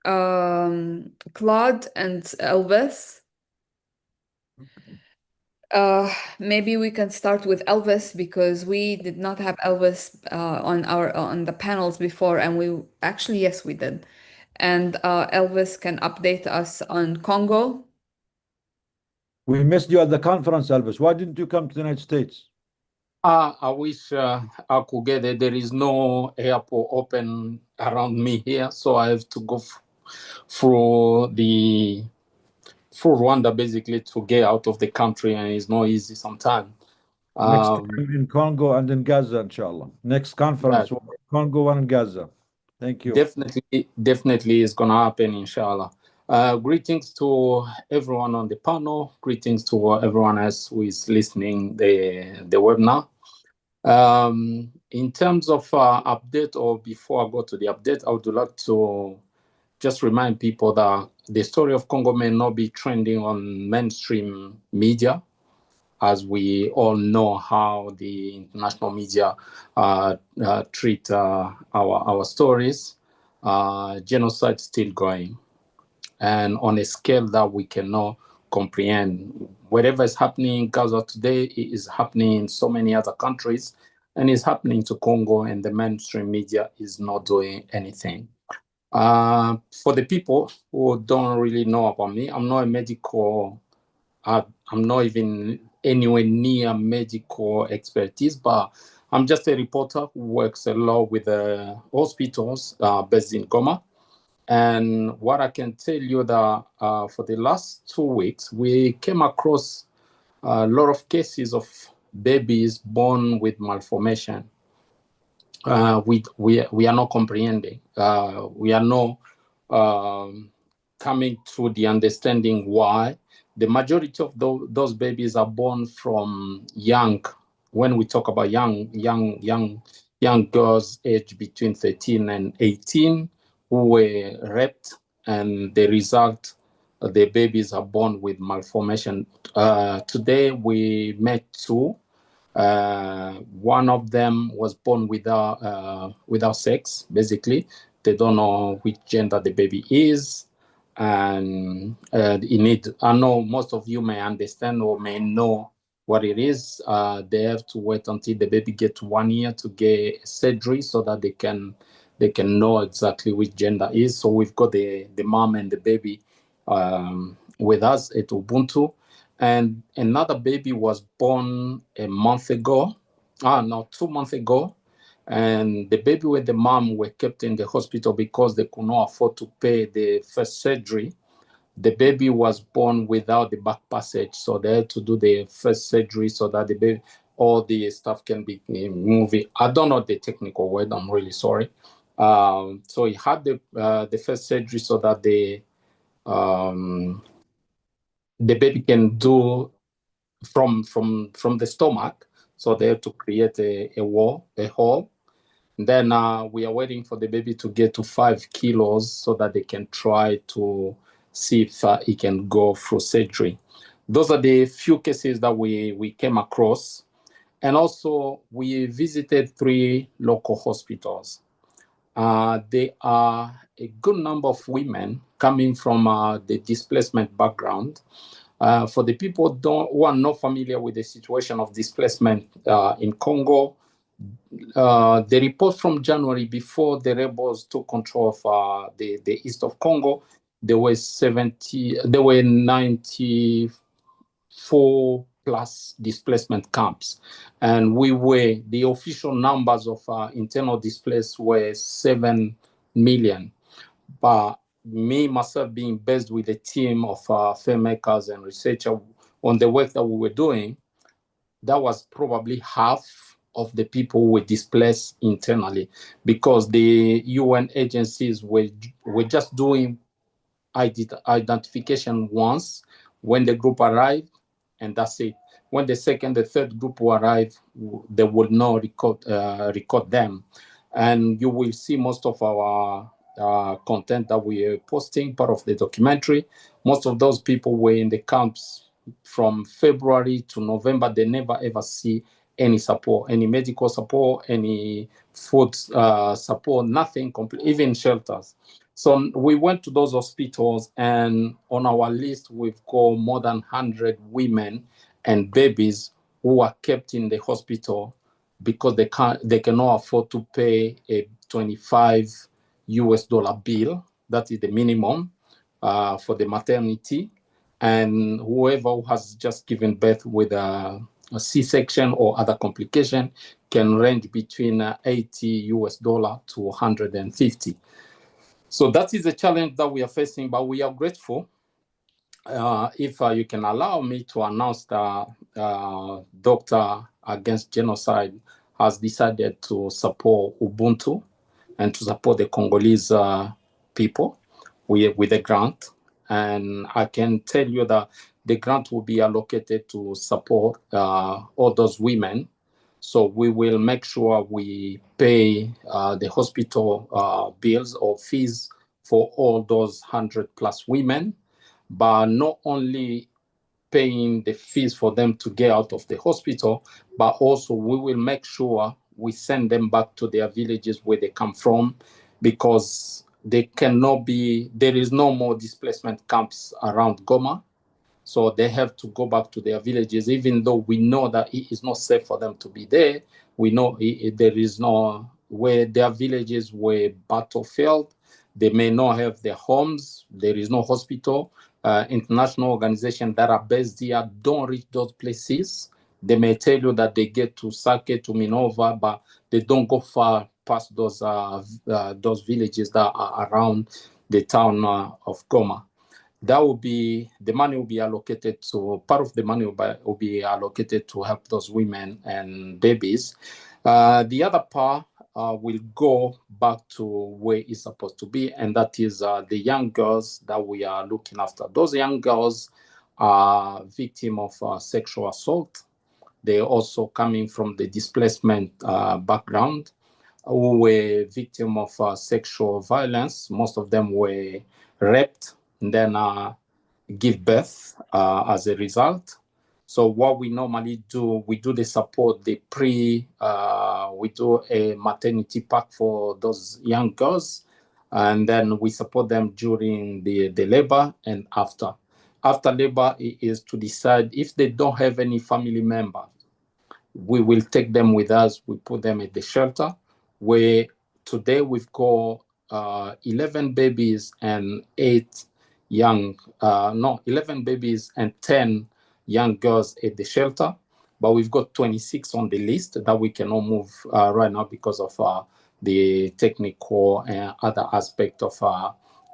Claude and Elvis. Maybe we can start with Elvis because we did not have Elvis on the panels before, and we actually, yes, we did. And Elvis can update us on Congo. We missed you at the conference, Elvis. Why didn't you come to the United States? I wish I could get it. There is no airport open around me here, so I have to go through Rwanda basically to get out of the country, and it's not easy sometimes. Next time in Congo and in Gaza, inshallah. Next conference, Yeah. Congo and Gaza. Thank you. Definitely is gonna happen, inshallah. Greetings to everyone on the panel. Greetings to everyone else who is listening the webinar. In terms of update, or before I go to the update, I would like to just remind people that the story of Congo may not be trending on mainstream media, as we all know how the international media treat our stories. Genocide still going, and on a scale that we cannot comprehend. Whatever is happening in Gaza today, it is happening in so many other countries, and it's happening to Congo, and the mainstream media is not doing anything. For the people who don't really know about me, I'm not a medical, I'm not even anywhere near medical expertise, but I'm just a reporter who works a lot with hospitals based in Goma. And what I can tell you that for the last 2 weeks, we came across a lot of cases of babies born with malformation. We are not comprehending. We are not coming to the understanding why. The majority of those babies are born from young. When we talk about young girls aged between 13 and 18 who were raped, and the result, the babies are born with malformation. Today we met two. One of them was born without sex. Basically, they don't know which gender the baby is, and I know most of you may understand or may know what it is. They have to wait until the baby gets 1 year to get surgery so that they can know exactly which gender is. So we've got the mom and the baby with us at Ubuntu. And another baby was born 2 months ago. And the baby with the mom were kept in the hospital because they could not afford to pay the first surgery. The baby was born without the back passage, so they had to do the first surgery so that the baby, all the stuff can be moving. I don't know the technical word. I'm really sorry. So he had the first surgery so that the baby can do from the stomach. So they have to create a hole. Then we are waiting for the baby to get to 5 kilos so that they can try to see if he can go through surgery. Those are the few cases that we came across. And also we visited 3 local hospitals. There are a good number of women coming from the displacement background. For the people who are not familiar with the situation of displacement in Congo, the report from January, before the rebels took control of the east of Congo, there were 94 plus displacement camps, and the official numbers of internal displaced were 7 million. But me, myself, being based with a team of filmmakers and researchers on the work that we were doing, that was probably half of the people who were displaced internally, because the UN agencies were just doing identification once when the group arrived, and that's it. When the second, the third group will arrive, they will not record them. And you will see most of our content that we are posting, part of the documentary. Most of those people were in the camps from February to November. They never ever see any support, any medical support, any food support, nothing, even shelters. So we went to those hospitals, and on our list, we've got more than 100 women and babies who are kept in the hospital because they cannot afford to pay a $25 bill. That is the minimum for the maternity. And whoever has just given birth with a C-section or other complication can range between $80 to $150. So that is a challenge that we are facing, but we are grateful. If you can allow me to announce that Doctor Against Genocide has decided to support Ubuntu and to support the Congolese people with a grant. And I can tell you that the grant will be allocated to support all those women. So we will make sure we pay the hospital bills or fees for all those 100 plus women, but not only paying the fees for them to get out of the hospital, but also we will make sure we send them back to their villages where they come from, because there is no more displacement camps around Goma. So they have to go back to their villages, even though we know that it is not safe for them to be there. We know there is no, where their villages were battlefield. They may not have their homes. There is no hospital. International organizations that are based here don't reach those places They may tell you that they get to Sake, to Minova, but they don't go far past those villages that are around the town of Goma. That will be, the money will be allocated to, part of the money will be allocated to help those women and babies. The other part will go back to where it's supposed to be, and that is the young girls that we are looking after. Those young girls are victims of sexual assault. They're also coming from the displacement background, who were victims of sexual violence. Most of them were raped and then give birth as a result. So what we normally do, we do the support, we do a maternity pack for those young girls, and then we support them during the labor and after. After labor is to decide if they don't have any family member, we will take them with us. We put them at the shelter, where today we've got 11 babies and 11 babies and 10 young girls at the shelter, but we've got 26 on the list that we cannot move right now because of the technical and other aspect of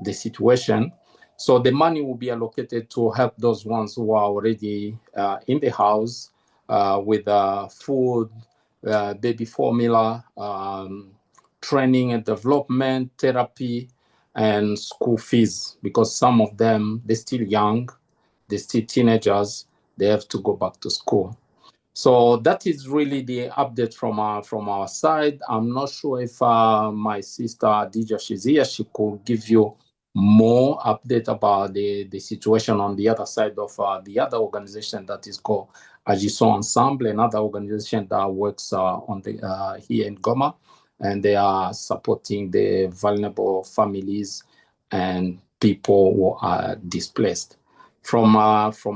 the situation. So the money will be allocated to help those ones who are already in the house with food, baby formula, training and development, therapy, and school fees, because some of them, they're still young, they're still teenagers, they have to go back to school. So that is really the update from our side. I'm not sure if my sister Adija, she's here, she could give you more update about the situation on the other side of the other organization that is called Agissons Ensemble, another organization that works on the here in Goma, and they are supporting the vulnerable families and people who are displaced. From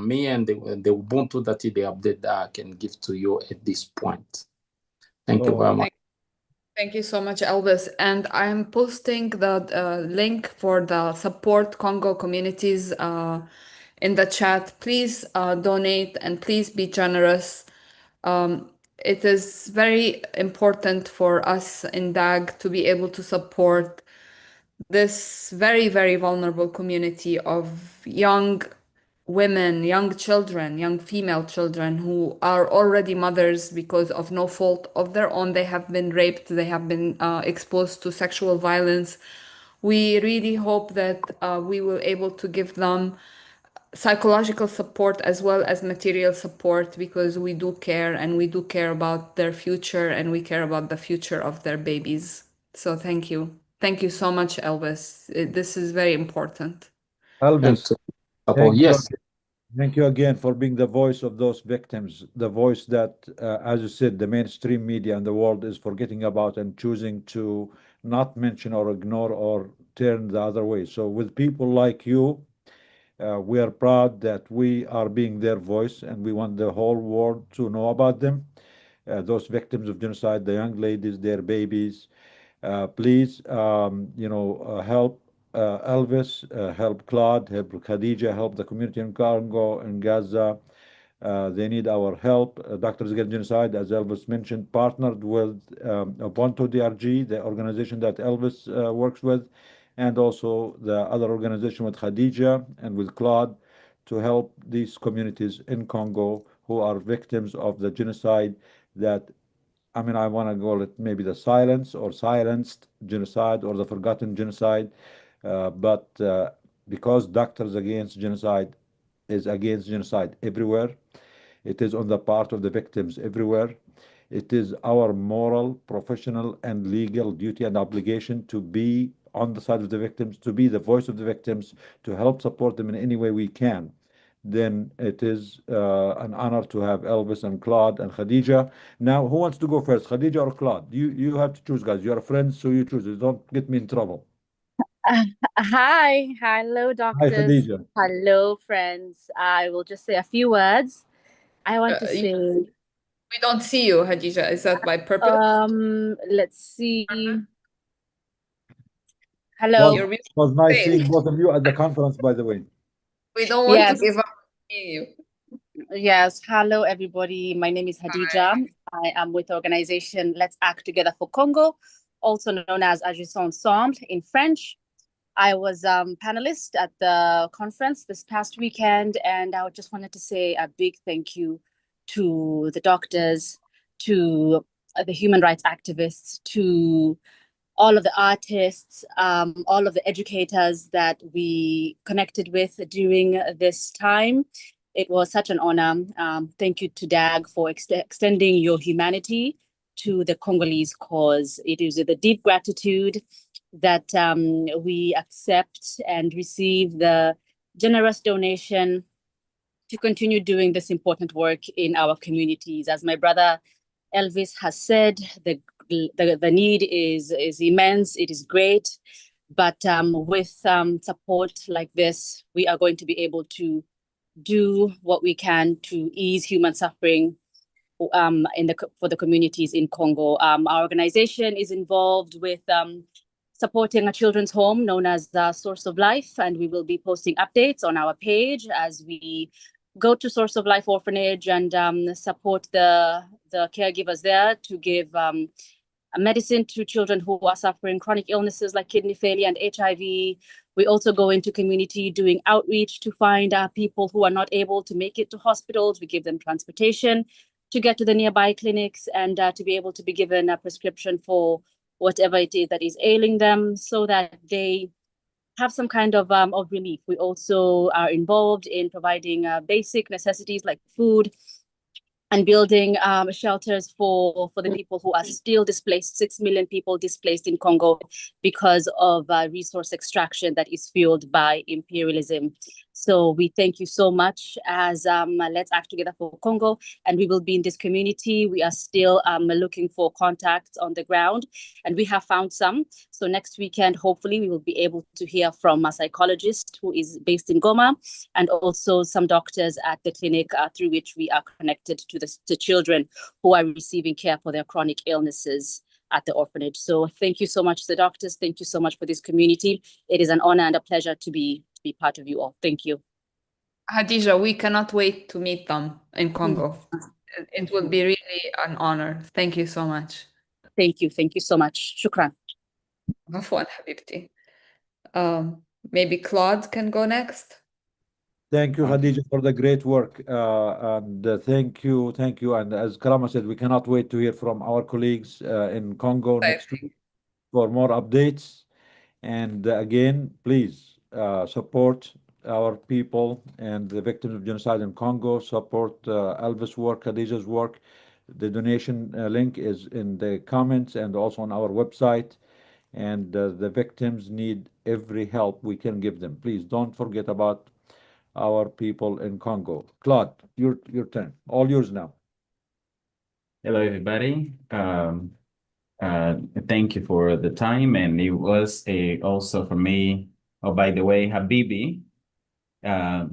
me and the Ubuntu, that is the update that I can give to you at this point. Thank you very much. Thank you so much, Elvis. And I'm posting the link for the support Congo communities in the chat. Please donate and please be generous. It is very important for us in DAG to be able to support this very, very vulnerable community of young women, young children, young female children who are already mothers because of no fault of their own. They have been raped, they have been exposed to sexual violence. We really hope that we will able to give them psychological support as well as material support, because we do care and we do care about their future and we care about the future of their babies. So thank you. Thank you so much, Elvis. This is very important. Elvis, yes. Thank you again for being the voice of those victims, the voice that, as you said, the mainstream media in the world is forgetting about and choosing to not mention or ignore or turn the other way. So with people like you, we are proud that we are being their voice, and we want the whole world to know about them. Those victims of genocide, the young ladies, their babies. Please, help Elvis, help Claude, help Khadija, help the community in Congo and Gaza. They need our help. Doctors Against Genocide, as Elvis mentioned, partnered with Ubuntu DRG, the organization that Elvis works with, and also the other organization with Khadija and with Claude to help these communities in Congo who are victims of the genocide that, I want to call it maybe the silence or silenced genocide or the forgotten genocide. But because Doctors Against Genocide is against genocide everywhere, it is on the part of the victims everywhere. It is our moral, professional, and legal duty and obligation to be on the side of the victims, to be the voice of the victims, to help support them in any way we can. Then it is an honor to have Elvis and Claude and Khadija. Now, who wants to go first, Khadija or Claude? You have to choose, guys. You are friends, so you choose. Don't get me in trouble. Hi, hello, Hi, doctors. Khadija. Hello, friends. I will just say a few words. I want to say, we don't see you, Khadija. Is that by purpose? Let's see. Hello. It was nice seeing both of you at the conference, by the way. We don't want to give up seeing you. Yes, hello everybody. My name is Hadija. I am with the organization Let's Act Together for Congo, also known as Agissons Ensemble in French. I was panelist at the conference this past weekend, and I just wanted to say a big thank you to the doctors, to the human rights activists, to all of the artists, all of the educators that we connected with during this time. It was such an honor. Thank you to DAG for extending your humanity to the Congolese cause. It is with a deep gratitude that we accept and receive the generous donation to continue doing this important work in our communities. As my brother Elvis has said, the need is immense, it is great, but with support like this, we are going to be able to do what we can to ease human suffering for the communities in Congo. Our organization is involved with supporting a children's home known as the Source of Life, and we will be posting updates on our page as we go to Source of Life Orphanage and support the caregivers there to give a medicine to children who are suffering chronic illnesses like kidney failure and HIV. We also go into community doing outreach to find people who are not able to make it to hospitals. We give them transportation to get to the nearby clinics and to be able to be given a prescription for whatever it is that is ailing them so that they have some kind of relief. We also are involved in providing basic necessities like food and building shelters for the people who are still displaced, 6 million people displaced in Congo because of resource extraction that is fueled by imperialism. So we thank you so much as Let's Act Together for Congo, and we will be in this community. We are still looking for contacts on the ground, and we have found some. So next weekend, hopefully, we will be able to hear from a psychologist who is based in Goma, and also some doctors at the clinic through which we are connected to the children who are receiving care for their chronic illnesses at the orphanage. So thank you so much to the doctors. Thank you so much for this community. It is an honor and a pleasure to be part of you all. Thank you. Hadija, we cannot wait to meet them in Congo. It will be really an honor. Thank you so much. Thank you. Thank you so much. Shukran. عفواً حبيبتي. Maybe Claude can go next. Thank you, Khadija, for the great work. And thank you. And as Karama said, we cannot wait to hear from our colleagues in Congo next week for more updates. And again, please support our people and the victims of genocide in Congo. Support Elvis' work, Khadija's work. The donation link is in the comments and also on our website. And the victims need every help we can give them. Please don't forget about our people in Congo. Claude, your turn. All yours now. Hello, everybody. Thank you for the time, and it was also for me. Oh, by the way, Habibi. I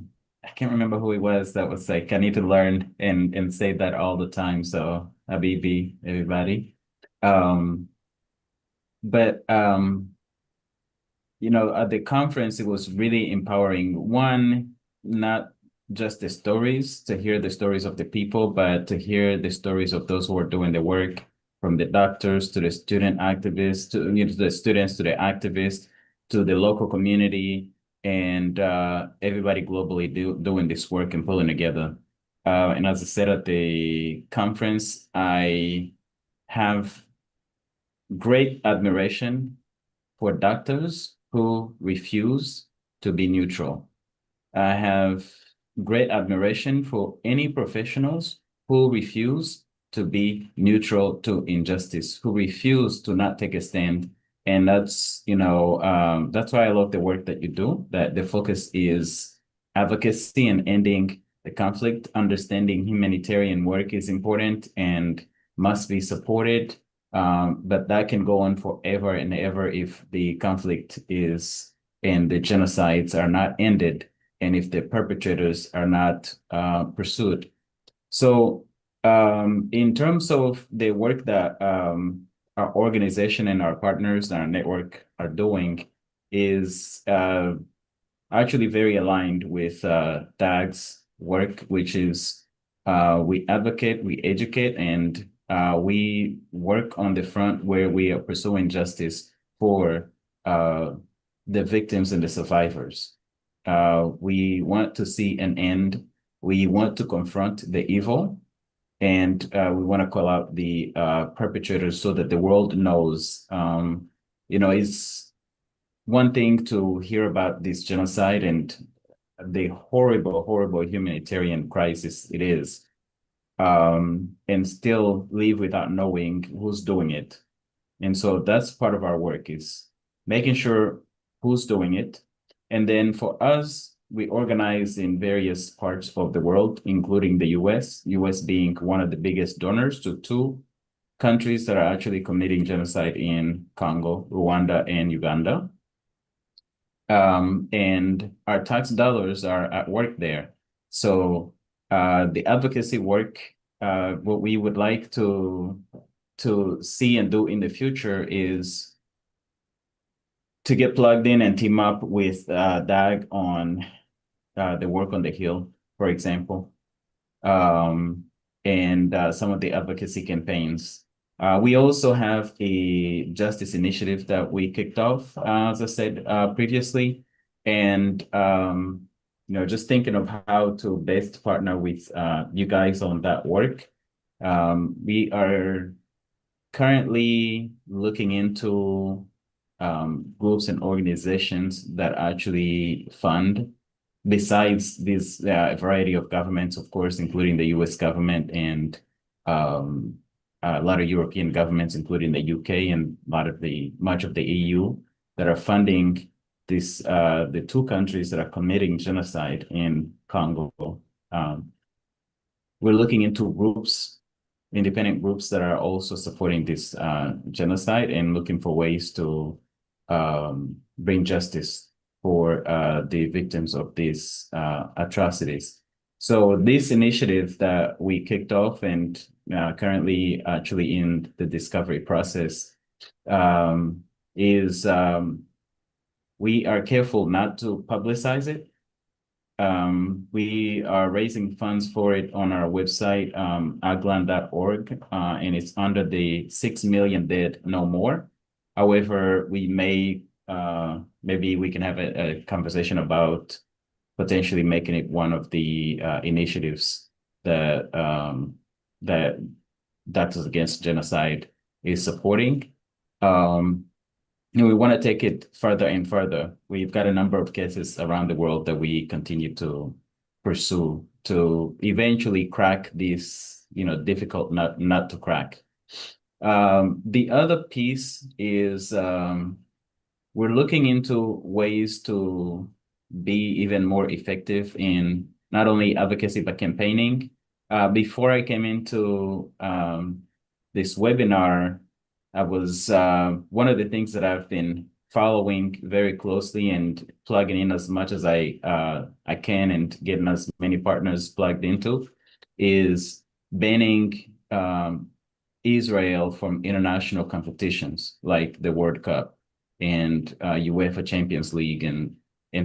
can't remember who it was that was like, I need to learn and say that all the time. So Habibi, everybody. At the conference, it was really empowering. One, not just the stories, to hear the stories of the people, but to hear the stories of those who are doing the work, from the doctors to the student activists, to the students, to the activists, to the local community, and everybody globally doing this work and pulling together. And as I said at the conference, I have great admiration for doctors who refuse to be neutral. I have great admiration for any professionals who refuse to be neutral to injustice, who refuse to not take a stand. And that's why I love the work that you do, that the focus is advocacy and ending the conflict. Understanding humanitarian work is important and must be supported. But that can go on forever and ever if the conflict and the genocides are not ended, and if the perpetrators are not pursued. So in terms of the work that our organization and our partners and our network are doing is actually very aligned with DAG's work, which is We advocate, we educate, and we work on the front where we are pursuing justice for the victims and the survivors. We want to see an end. We want to confront the evil, and we want to call out the perpetrators so that the world knows. It's one thing to hear about this genocide and the horrible, horrible humanitarian crisis it is, and still live without knowing who's doing it. And so that's part of our work, is making sure who's doing it. And then for us, we organize in various parts of the world, including the US being one of the biggest donors to 2 countries that are actually committing genocide in Congo, Rwanda, and Uganda. And our tax dollars are at work there. So the advocacy work, what we would like to see and do in the future is to get plugged in and team up with DAG on the work on the Hill, for example, and some of the advocacy campaigns. We also have a justice initiative that we kicked off, as I said previously, and just thinking of how to best partner with you guys on that work. We are currently looking into groups and organizations that actually fund, besides this variety of governments, of course, including the US government and a lot of European governments, including the UK and much of the EU, that are funding the 2 countries that are committing genocide in Congo. We're looking into groups, independent groups that are also supporting this genocide and looking for ways to bring justice for the victims of these atrocities. So this initiative that we kicked off and currently actually in the discovery process is we are careful not to publicize it. We are raising funds for it on our website, aglan.org, and it's under the 6 million dead, no more. However, we may, maybe we can have a conversation about potentially making it one of the initiatives that Doctors Against Genocide is supporting. We want to take it further and further. We've got a number of cases around the world that we continue to pursue to eventually crack this, difficult nut to crack. The other piece is we're looking into ways to be even more effective in not only advocacy, but campaigning. Before I came into this webinar, I was one of the things that I've been following very closely and plugging in as much as I can and getting as many partners plugged into is banning Israel from international competitions like the World Cup and UEFA Champions League and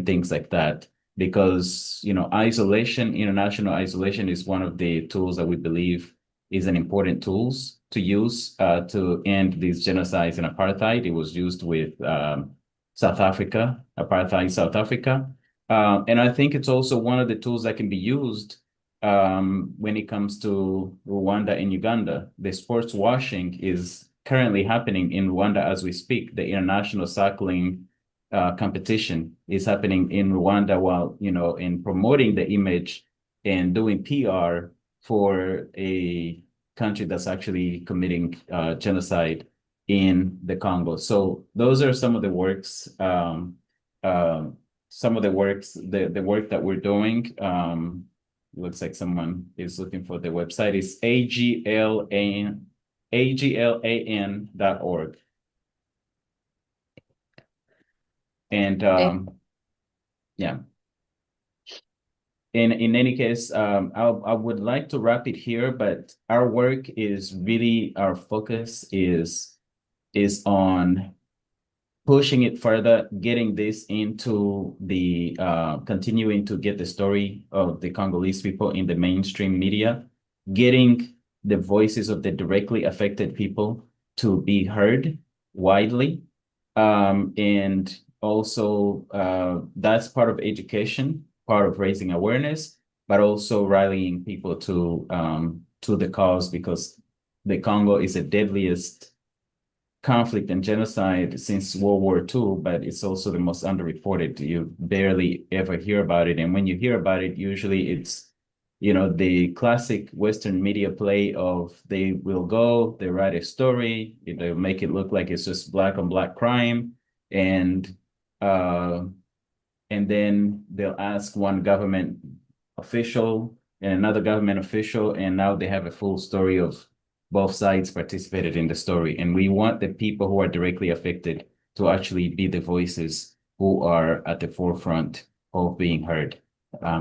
things like that. Because, international isolation is one of the tools that we believe is an important tools to use to end these genocides and apartheid. It was used with South Africa, apartheid South Africa. And I think it's also one of the tools that can be used when it comes to Rwanda and Uganda. The sports washing is currently happening in Rwanda as we speak. The international cycling competition is happening in Rwanda while, in promoting the image and doing PR for a country that's actually committing genocide in the Congo. So those are some of the works, the work that we're doing. Looks like someone is looking for the website. It's aglan.org. And yeah. In any case, I would like to wrap it here, but our work is really, our focus is on pushing it further, getting this into the, continuing to get the story of the Congolese people in the mainstream media, getting the voices of the directly affected people to be heard widely. And also that's part of education, part of raising awareness, but also rallying people to the cause, because the Congo is the deadliest conflict and genocide since World War II, but it's also the most underreported. You barely ever hear about it. And when you hear about it, usually it's, the classic Western media play of they will go, they write a story, they'll make it look like it's just black on black crime. And then they'll ask one government official and another government official, and now they have a full story of both sides participated in the story. And we want the people who are directly affected to actually be the voices who are at the forefront of being heard.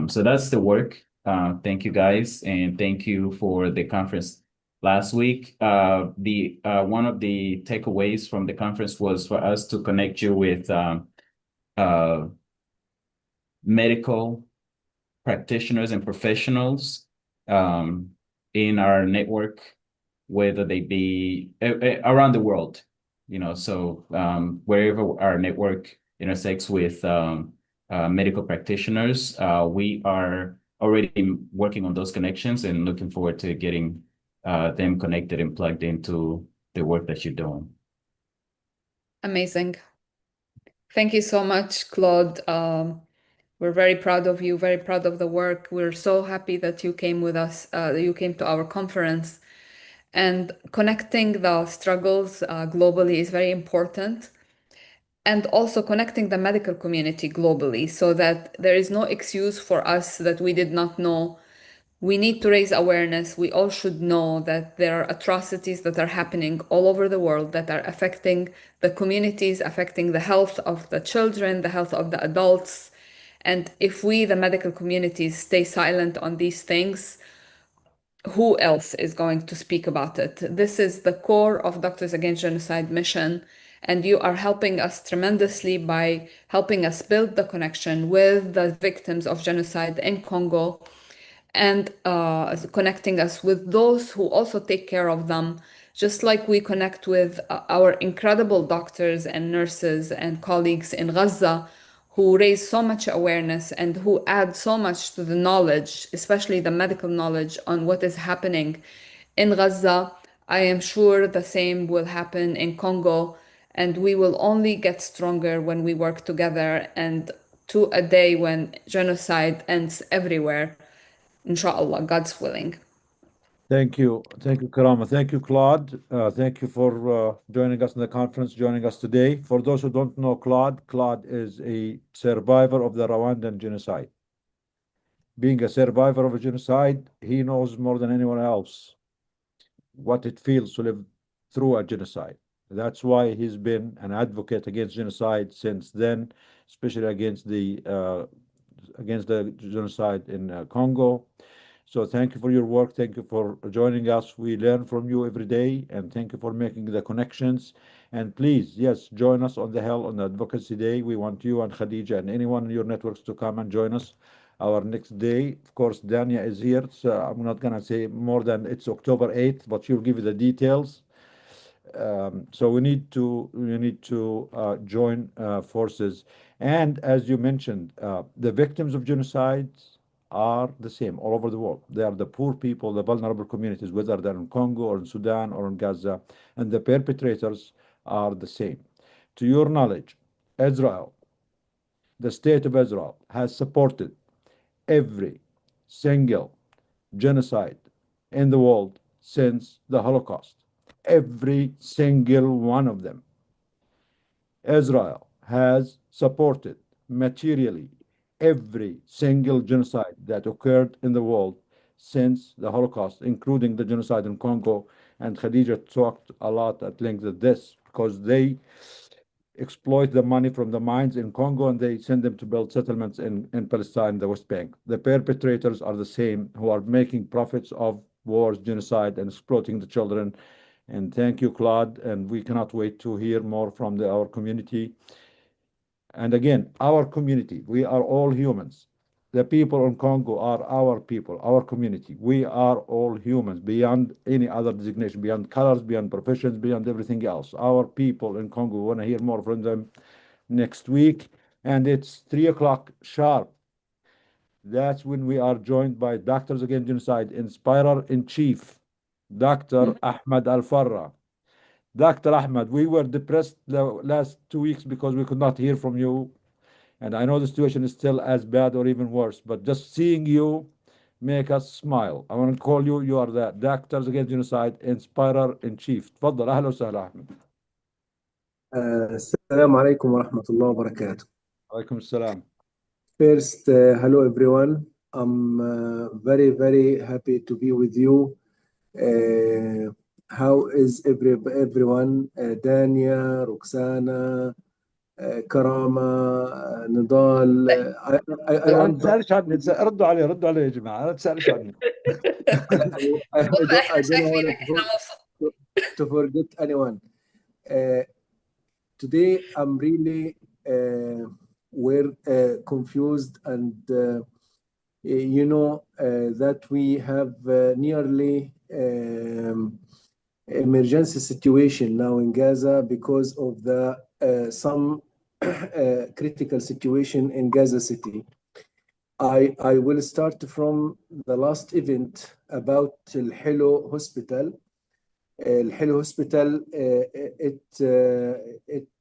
So that's the work. Thank you guys, and thank you for the conference last week. One of the takeaways from the conference was for us to connect you with medical practitioners and professionals in our network, whether they be around the world, so wherever our network intersects with medical practitioners, we are already working on those connections and looking forward to getting them connected and plugged into the work that you're doing. Amazing. Thank you so much, Claude. We're very proud of you, very proud of the work. We're so happy that you came with us, that you came to our conference. And connecting the struggles globally is very important. And also connecting the medical community globally, so that there is no excuse for us that we did not know. We need to raise awareness. We all should know that there are atrocities that are happening all over the world that are affecting the communities, affecting the health of the children, the health of the adults. And if we, the medical communities, stay silent on these things, who else is going to speak about it? This is the core of Doctors Against Genocide mission. And you are helping us tremendously by helping us build the connection with the victims of genocide in Congo, and connecting us with those who also take care of them, just like we connect with our incredible doctors and nurses and colleagues in Gaza, who raise so much awareness and who add so much to the knowledge, especially the medical knowledge on what is happening in Gaza. I am sure the same will happen in Congo, and we will only get stronger when we work together, and to a day when genocide ends everywhere. Inshallah, God's willing. Thank you. Thank you, Karama. Thank you, Claude. Thank you for joining us in the conference, joining us today. For those who don't know Claude is a survivor of the Rwandan genocide. Being a survivor of a genocide, he knows more than anyone else what it feels to live through a genocide. That's why he's been an advocate against genocide since then, especially against the genocide in Congo. So thank you for your work. Thank you for joining us. We learn from you every day, and thank you for making the connections. And please, yes, join us on the Hell on Advocacy Day. We want you and Khadija and anyone in your networks to come and join us our next day. Of course, Dania is here, so I'm not going to say more than it's October 8th, but she'll give you the details. So we need to join forces. And as you mentioned, the victims of genocide are the same all over the world. They are the poor people, the vulnerable communities, whether they're in Congo or in Sudan or in Gaza, and the perpetrators are the same. To your knowledge, Israel, the state of Israel, has supported every single genocide in the world since the Holocaust. Every single one of them. Israel has supported materially every single genocide that occurred in the world since the Holocaust, including the genocide in Congo. And Khadija talked a lot at length of this, because they exploit the money from the mines in Congo and they send them to build settlements in Palestine, the West Bank. The perpetrators are the same, who are making profits of wars, genocide, and exploiting the children. And thank you, Claude, and we cannot wait to hear more from our community. And again, our community, we are all humans. the people in Congo are our people, our community. We are all humans beyond any other designation, beyond colors, beyond professions, beyond everything else. Our people in Congo, we want to hear more from them next week. And it's 3 o'clock sharp. That's when we are joined by Doctors Against Genocide Inspirer-in-Chief, Dr. Ahmed Al-Farra. Dr. Ahmed, we were depressed the last 2 weeks because we could not hear from you. And I know the situation is still as bad or even worse, but just seeing you make us smile. I want to call you, you are the Doctors Against Genocide Inspirer-in-Chief. تفضل أهلا وسهلا أحمد. السلام عليكم ورحمة الله وبركاته. عليكم السلام. First, hello everyone. I'm very, very happy to be with you. How is everyone? Dania, Roxana, Karama, Nidal. I أنا want. تسألش عني، ردوا عليه يا جماعة، أنا تسألش عني. I don't want to forget anyone. Today I'm really we're confused and you know that we have nearly emergency situation now in Gaza because of the some critical situation in Gaza City. I will start from the last event about Al-Hilo Hospital. Al-Hilo Hospital, it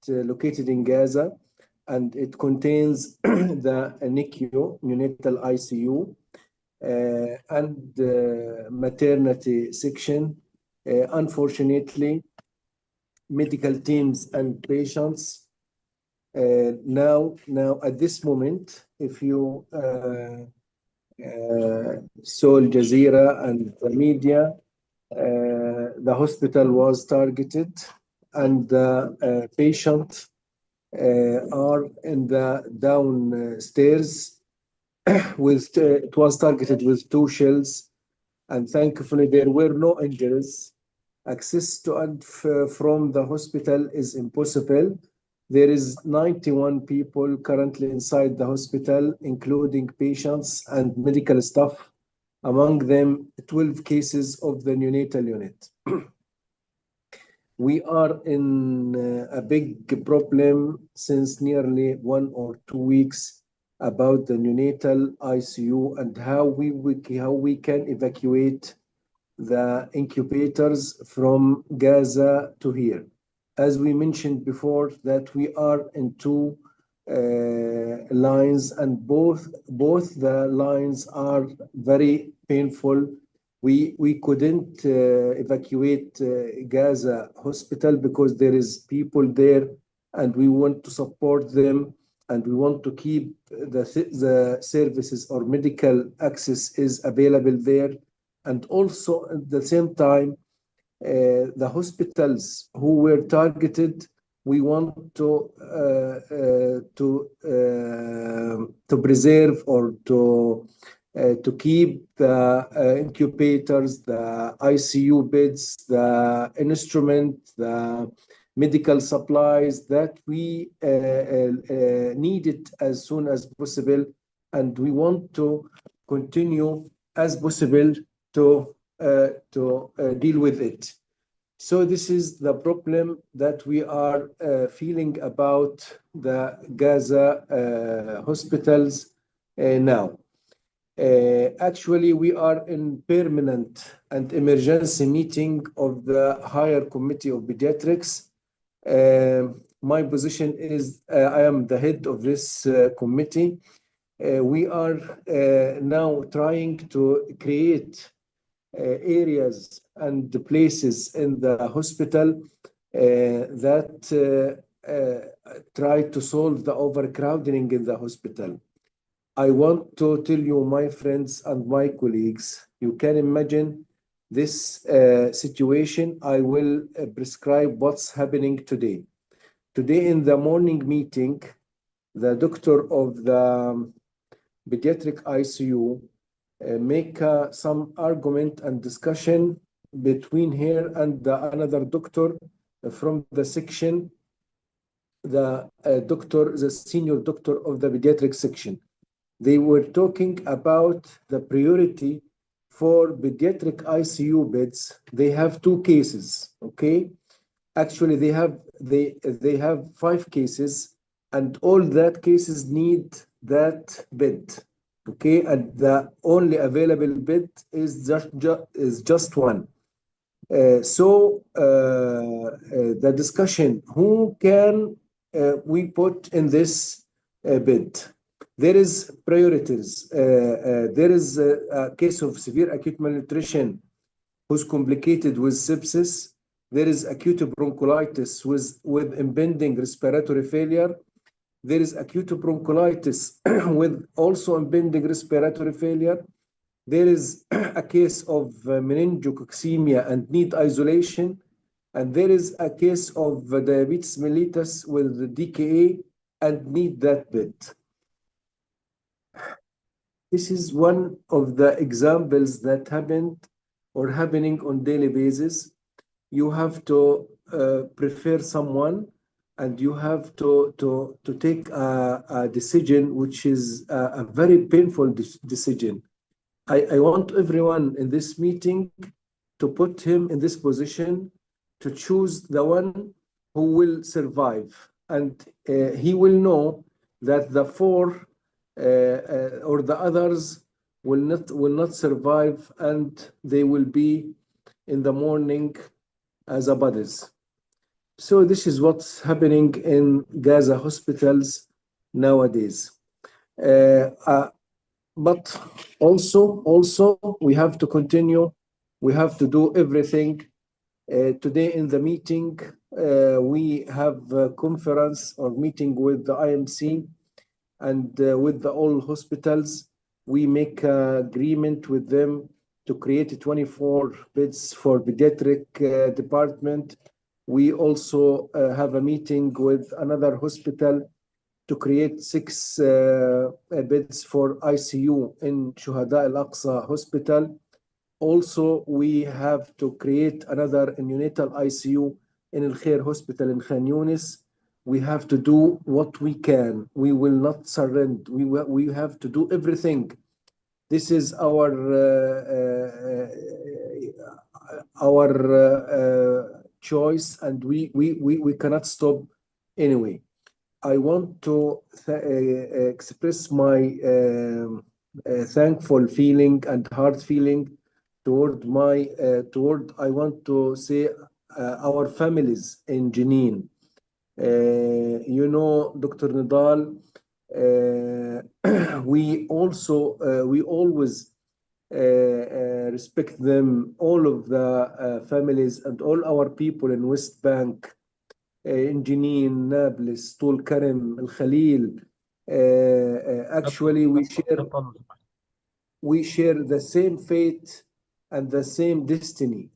located in Gaza, and it contains the NICU, neonatal ICU, and maternity section. Unfortunately, medical teams and patients now at this moment, if you saw Al Jazeera and the media, the hospital was targeted, and the patient are in the downstairs with it was targeted with 2 shells, and thankfully there were no injuries. Access to and from the hospital is impossible. There is 91 people currently inside the hospital, including patients and medical staff. Among them, 12 cases of the neonatal unit. We are in a big problem since nearly 1 or 2 weeks about the neonatal ICU and how we can evacuate the incubators from Gaza to here. As we mentioned before, that we are in 2 lines, and both the lines are very painful. We couldn't evacuate Gaza hospital because there is people there, and we want to support them, and we want to keep the services or medical access is available there. And also at the same time, the hospitals who were targeted, we want to preserve or to keep the incubators, the ICU beds, the instrument, the medical supplies that we need it as soon as possible, and we want to continue as possible to deal with it. So this is the problem that we are feeling about the Gaza hospitals now. Actually, we are in permanent and emergency meeting of the Higher Committee of Pediatrics. My position is I am the head of this committee. We are now trying to create areas and places in the hospital that try to solve the overcrowding in the hospital. I want to tell you, my friends and my colleagues, you can imagine this situation. I will prescribe what's happening today. Today in the morning meeting, the doctor of the pediatric ICU make some argument and discussion between her and another doctor from the section, the senior doctor of the pediatric section. they were talking about the priority for pediatric ICU beds. They have 2 cases, okay? Actually, they have 5 cases, and all that cases need that bed, okay? And the only available bed is just one. The discussion, who can we put in this bid? There is priorities. There is a case of severe acute malnutrition who's complicated with sepsis. There is acute bronchiolitis with impending respiratory failure. There is acute bronchiolitis with also impending respiratory failure. There is a case of meningococcemia and need isolation. And there is a case of diabetes mellitus with the DKA and need that bed. This is one of the examples that happened or happening on daily basis. You have to prefer someone, and you have to take a decision which is a very painful decision. I want everyone in this meeting to put him in this position, to choose the one who will survive. And he will know that the 4 or the others will not survive, and they will be in the morning as a bodies. So this is what's happening in Gaza hospitals nowadays. But also we have to continue. We have to do everything. Today in the meeting, we have a conference or meeting with the IMC and with all hospitals. We make an agreement with them to create 24 beds for pediatric department. We also have a meeting with another hospital to create 6 beds for ICU in Shuhada Al-Aqsa Hospital. Also, we have to create another neonatal ICU in Al Khair Hospital in Khan Yunis. We have to do what we can. We will not surrender. We have to do everything. This is our choice, and we cannot stop anyway. I want to express my thankful feeling and heart feeling toward I want to say our families in Jenin. You know, Dr. Nidal, we always respect them, all of the families and all our people in West Bank, in Jenin, Nablus, Tul Karim, Al Khalil. Actually, we share the same fate and the same destiny,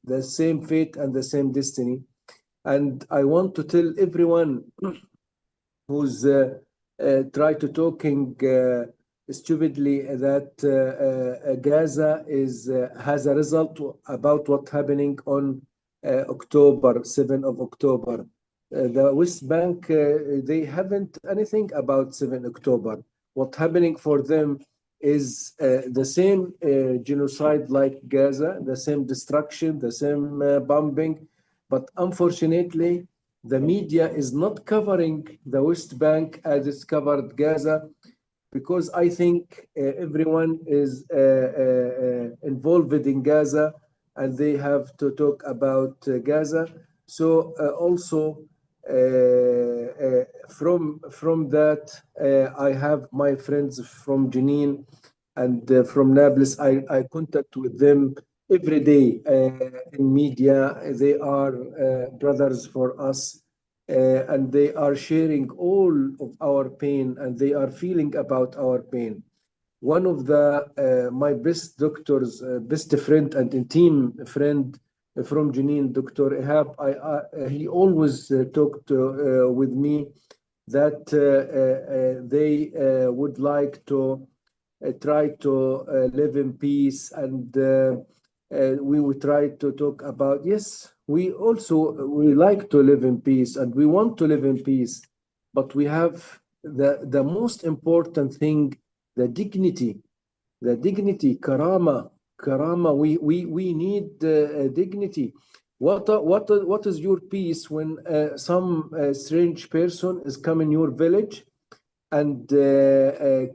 And I want to tell everyone who's tried to talking stupidly that Gaza has a result about what's happening on October, 7th of October. The West Bank, they haven't anything about 7 October. What's happening for them is the same genocide like Gaza, the same destruction, the same bombing. But unfortunately, the media is not covering the West Bank as it's covered Gaza, because I think everyone is involved in Gaza, and they have to talk about Gaza. So also from that, I have my friends from Jenin and from Nablus. I contact with them every day in media. They are brothers for us, and they are sharing all of our pain, and they are feeling about our pain. One of my best doctors, best friend and intimate friend from Jenin, Dr. Ihab, he always talked with me that they would like to try to live in peace, and we would try to talk about, yes, we like to live in peace, and we want to live in peace, but we have the most important thing the dignity, karama, we need dignity. What is your peace when some strange person is coming your village and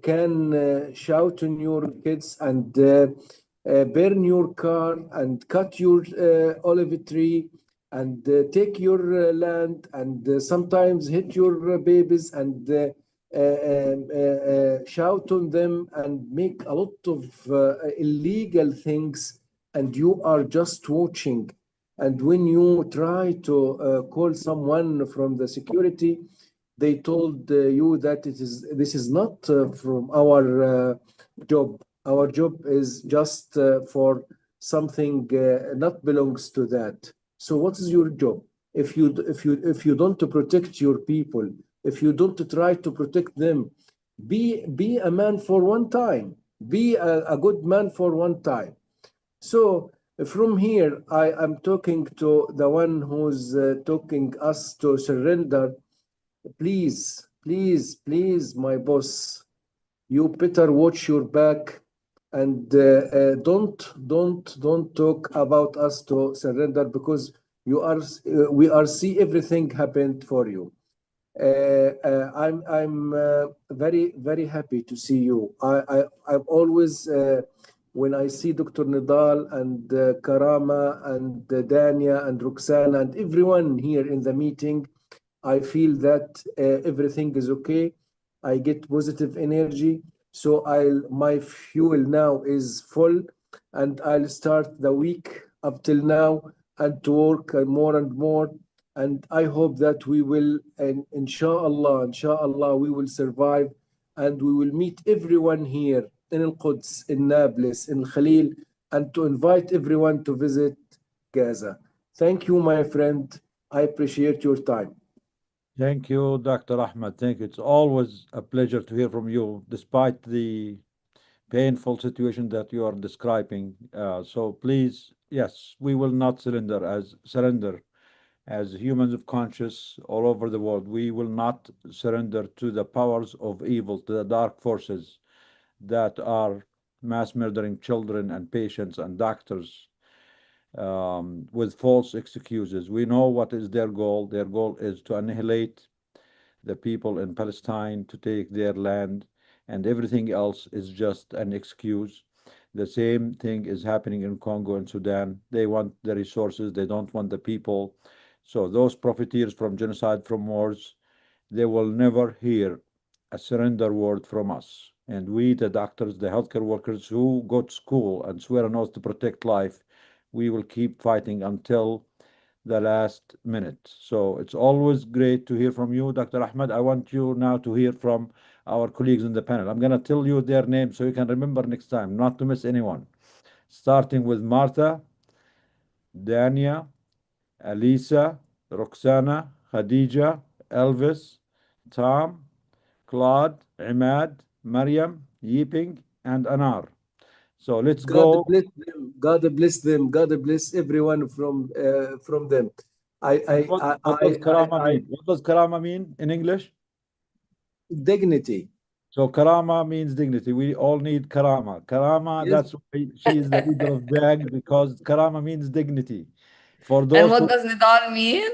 can shout on your kids and burn your car and cut your olive tree and take your land and sometimes hit your babies and shout on them and make a lot of illegal things, and you are just watching. And when you try to call someone from the security, they told you that this is not from our job. Our job is just for something not belongs to that. So what is your job? If you don't protect your people, if you don't try to protect them, be a man for one time. Be a good man for one time. So from here, I am talking to the one who's talking us to surrender. Please, please, please, my boss, you better watch your back and don't talk about us to surrender, because we are see everything happened for you. I'm very, very happy to see you. I'm always when I see Dr. Nidal and Karama and Dania and Roxana and everyone here in the meeting, I feel that everything is okay. I get positive energy. So my fuel now is full, and I'll start the week up till now and to work more and more. And I hope that we will, and inshallah, we will survive, and we will meet everyone here in Al-Quds, in Nablus, in Khalil, and to invite everyone to visit Gaza. Thank you, my friend. I appreciate your time. Thank you, Dr. Ahmed. Thank you. It's always a pleasure to hear from you, despite the painful situation that you are describing. So please, yes, we will not surrender as humans of conscience all over the world. We will not surrender to the powers of evil, to the dark forces that are mass murdering children and patients and doctors with false excuses. We know what is their goal. Their goal is to annihilate the people in Palestine, to take their land, and everything else is just an excuse. The same thing is happening in Congo and Sudan. They want the resources, they don't want the people. So those profiteers from genocide, from wars, they will never hear a surrender word from us. And we, the doctors, the healthcare workers who go to school and swear an oath to protect life, we will keep fighting until the last minute. So it's always great to hear from you, Dr. Ahmed. I want you now to hear from our colleagues in the panel. I'm going to tell you their names so you can remember next time, not to miss anyone. Starting with Martha, Dania, Alisa, Roxana, Khadija, Elvis, Tom, Claude, Imad, Mariam, Yiping, and Anar. So let's go. God bless them. God bless them. God bless everyone from them. What does karama mean? What does karama mean in English? Dignity. So karama means dignity. We all need karama. Karama, Yes. that's why she is the leader of DAG, because karama means dignity. For And those what who, does Nidal mean?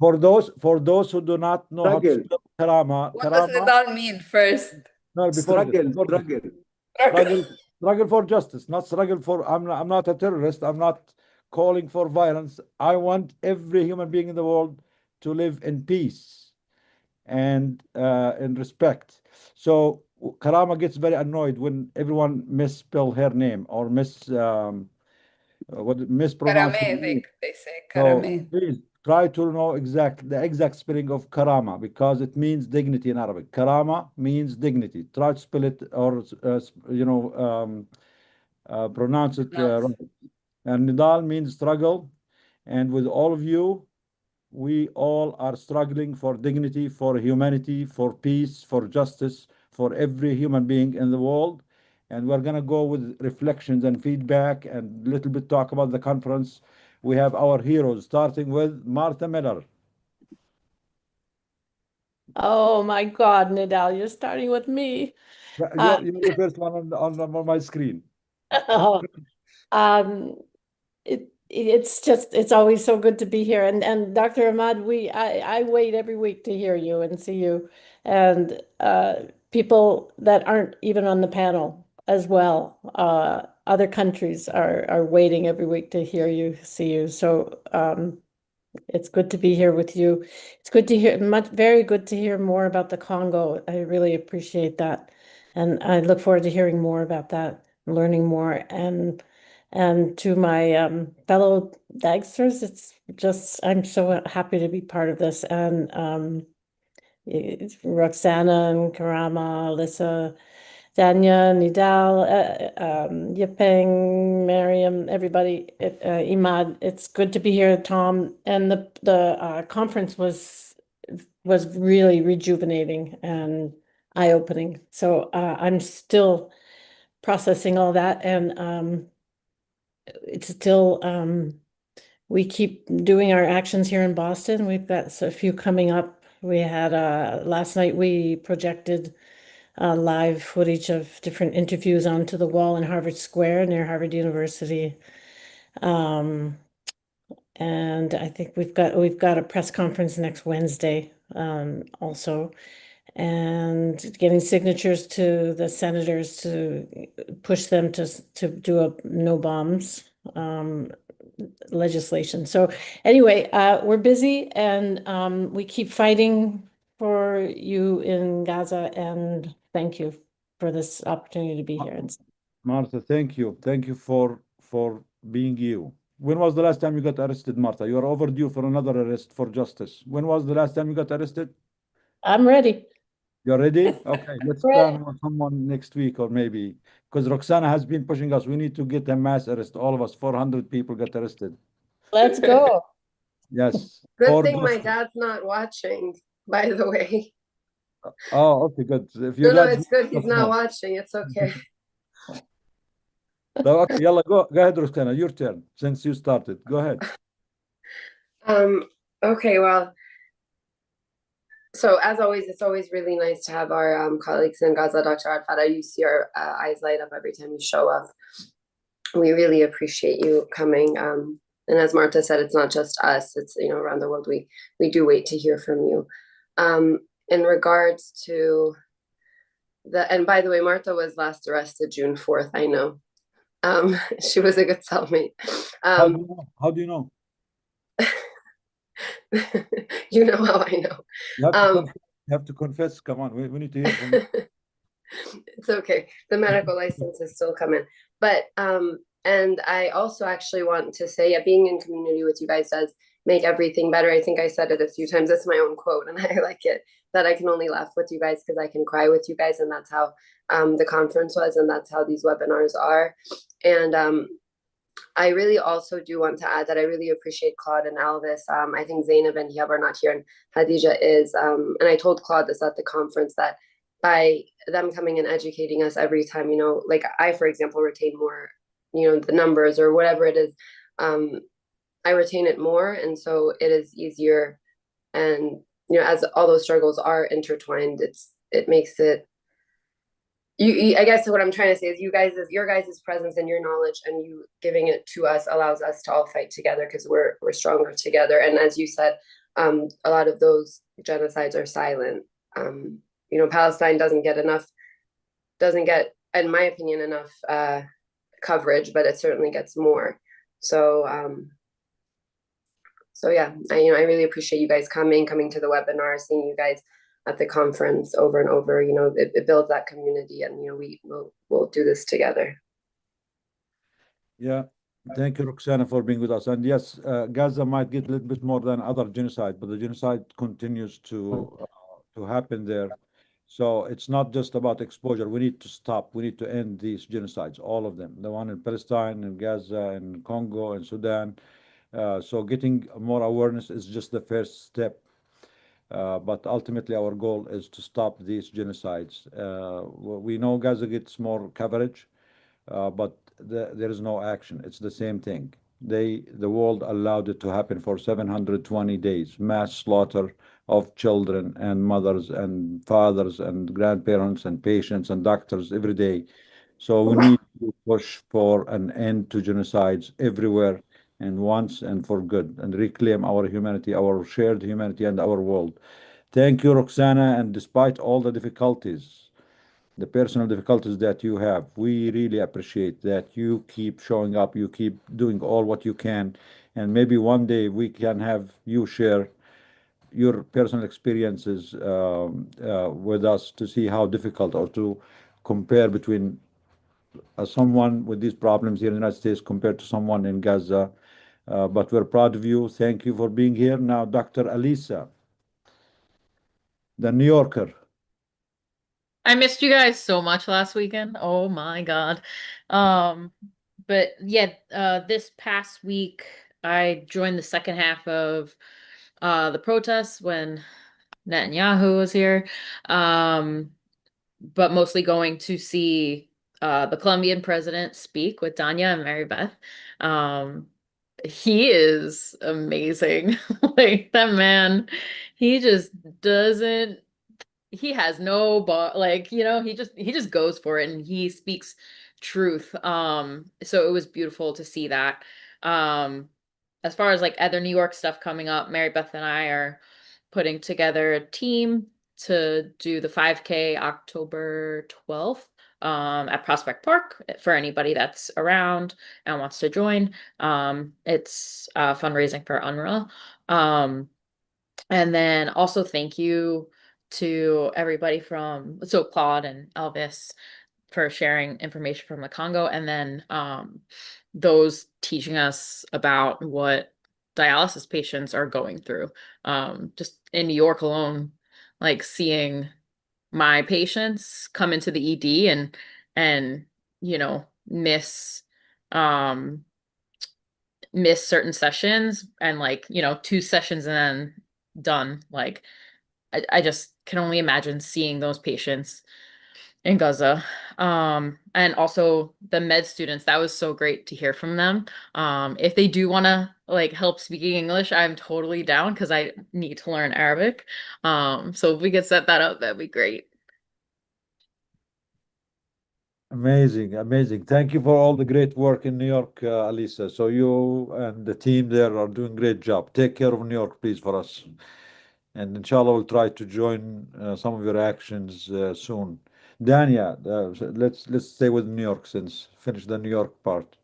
for those who do not know how to Struggle. spell karama, What does karama, Nidal mean first? no, before this, Struggle. struggle for justice, not struggle for, I'm not a terrorist. I'm not calling for violence. I want every human being in the world to live in peace and in respect. So Karama gets very annoyed when everyone misspell her name or mispronounce her Karame, name. they say So Karame. please try to know the exact spelling of Karama, because it means dignity in Arabic. Karama means dignity. Try to spell it, or pronounce it right. And Nidal means struggle. And with all of you, we all are struggling for dignity, for humanity, for peace, for justice, for every human being in the world. And we're going to go with reflections and feedback and a little bit talk about the conference. We have our heroes, starting with Martha Miller. Oh my God, Nidal, you're starting with me. You're the first one on my screen. Um, it's always so good to be here. And Dr. Ahmad, I wait every week to hear you and see you, and people that aren't even on the panel as well. Other countries are waiting every week to hear you, see you. So it's good to be here with you. It's good to hear, very good to hear more about the Congo. I really appreciate that. And I look forward to hearing more about that, learning more. And to my fellow Dagsters, it's just, I'm so happy to be part of this. And Roxana and Karama, Alyssa, Danya, Nidal, Yipeng, Miriam, everybody, Imad, it's good to be here, Tom. And the conference was really rejuvenating and eye-opening. So I'm still processing all that, and it's still we keep doing our actions here in Boston. We've got a few coming up. We had last night we projected live footage of different interviews onto the wall in Harvard Square near Harvard University. And I think we've got a press conference next Wednesday also, and getting signatures to the senators to push them to do a no bombs legislation. So anyway, we're busy, and we keep fighting for you in Gaza, and thank you for this opportunity to be here. Martha, thank you. Thank you for being you. When was the last time you got arrested, Martha? You are overdue for another arrest for justice. When was the last time you got arrested? I'm ready. You're ready? Okay, let's plan on someone next week or maybe, because Roxana has been pushing us. We need to get a mass arrest. All of us, 400 people got arrested. Let's go. Yes. Good thing my dad's not watching, by the way. Oh, okay, good. If your No, dad's it's good. He's not no. watching. It's okay. No, okay, yalla, go ahead, Roxana. Your turn, since you started. Go ahead. Okay, well, so as always, it's always really nice to have our colleagues in Gaza. Dr. Arfada, you see our eyes light up every time you show up. We really appreciate you coming. And as Marta said, it's not just us, it's, you know, around the world, we do wait to hear from you. In regards to and by the way, Marta was last arrested June 4th, I know. She was a good cellmate. How do you know? You know how I know. You have to confess. Come on, we need to hear from you. It's okay. The medical license is still coming. But and I also actually want to say, being in community with you guys does make everything better. I think I said it a few times. That's my own quote, and I like it, that I can only laugh with you guys because I can cry with you guys, and that's how the conference was, and that's how these webinars are. And I really also do want to add that I really appreciate Claude and Alvis. I think Zainab and Hiyab are not here, and Khadija is. And I told Claude this at the conference, that by them coming and educating us every time, you know, like I, for example, retain more, you know, the numbers or whatever it is, I retain it more. And so it is easier. And, you know, as all those struggles are intertwined, it makes it, I guess what I'm trying to say is your guys' presence and your knowledge and you giving it to us allows us to all fight together because we're stronger together. And as you said, a lot of those genocides are silent. You know, Palestine doesn't get, in my opinion, enough coverage, but it certainly gets more. So yeah, I really appreciate you guys coming to the webinar, seeing you guys at the conference over and over. You know, it builds that community, and you know, we'll do this together. Yeah, thank you, Roxana, for being with us. And yes, Gaza might get a little bit more than other genocide, but the genocide continues to happen there. So it's not just about exposure. We need to stop. We need to end these genocides, all of them. The one in Palestine, in Gaza, in Congo, and Sudan. So getting more awareness is just the first step. But ultimately, our goal is to stop these genocides. We know Gaza gets more coverage, but there is no action. It's the same thing. the world allowed it to happen for 720 days, mass slaughter of children and mothers and fathers and grandparents and patients and doctors every day. So we need to push for an end to genocides everywhere and once and for good, and reclaim our humanity, our shared humanity and our world. Thank you, Roxana, and despite all the difficulties, the personal difficulties that you have, we really appreciate that you keep showing up, you keep doing all what you can, and maybe one day we can have you share your personal experiences with us to see how difficult, or to compare between someone with these problems here in the United States compared to someone in Gaza. But we're proud of you. Thank you for being here. Now, Dr. Alisa, the New Yorker. I missed you guys so much last weekend. Oh my God. But yeah, this past week I joined the second half of the protests when Netanyahu was here. But mostly going to see the Colombian president speak with Danya and Mary Beth. He is amazing. Like that man, he just doesn't, he has no like, you know, he just goes for it and he speaks truth. So it was beautiful to see that. As far as like other New York stuff coming up, Mary Beth and I are putting together a team to do the 5K October 12th at Prospect Park for anybody that's around and wants to join. It's fundraising for UNRWA. And then also thank you to everybody from Claude and Elvis for sharing information from the Congo, and then those teaching us about what dialysis patients are going through. Just in New York alone, like seeing my patients come into the ED and you know miss certain sessions, and like, you know, 2 sessions and then done. Like I just can only imagine seeing those patients in Gaza. And also the med students, that was so great to hear from them. If they do want to like help speaking English, I'm totally down because I need to learn Arabic. So if we could set that up, that'd be great. Amazing, amazing. Thank you for all the great work in New York, Alisa. So you and the team there are doing great job. Take care of New York, please, for us. And inshallah, we'll try to join some of your actions soon. Dania, let's stay with New York since finish the New York part.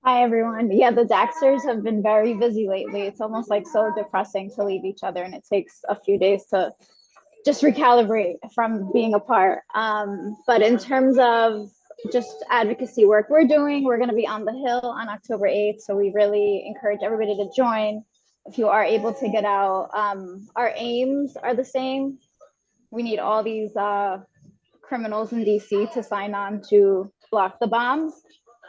Hi, everyone. Yeah, the Daxters have been very busy lately. It's almost like so depressing to leave each other, and it takes a few days to just recalibrate from being apart. But in terms of just advocacy work we're doing, we're going to be on the Hill on October 8th. So we really encourage everybody to join if you are able to get out. Our aims are the same. We need all these criminals in DC to sign on to block the bombs.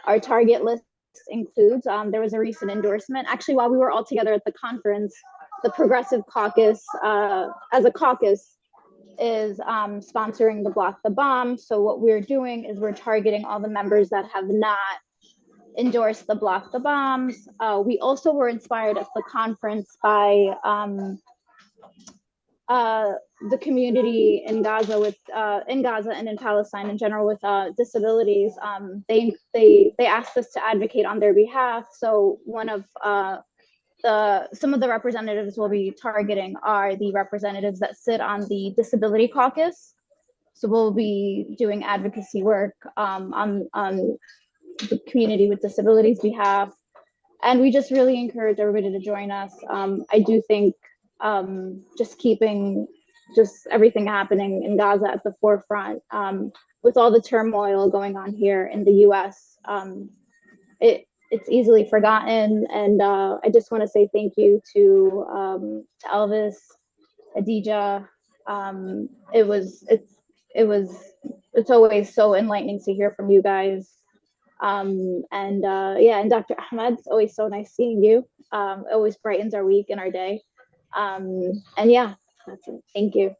Our target list includes, there was a recent endorsement. Actually, while we were all together at the conference, the Progressive Caucus, as a caucus, is sponsoring the Block the Bomb. So what we're doing is we're targeting all the members that have not endorsed the Block the Bombs. We also were inspired at the conference by the community in Gaza and in Palestine in general with disabilities. They asked us to advocate on their behalf. So one of some of the representatives we'll be targeting are the representatives that sit on the Disability Caucus. So we'll be doing advocacy work on the community with disabilities behalf. And we just really encourage everybody to join us. I do think just keeping just everything happening in Gaza at the forefront, with all the turmoil going on here in the US, it's easily forgotten. And I just want to say thank you to Elvis, Adija. It's always so enlightening to hear from you guys. Yeah, and Dr. Ahmed, it's always so nice seeing you. It always brightens our week and our day. And yeah, that's it. Thank you.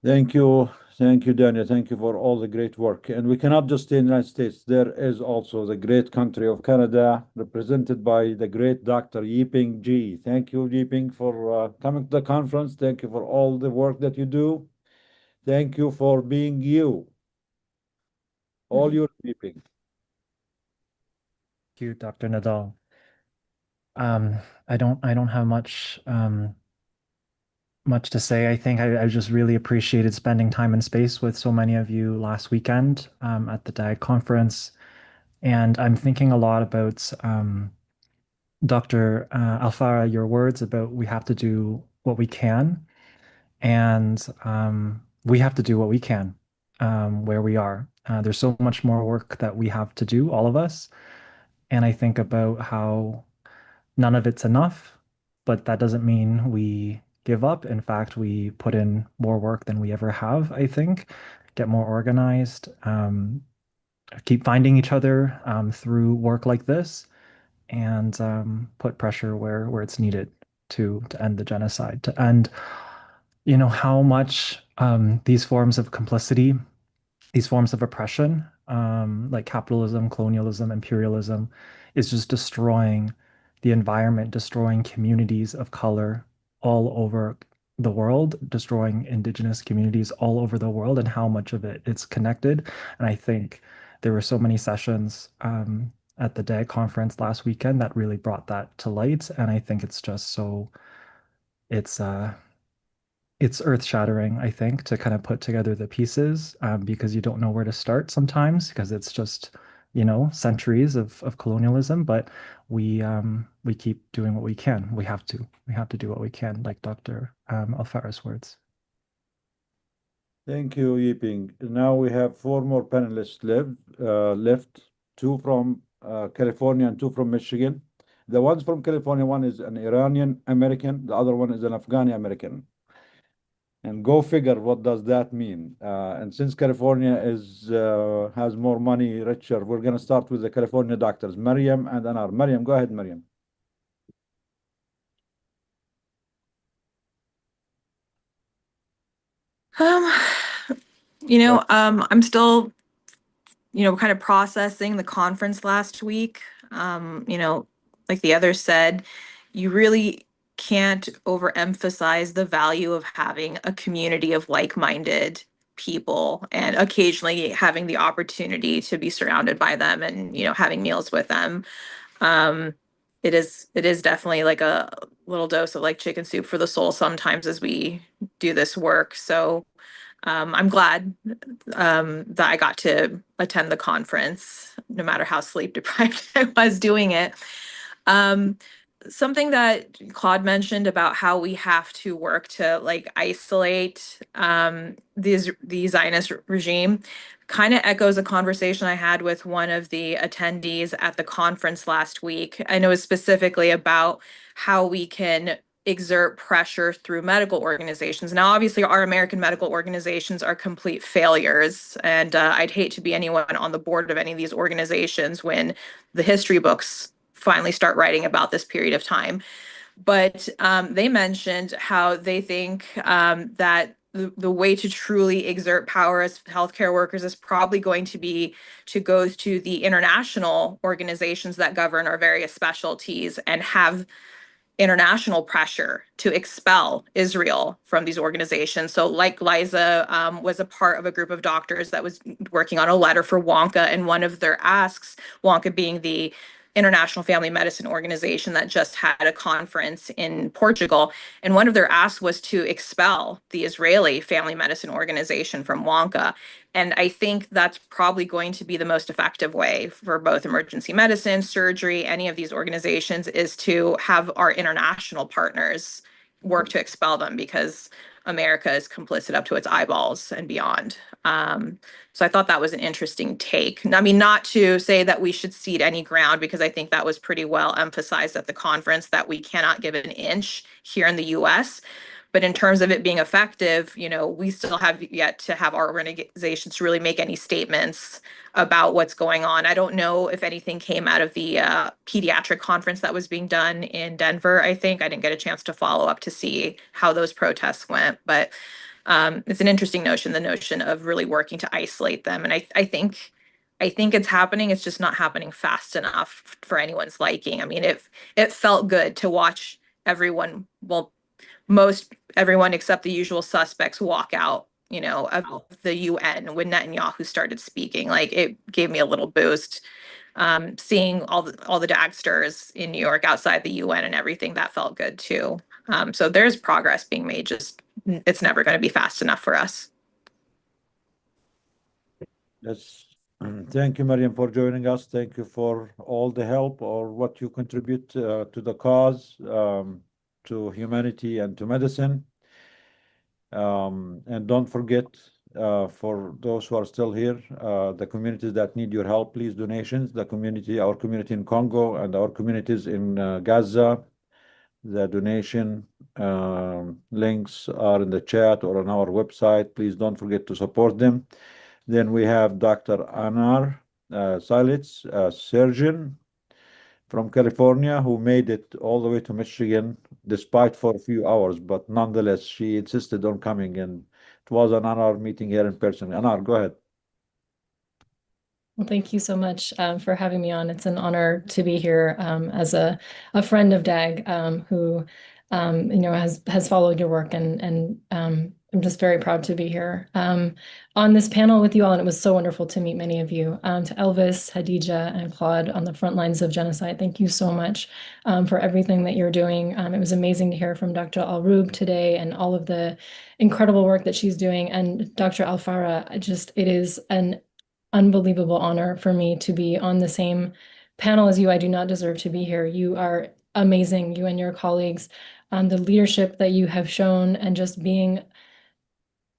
Thank you. Thank you, Daniel. Thank you for all the great work. And we cannot just stay in the United States. There is also the great country of Canada, represented by the great Dr. Yiping G. Thank you, Yiping, for coming to the conference. Thank you for all the work that you do. Thank you for being you. All your Yiping. Thank you, Dr. Nadal. I don't have much to say. I think I just really appreciated spending time and space with so many of you last weekend at the DAG conference. And I'm thinking a lot about Dr. Alfara, your words about we have to do what we can. And we have to do what we can where we are. There's so much more work that we have to do, all of us. And I think about how none of it's enough, but that doesn't mean we give up. In fact, we put in more work than we ever have, I think, get more organized, keep finding each other through work like this, and put pressure where it's needed to end the genocide, to end, how much these forms of complicity, these forms of oppression, like capitalism, colonialism, imperialism, is just destroying the environment, destroying communities of color all over the world, destroying indigenous communities all over the world, and how much of it's connected. And I think there were so many sessions at the DAG conference last weekend that really brought that to light. And I think it's just so, it's earth-shattering, I think, to kind of put together the pieces because you don't know where to start sometimes, because it's just, centuries of colonialism. But we keep doing what we can. We have to do what we can, like Dr. Alfara's words. Thank you, Yiping. Now we have 4 more panelists left, 2 from California and 2 from Michigan. The ones from California, one is an Iranian American, the other one is an Afghani American. And go figure, what does that mean? And since California has more money, richer, we're going to start with the California doctors, Mariam and Anar. Mariam, go ahead, Mariam. I'm still, kind of processing the conference last week. Like the others said, you really can't overemphasize the value of having a community of like-minded people and occasionally having the opportunity to be surrounded by them and, having meals with them. It is definitely like a little dose of like chicken soup for the soul sometimes as we do this work. So I'm glad that I got to attend the conference, no matter how sleep deprived I was doing it. Something that Claude mentioned about how we have to work to like isolate the Zionist regime kind of echoes a conversation I had with one of the attendees at the conference last week. And it was specifically about how we can exert pressure through medical organizations. Now, obviously, our American medical organizations are complete failures, and I'd hate to be anyone on the board of any of these organizations when the history books finally start writing about this period of time. But they mentioned how they think that the way to truly exert power as healthcare workers is probably going to be to go to the international organizations that govern our various specialties and have international pressure to expel Israel from these organizations. So like Liza was a part of a group of doctors that was working on a letter for WONCA, and one of their asks, WONCA being the International Family Medicine Organization that just had a conference in Portugal. And one of their asks was to expel the Israeli Family Medicine Organization from WONCA. And I think that's probably going to be the most effective way for both emergency medicine, surgery, any of these organizations, is to have our international partners work to expel them, because America is complicit up to its eyeballs and beyond. So I thought that was an interesting take. I mean, not to say that we should cede any ground, because I think that was pretty well emphasized at the conference, that we cannot give an inch here in the US. But in terms of it being effective, we still have yet to have our organizations really make any statements about what's going on. I don't know if anything came out of the pediatric conference that was being done in Denver. I think I didn't get a chance to follow up to see how those protests went. But It's an interesting notion, the notion of really working to isolate them. And I think it's happening. It's just not happening fast enough for anyone's liking. I mean, it felt good to watch everyone, well, most everyone except the usual suspects walk out, of the UN when Netanyahu started speaking. Like, it gave me a little boost. Seeing all the Dagsters in New York outside the UN and everything, that felt good too. So there's progress being made, just it's never going to be fast enough for us. Yes. Thank you, Mariam, for joining us. Thank you for all the help or what you contribute to the cause, to humanity and to medicine. And don't forget, for those who are still here, the communities that need your help, please, donations. Our community in Congo and our communities in Gaza. The donation links are in the chat or on our website. Please don't forget to support them. Then we have Dr. Anar Silitz, a surgeon from California, who made it all the way to Michigan, despite for a few hours, but nonetheless, she insisted on coming, and it was an honor meeting here in person. Anar, go ahead. Well, thank you so much for having me on. It's an honor to be here as a friend of DAG who has followed your work, and I'm just very proud to be here on this panel with you all. And it was so wonderful to meet many of you. To Elvis, Hadija, and Claude on the front lines of genocide, thank you so much for everything that you're doing. It was amazing to hear from Dr. Al-Rub today and all of the incredible work that she's doing. And Dr. Al-Farah, it is an unbelievable honor for me to be on the same panel as you. I do not deserve to be here. You are amazing, you and your colleagues, the leadership that you have shown, and just being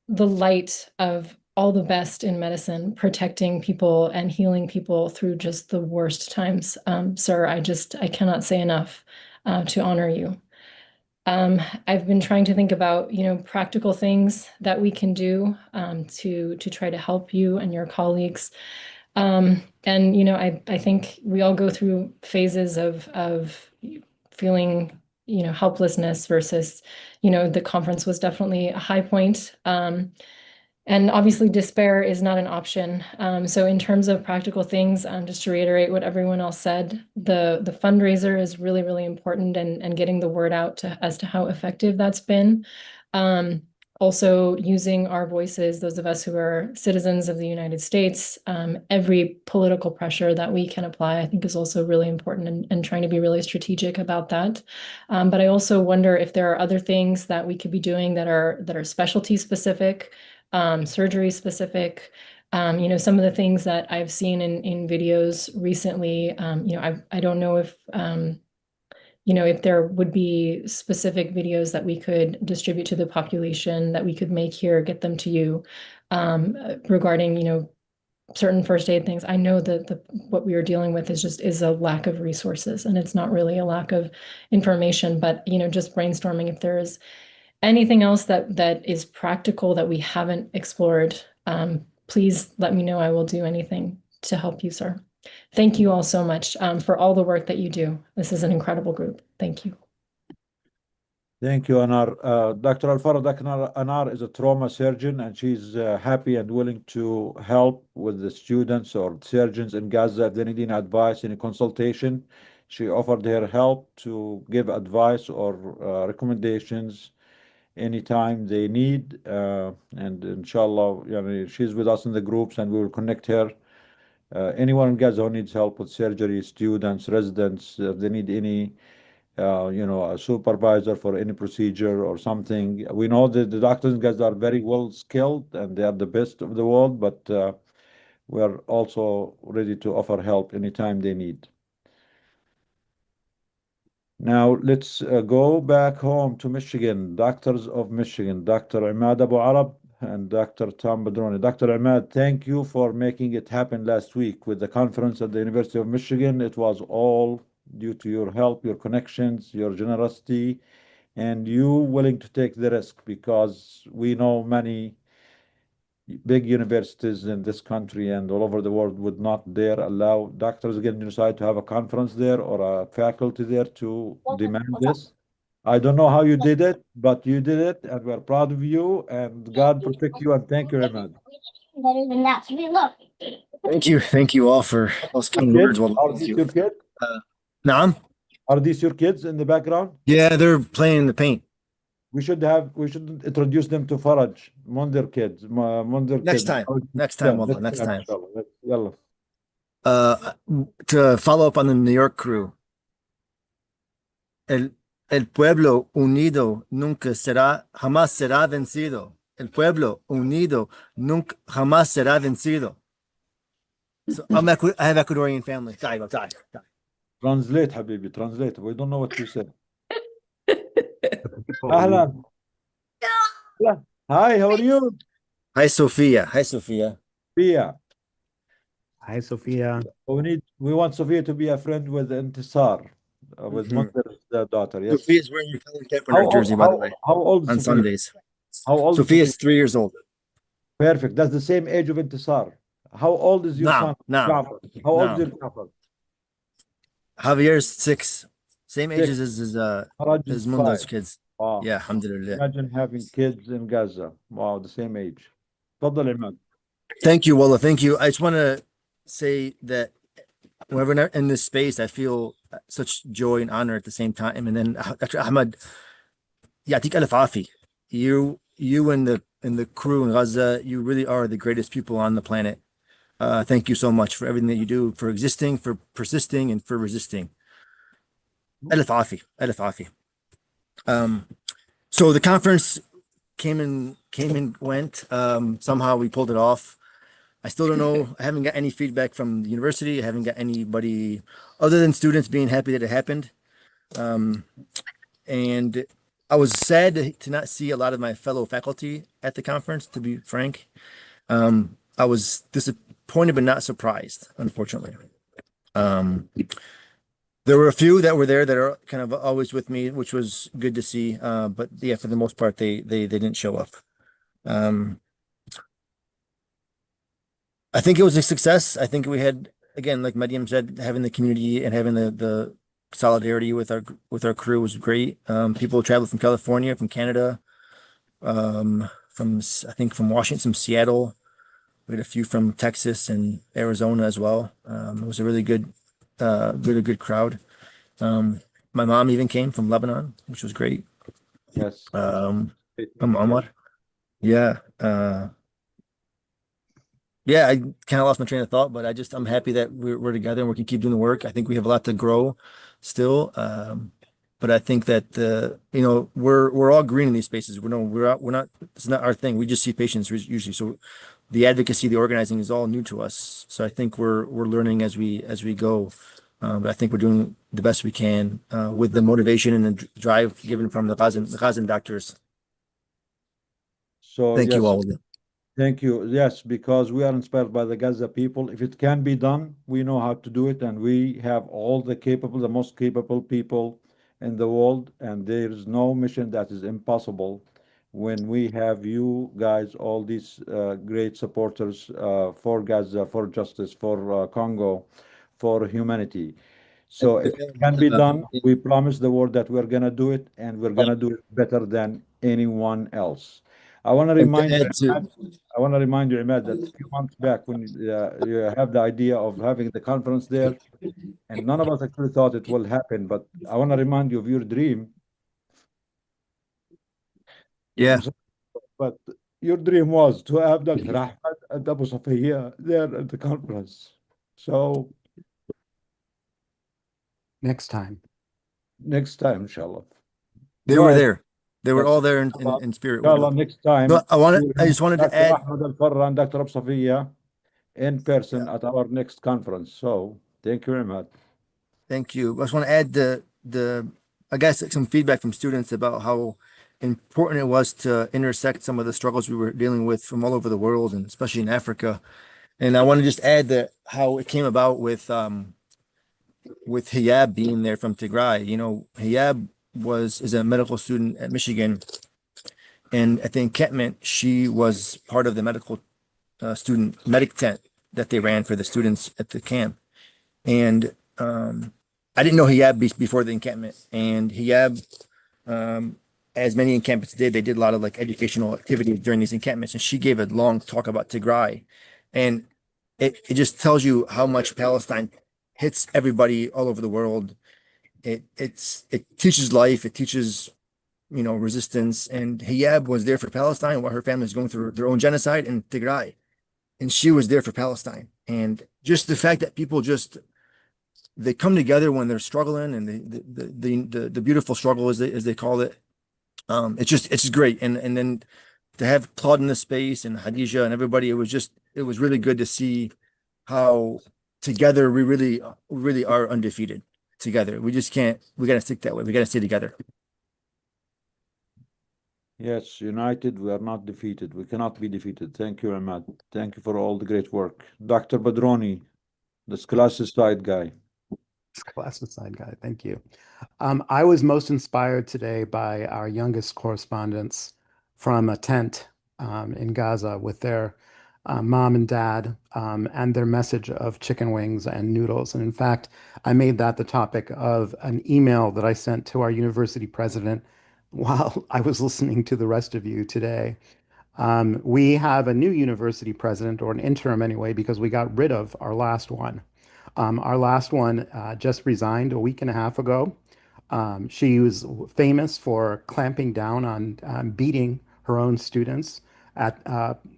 the light of all the best in medicine, protecting people and healing people through just the worst times. Sir, I cannot say enough to honor you. I've been trying to think about, practical things that we can do to try to help you and your colleagues. And I think we all go through phases of feeling, helplessness versus, the conference was definitely a high point. And obviously despair is not an option. So in terms of practical things, just to reiterate what everyone else said, the fundraiser is really, really important, and getting the word out as to how effective that's been. Also using our voices, those of us who are citizens of the United States, every political pressure that we can apply, I think, is also really important, and trying to be really strategic about that. But I also wonder if there are other things that we could be doing that are specialty specific, surgery specific. Some of the things that I've seen in videos recently, I don't know if there would be specific videos that we could distribute to the population that we could make here, get them to you, regarding, certain first aid things. I know that what we are dealing with is a lack of resources, and it's not really a lack of information, but, just brainstorming if there is anything else that is practical that we haven't explored. Please let me know. I will do anything to help you, sir. Thank you all so much for all the work that you do. This is an incredible group. Thank you. Thank you, Anar. Dr. Al-Farah, Dr. Anar is a trauma surgeon, and she's happy and willing to help with the students or surgeons in Gaza if they need any advice, any consultation. She offered her help to give advice or recommendations anytime they need. And inshallah, she's with us in the groups, and we will connect her. Anyone in Gaza who needs help with surgery, students, residents, if they need any, a supervisor for any procedure or something. We know that the doctors in Gaza are very well skilled, and they are the best of the world, but we're also ready to offer help anytime they need. Now let's go back home to Michigan. Doctors of Michigan, Dr. Imad Abu Arab and Dr. Tom Badroni. Dr. Imad, thank you for making it happen last week with the conference at the University of Michigan. It was all due to your help, your connections, your generosity, and you willing to take the risk, because we know many big universities in this country and all over the world would not dare allow Doctors Against Genocide to have a conference there or a faculty there to demand this. I don't know how you did it, but you did it, and we're proud of you, and God protect you, and thank you, Ahmed. Thank you all for those kind words. Well, Are thank these you. your kids? Naam? Are these your kids in the background? Yeah, they're playing in the paint. We should introduce them to Faraj, Mundir kids, Mundir Next kids. time. Next Yeah, time, Wallah, next time. inshallah. Yalla. To follow up on the New York crew, el pueblo unido nunca será, jamás será vencido. El pueblo unido nunca jamás será vencido. So I have Ecuadorian family. تعال. Translate, Habibi, translate. We don't know what you said. Ahlan. Hi, how are you? Hi, Sophia. Hi, Sophia. Sophia. Hi, Sophia. We want Sophia to be a friend with Intisar, with Mundir's daughter. Yes. Sophia's wearing your Colin Kaepernick jersey, by the way. How old is on Sophia? Sundays. How old? Sophia's 3 years old. Perfect. That's the same age of Intisar. How old is your son? Now. How old is your Jafar? Javier's 6. Same age 6. as Faraj is Munda's 5. kids. Wow. Yeah, alhamdulillah. Imagine having kids in Gaza. Wow, the same age. Tafadhal, Imad. Thank you, Wallah. Thank you. I just want to say that whenever in this space, I feel such joy and honor at the same time. And then Dr. Ahmad, yatik alaf afi. You and the crew in Gaza, you really are the greatest people on the planet. Thank you so much for everything that you do, for existing, for persisting, and for resisting. Alaf afi. Alaf afi. So the conference came and went. Somehow we pulled it off. I still don't know. I haven't got any feedback from the university. I haven't got anybody other than students being happy that it happened. And I was sad to not see a lot of my fellow faculty at the conference, to be frank. I was disappointed but not surprised, unfortunately. There were a few that were there that are kind of always with me, which was good to see. But yeah, for the most part, they didn't show up. I think it was a success. I think we had, again, like Mariam said, having the community and having the solidarity with our crew was great. People traveled from California, from Canada, from Washington, from Seattle. We had a few from Texas and Arizona as well. It was a really good crowd. My mom even came from Lebanon, which was great. Yes. From Omar. Yeah. Yeah, I kind of lost my train of thought, but I'm happy that we're together and we can keep doing the work. I think we have a lot to grow still. But I think that we're all green in these spaces. We're not, it's not our thing. We just see patients usually. So the advocacy, the organizing is all new to us. So I think we're learning as we go. But I think we're doing the best we can with the motivation and the drive given from the Gazan doctors. So thank you all. Thank you. Yes, because we are inspired by the Gaza people. If it can be done, we know how to do it, and we have all the most capable people in the world, and there is no mission that is impossible when we have you guys, all these great supporters for Gaza, for justice, for Congo, for humanity. So if it can be done, we promise the world that we're gonna do it, and we're gonna do it better than anyone else. I want to remind you, Imad, that a few months back when you have the idea of having the conference there, and none of us actually thought it will happen, but I want to remind you of your dream. Yeah. But your dream was to have Dr. Ahmed and Abu Safiya there at the conference. So next time, inshallah. They were there. They were all there in spirit. Inshallah, next time. No, I just wanted to add Ahmed Al-Farra and Dr. Abu Safiya in person at our next conference. So thank you very much. Thank you. I just want to add I guess some feedback from students about how important it was to intersect some of the struggles we were dealing with from all over the world, and especially in Africa. And I want to just add that how it came about with Hiyab being there from Tigray. Hiyab is a medical student at Michigan, and at the encampment, she was part of the medical student medic tent that they ran for the students at the camp. And I didn't know Hiyab before the encampment, and Hiyab as many encampments did, they did a lot of like educational activities during these encampments. And she gave a long talk about Tigray. And it just tells you how much Palestine hits everybody all over the world. It teaches life, it teaches, you know, resistance. And Hiyab was there for Palestine while her family was going through their own genocide in Tigray. And she was there for Palestine. And just the fact that people just they come together when they're struggling, and the beautiful struggle as they call it. It's just great. And then to have Claude in the space and Hadija and everybody, it was really good to see how together we really are undefeated together. We got to stick that way. We got to stay together. Yes, united, we are not defeated. We cannot be defeated. Thank you, Ahmad. Thank you for all the great work. Dr. Badroni, the classified guy. Classified guy, thank you. I was most inspired today by our youngest correspondents from a tent in Gaza with their mom and dad and their message of chicken wings and noodles. And in fact, I made that the topic of an email that I sent to our university president while I was listening to the rest of you today. We have a new university president, or an interim anyway, because we got rid of our last one. Our last one just resigned a week and a half ago. She was famous for clamping down on beating her own students at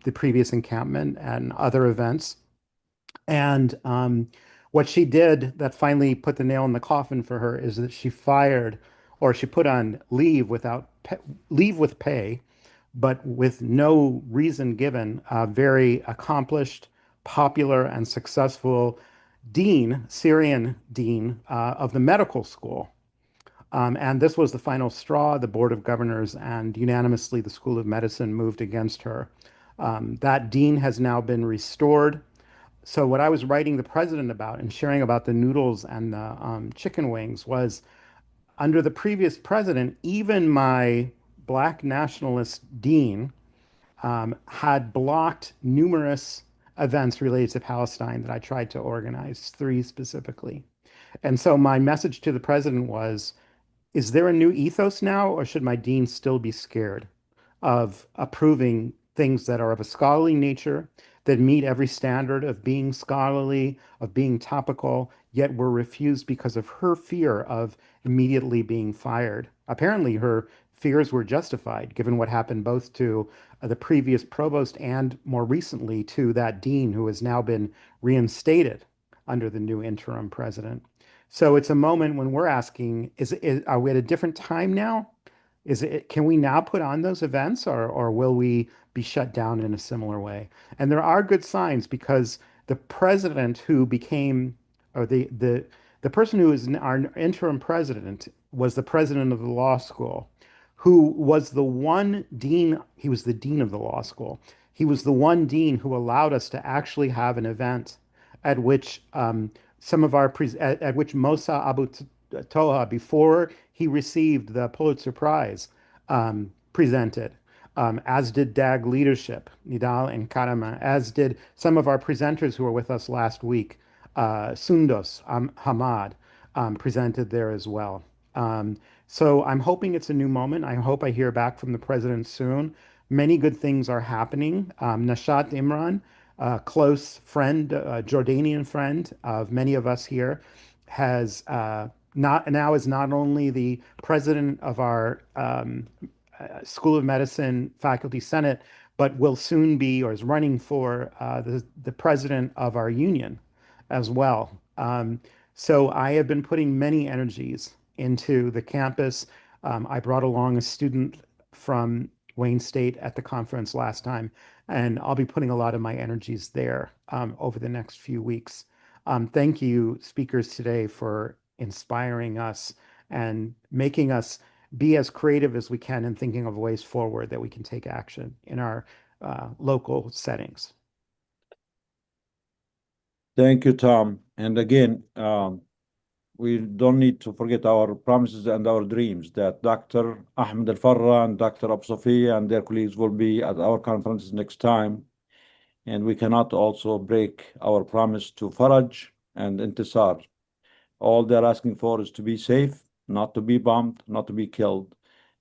the previous encampment and other events. And what she did that finally put the nail in the coffin for her is that she fired, or she put on leave with pay, but with no reason given, a very accomplished, popular, and successful Syrian dean of the medical school. And this was the final straw. The Board of Governors and unanimously the School of Medicine moved against her. That dean has now been restored. So what I was writing the president about and sharing about the noodles and the chicken wings was, under the previous president, even my Black nationalist dean had blocked numerous events related to Palestine that I tried to organize, 3 specifically. And so my message to the president was, is there a new ethos now, or should my dean still be scared of approving things that are of a scholarly nature, that meet every standard of being scholarly, of being topical, yet were refused because of her fear of immediately being fired? Apparently, her fears were justified, given what happened both to the previous provost and more recently to that dean who has now been reinstated under the new interim president. So it's a moment when we're asking, are we at a different time now? Can we now put on those events, or will we be shut down in a similar way? And there are good signs, because the president who became, or the person who is our interim president was the president of the law school, who was the one dean. He was the dean of the law school. He was the one dean who allowed us to actually have an event at which at which Mosa Abu Toha, before he received the Pulitzer Prize, presented, as did DAG leadership, Nidal and Karama, as did some of our presenters who were with us last week. Sundos Hamad presented there as well. So I'm hoping it's a new moment. I hope I hear back from the president soon. Many good things are happening. Nashat Imran, a close friend, a Jordanian friend of many of us here, is not only the president of our School of Medicine Faculty Senate, but will soon be, or is running for, the president of our union as well. So I have been putting many energies into the campus. I brought along a student from Wayne State at the conference last time, and I'll be putting a lot of my energies there over the next few weeks. Thank you, speakers today, for inspiring us and making us be as creative as we can in thinking of ways forward that we can take action in our local settings. Thank you, Tom. And again, we don't need to forget our promises and our dreams that Dr. Ahmed Al-Farra and Dr. Abu Sofia and their colleagues will be at our conferences next time. And we cannot also break our promise to Faraj and Intisar. All they're asking for is to be safe, not to be bombed, not to be killed.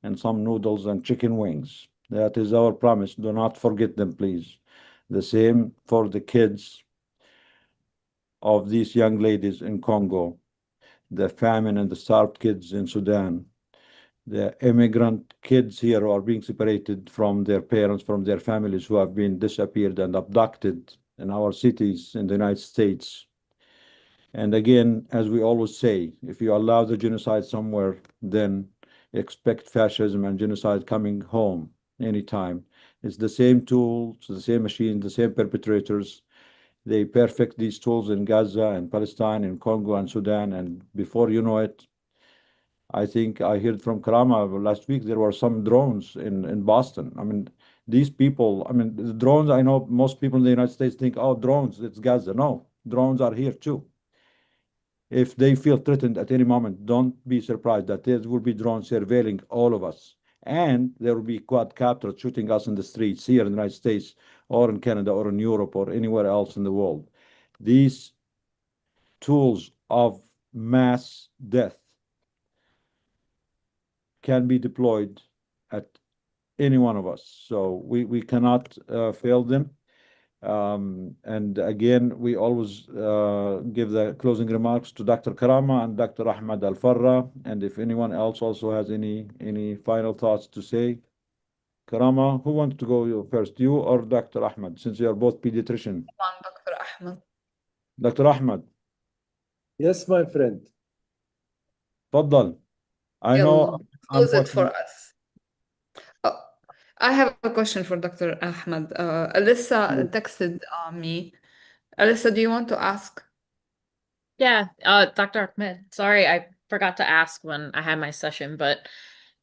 and some noodles and chicken wings. That is our promise. Do not forget them, please. The same for the kids of these young ladies in Congo, the famine and the starved kids in Sudan, the immigrant kids here who are being separated from their parents, from their families, who have been disappeared and abducted in our cities in the United States. And again, as we always say, if you allow the genocide somewhere, then expect fascism and genocide coming home anytime. It's the same tools, the same machines, the same perpetrators. They perfect these tools in Gaza and Palestine and Congo and Sudan, and before you know it, I think I heard from Karama last week there were some drones in Boston. I mean, these people, I mean, the drones, I know most people in the United States think, oh, drones, it's Gaza. No, drones are here too. If they feel threatened at any moment, don't be surprised that there will be drones surveilling all of us. And there will be quadcopters shooting us in the streets here in the United States or in Canada or in Europe or anywhere else in the world. These tools of mass death can be deployed at any one of us. So we cannot fail them. And again, we always give the closing remarks to Dr. Karama and Dr. Ahmad Al-Farra. And if anyone else also has any final thoughts to say. Karama, who wants to go first, you or Dr. Ahmad, since you are both pediatrician? Dr. Ahmad. Dr. Ahmad. Yes, my friend. Tfaddal. I know Close it for us. Oh, I have a question for Dr. Ahmad. Alyssa texted me. Alyssa, do you want to ask? Yeah, Dr. Ahmed, sorry, I forgot to ask when I had my session, but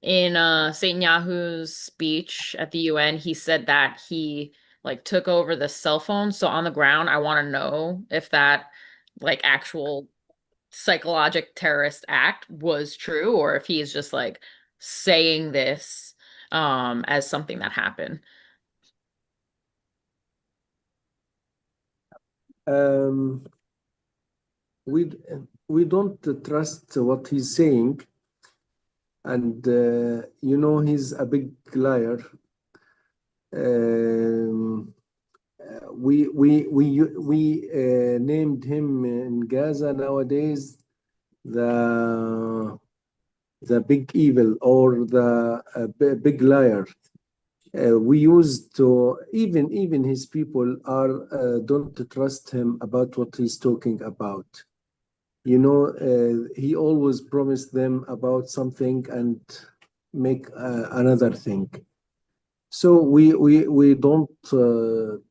in St. Yahu's speech at the UN, he said that he like took over the cell phone. So on the ground, I want to know if that like actual psychologic terrorist act was true, or if he's just like saying this as something that happened. We don't trust what he's saying, and you know he's a big liar. We named him in Gaza nowadays the big evil or the big liar. We used to even his people are don't trust him about what he's talking about. You know, he always promised them about something and make another thing. So we don't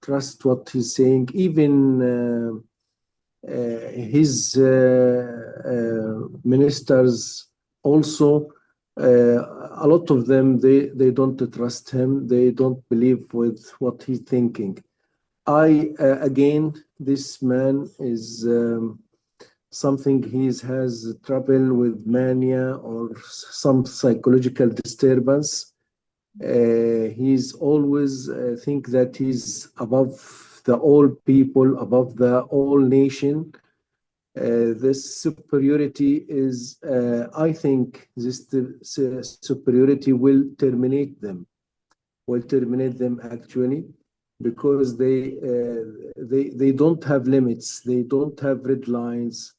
trust what he's saying. Even his ministers also, a lot of them, they don't trust him. They don't believe with what he's thinking. Again, this man is something he has trouble with mania or some psychological disturbance. He's always think that he's above the all people, above the all nation. This superiority is, I think, this superiority will terminate them actually, because they don't have limits, they don't have red lines.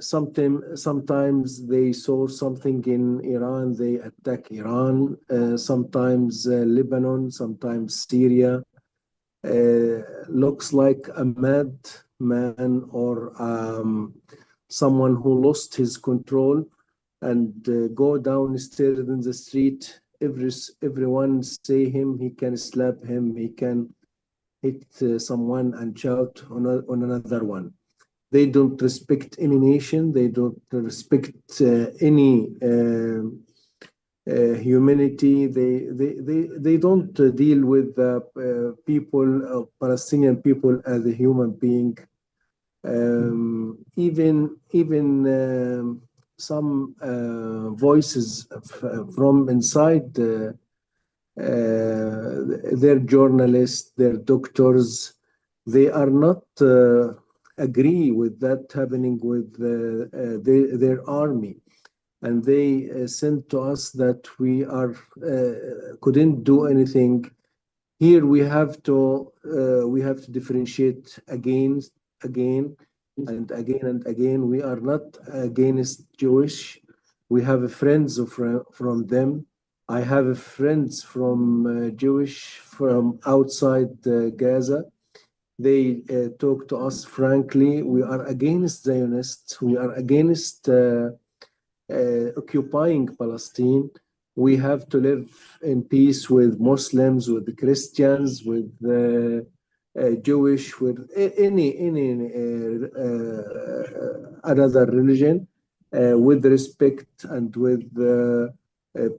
Sometimes they saw something in Iran, they attack Iran. Sometimes Lebanon, sometimes Syria. Looks like a mad man or someone who lost his control and go downstairs in the street. Everyone say him, he can slap him, he can hit someone and shout on another one. They don't respect any nation. They don't respect any humanity. They don't deal with the people, Palestinian people, as a human being. Even some voices from inside their journalists, their doctors, they are not agree with that happening with their army. and they sent to us that we are couldn't do anything. Here we have to differentiate again and again. We are not against Jewish. We have friends from them. I have friends from Jewish from outside Gaza. They talk to us frankly. We are against Zionists. We are against occupying Palestine. We have to live in peace with Muslims, with the Christians, with Jewish, with any another religion, with respect and with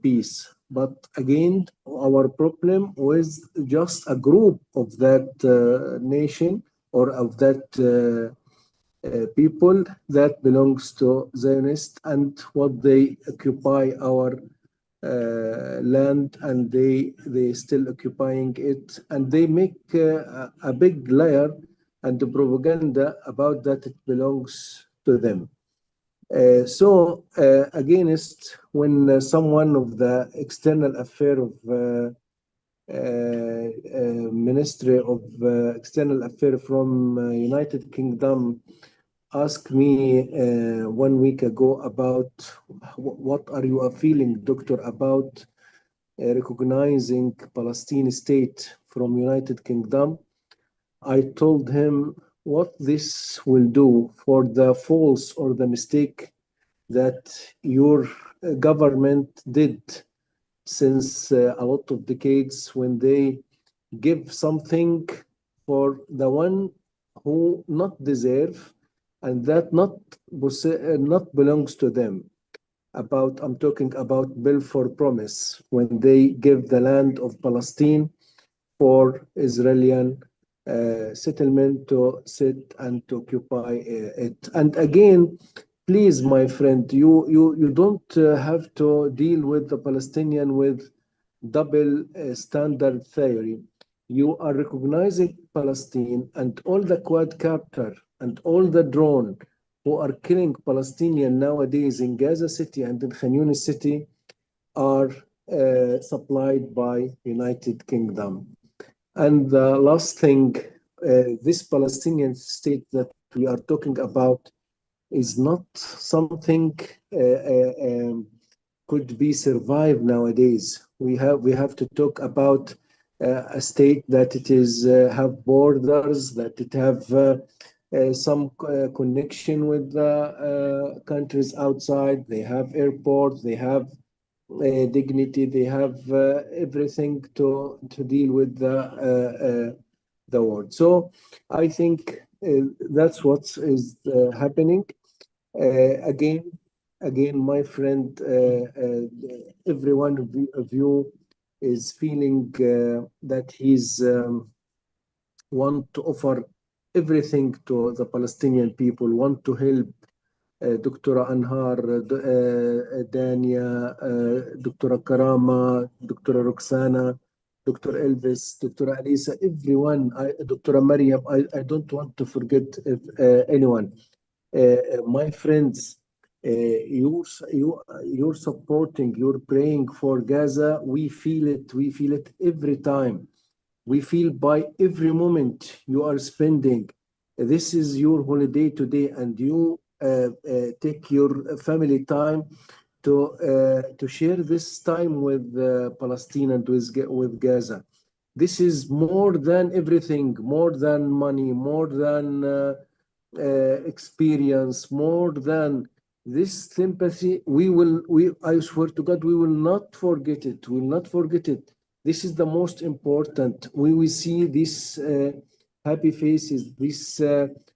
peace. But again, our problem was just a group of that nation or of that people that belongs to Zionists and what they occupy our land, and they still occupying it, and they make a big liar and the propaganda about that it belongs to them. So against when someone of the external affair of Ministry of External Affairs from United Kingdom asked me 1 week ago about what are you feeling, doctor, about recognizing Palestine state from United Kingdom. I told him what this will do for the false or the mistake that your government did since a lot of decades, when they give something for the one who not deserve and that not belongs to them. I'm talking about Balfour Promise, when they give the land of Palestine for Israeli settlement to sit and to occupy it. And again, please, my friend, you don't have to deal with the Palestinian with double standard theory. You are recognizing Palestine and all the quadcopter and all the drone who are killing Palestinian nowadays in Gaza City and in Khan Yunis City are supplied by United Kingdom. And the last thing, this Palestinian state that we are talking about is not something could be survived nowadays. We have to talk about a state that it is have borders, that it have some connection with countries outside. They have airports, they have dignity, they have everything to deal with the world. So I think that's what is happening. Again, my friend, every one of you is feeling that he's want to offer everything to the Palestinian people, want to help Dr. Anhar, Dania, Dr. Karama, Dr. Roxana, Dr. Elvis, Dr. Alisa, everyone, Dr. Mariam, I don't want to forget anyone. My friends, you're supporting, you're praying for Gaza. We feel it every time. We feel by every moment you are spending. This is your holiday today, and you take your family time to share this time with Palestine and with Gaza. This is more than everything, more than money, more than experience, more than this sympathy. I swear to God, we will not forget it. We will not forget it. This is the most important. We will see these happy faces, these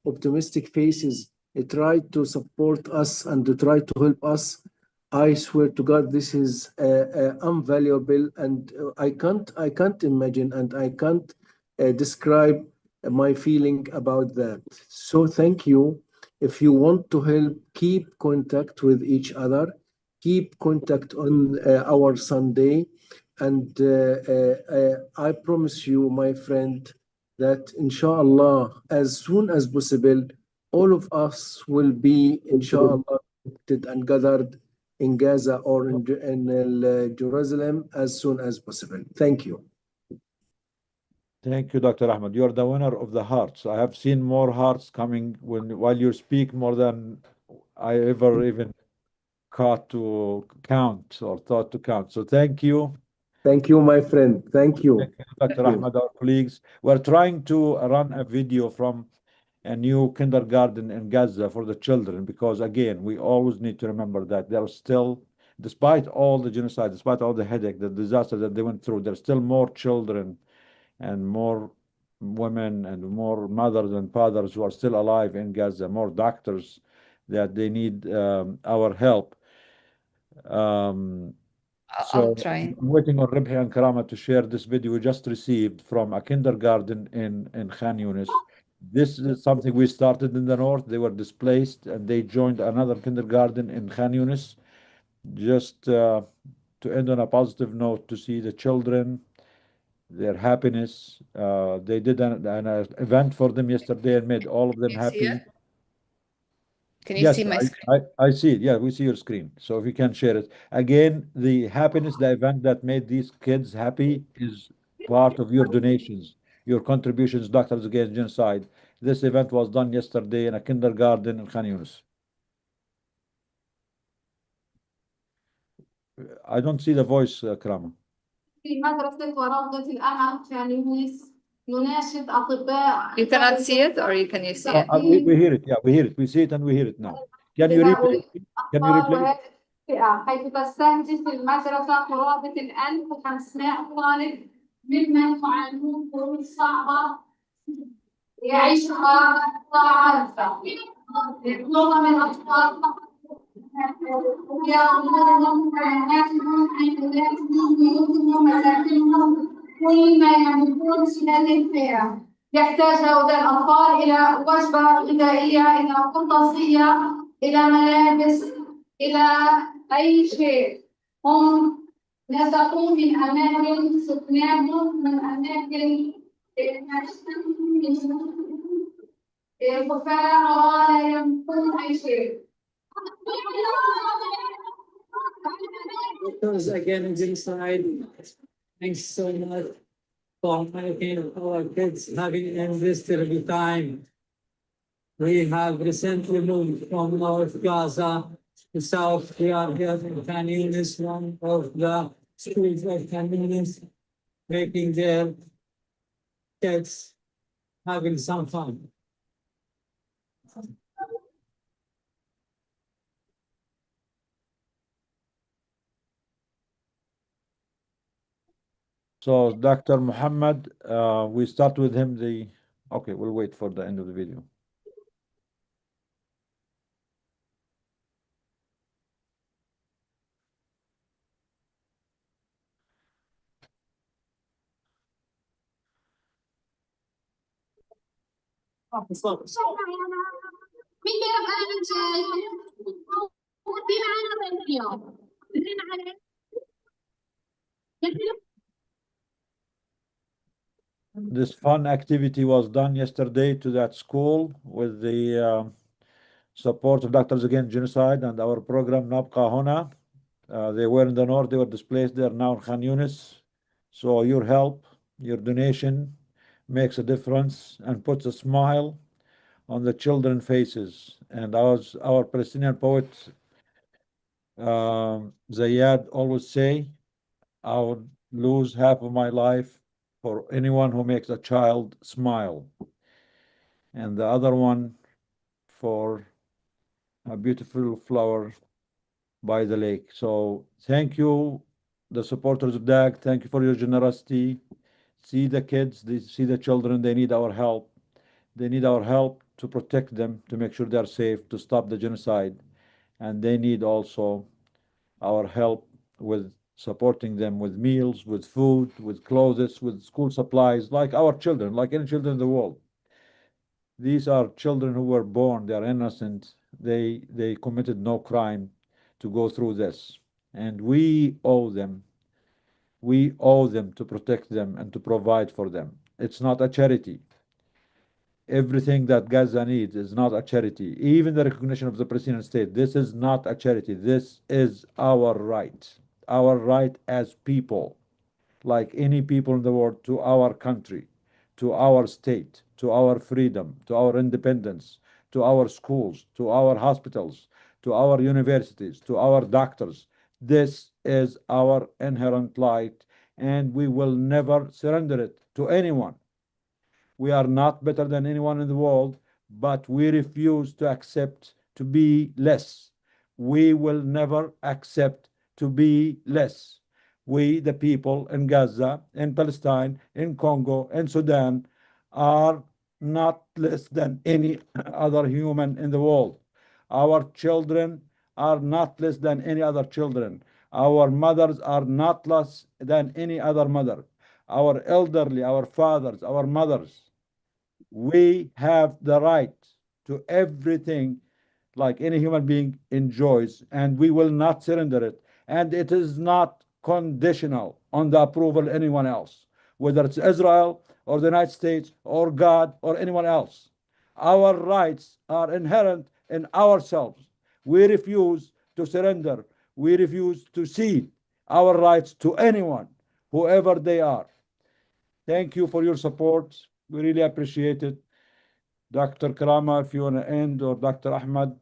optimistic faces, try to support us and to try to help us. I swear to God, this is invaluable, and I can't imagine and I can't describe my feeling about that. So thank you. If you want to help, keep contact with each other, keep contact on our Sunday, and I promise you, my friend, that inshallah, as soon as possible, all of us will be inshallah connected and gathered in Gaza or in Jerusalem as soon as possible. Thank you. Thank you, Dr. Ahmed. You're the winner of the hearts. I have seen more hearts coming while you speak more than I ever even caught to count or thought to count. So thank you. Thank you, my friend. Thank you. Thank you, Dr. Ahmed, our colleagues. We're trying to run a video from a new kindergarten in Gaza for the children because, again, we always need to remember that there are still, despite all the genocide, despite all the headache, the disaster that they went through, there's still more children and more women and more mothers and fathers who are still alive in Gaza, more doctors that they need our help. I'll try. I'm waiting on Ribhi and Karama to share this video we just received from a kindergarten in Khan Yunis. This is something we started in the north. They were displaced and they joined another kindergarten in Khan Yunis just to end on a positive note to see the children, their happiness. They did an event for them yesterday and made all of them Can you see happy. it? Can you Yes, see my screen? I see it. Yeah, we see your screen. So if you can share it. Again, the happiness, the event that made these kids happy is part of your donations, your contributions, Doctors Against Genocide. This event was done yesterday in a kindergarten in Khan Yunis. I don't see the voice, Krama. في مدرسة وروضة الأمل كان يونس نناشد أطباء You cannot see it, or can you see it? We hear it. Yeah, we hear it. We see it and we hear it now. Can you replay? Can you replay? وهذه الفئة حيث تستهدف المدرسة قرابة 1500 طالب ممن يعانون ظروف صعبة يعيشها ضعفاء. معظم الأطفال يأخذون حياتهم حياتهم بيوتهم مساكنهم كل ما يملكون في هذه الفئة. يحتاج هؤلاء الأطفال إلى وجبة غذائية، إلى قرطاسية، إلى ملابس، إلى أي شيء. هم نسقوا من أماكن سكناهم، من أماكن خفاء ولا يملكون أي شيء. Doctors Against Genocide, thanks so much for making our kids having in this terrible time. We have recently moved from North Gaza to South. We are here in Khan Yunis, one of the schools of Khan Yunis, making their kids having some fun. So Dr. Muhammad, we start with him. Okay, we'll wait for the end of the video. This fun activity was done yesterday to that school with the support of Doctors Against Genocide and our program Nabqa Hona. They were in the north, they were displaced, they are now in Khan Yunis. So your help, your donation makes a difference and puts a smile on the children's faces. And as our Palestinian poet Zayad always say, I would lose half of my life for anyone who makes a child smile, and the other one for a beautiful flower by the lake. So thank you, the supporters of DAG. Thank you for your generosity. See the kids, see the children, they need our help. They need our help to protect them, to make sure they're safe, to stop the genocide. And they need also our help with supporting them with meals, with food, with clothes, with school supplies, like our children, like any children in the world. These are children who were born, they are innocent, they committed no crime to go through this. And we owe them to protect them and to provide for them. It's not a charity. Everything that Gaza needs is not a charity. Even the recognition of the Palestinian state, this is not a charity. This is our right as people, like any people in the world, to our country, to our state, to our freedom, to our independence, to our schools, to our hospitals, to our universities, to our doctors. This is our inherent right, and we will never surrender it to anyone. We are not better than anyone in the world, but we refuse to accept to be less. We will never accept to be less. We, the people in Gaza, in Palestine, in Congo, in Sudan, are not less than any other human in the world. Our children are not less than any other children. Our mothers are not less than any other mother. Our elderly, our fathers, our mothers, we have the right to everything like any human being enjoys, and we will not surrender it. And it is not conditional on the approval of anyone else, whether it's Israel or the United States or God or anyone else. Our rights are inherent in ourselves. We refuse to surrender. We refuse to cede our rights to anyone, whoever they are. Thank you for your support. We really appreciate it. Dr. Karama, if you want to end, or Dr. Ahmad,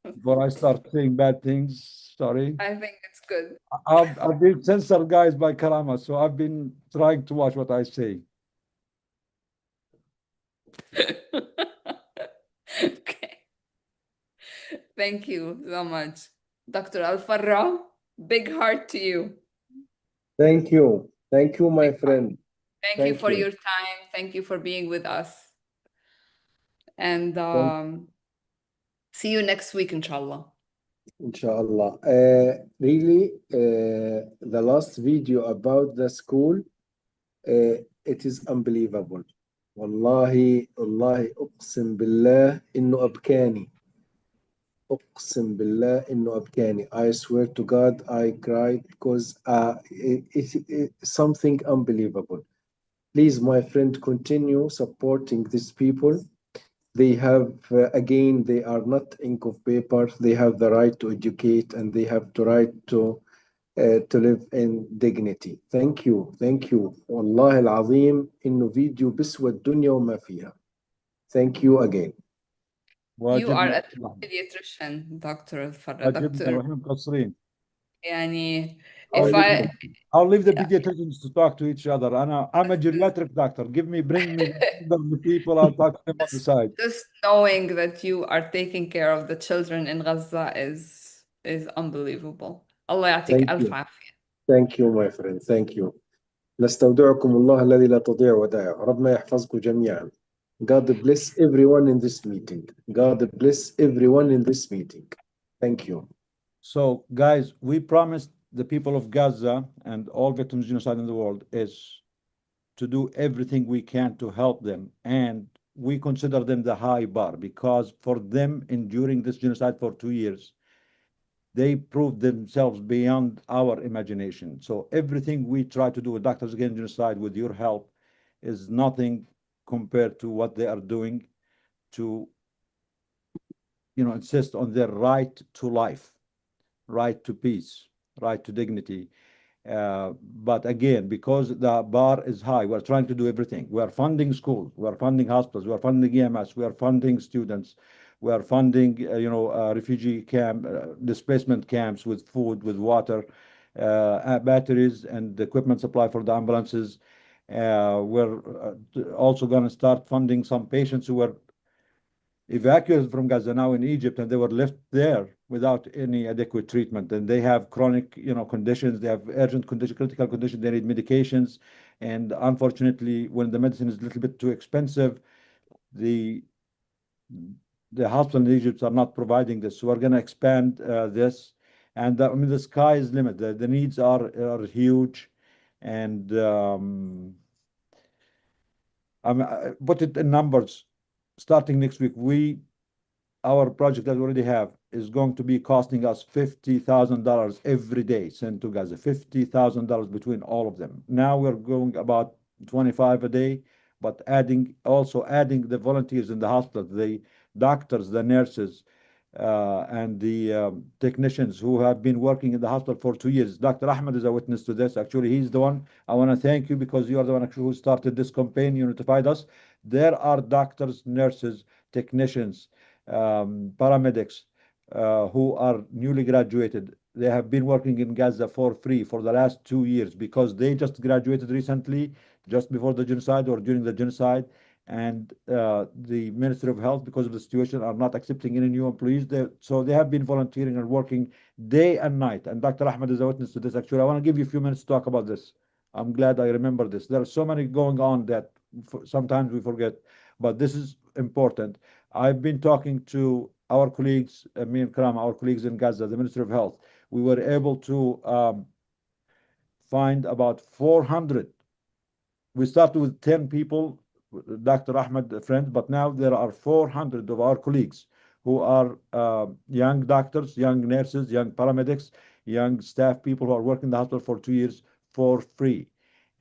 before I start saying bad things, sorry. I think it's good. I've been censored, guys, by Karama, so I've been trying to watch what I say. Okay. Thank you so much. Dr. Al-Farra, big heart to you. Thank you. Thank you, my friend. Thank you for your time. Thank you for being with us. And see you next week, inshallah. Inshallah. Really, the last video about the school, it is unbelievable. والله أقسم بالله إنه أبكاني. أقسم بالله إنه أبكاني. I swear to God, I cried because it's something unbelievable. Please, my friend, continue supporting these people. They have, again, they are not ink of paper. They have the right to educate, and they have the right to live in dignity. Thank you. Thank you. والله العظيم إنه فيديو بسوى الدنيا وما فيها. Thank you again. You are a pediatrician, Dr. Al-Farra. Dr. يعني I'll leave the pediatricians to talk to each other. I'm a geriatric doctor. Bring me the people. I'll talk to them on the side. Just knowing that you are taking care of the children in Gaza is unbelievable. الله يعطيك ألف عافية. Thank you, my friend. Thank you. نستودعكم الله الذي لا تضيع ودائعه. ربنا يحفظكم جميعا. God bless everyone in this meeting. God bless everyone in this meeting. Thank you. So, guys, we promised the people of Gaza and all victims of genocide in the world is to do everything we can to help them. And we consider them the high bar, because for them enduring this genocide for 2 years, they proved themselves beyond our imagination. So everything we try to do with Doctors Against Genocide, with your help, is nothing compared to what they are doing to, insist on their right to life, right to peace, right to dignity. But again, because the bar is high, we're trying to do everything. We are funding schools, we are funding hospitals, we are funding EMS, we are funding students, we are funding, refugee camp, displacement camps with food, with water, batteries, and equipment supply for the ambulances. We're also going to start funding some patients who were evacuated from Gaza now in Egypt, and they were left there without any adequate treatment. And they have chronic, conditions, they have urgent condition, critical conditions, they need medications. And unfortunately, when the medicine is a little bit too expensive, the hospital in Egypt are not providing this. So we're going to expand this. And the sky is limited. The needs are huge. And I put it in numbers. Starting next week, our project that we already have is going to be costing us $50,000 every day sent to Gaza, $50,000 between all of them. Now we're going about 25 a day. but also adding the volunteers in the hospital, the doctors, the nurses, and the technicians who have been working in the hospital for 2 years. Dr. Ahmed is a witness to this. Actually, he's the one. I want to thank you because you are the one actually who started this campaign. You notified us. There are doctors, nurses, technicians, paramedics who are newly graduated. They have been working in Gaza for free for the last 2 years because they just graduated recently, just before the genocide or during the genocide. And the Ministry of Health, because of the situation, are not accepting any new employees. So they have been volunteering and working day and night. And Dr. Ahmed is a witness to this. Actually, I want to give you a few minutes to talk about this. I'm glad I remember this. There are so many going on that sometimes we forget, but this is important. I've been talking to our colleagues, me and Karam, our colleagues in Gaza, the Ministry of Health. We were able to find about 400. We started with 10 people, Dr. Ahmed, a friend, but now there are 400 of our colleagues who are young doctors, young nurses, young paramedics, young staff people who are working in the hospital for 2 years for free.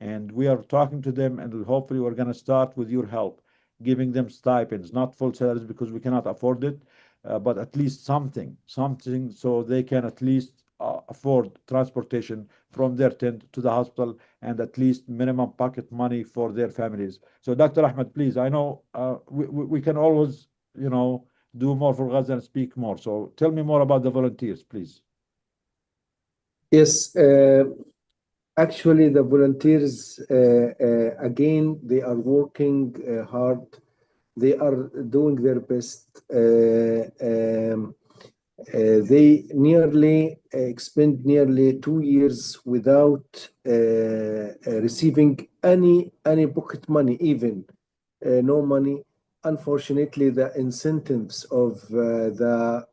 And we are talking to them, and hopefully we're going to start with your help, giving them stipends, not full salaries because we cannot afford it, but at least something so they can at least afford transportation from their tent to the hospital and at least minimum pocket money for their families. So Dr. Ahmed, please, I know we can always, do more for Gaza and speak more. So tell me more about the volunteers, please. Yes, actually, the volunteers, again, they are working hard. They are doing their best. They nearly spent nearly 2 years without receiving any pocket money, even no money. Unfortunately, the incentives of the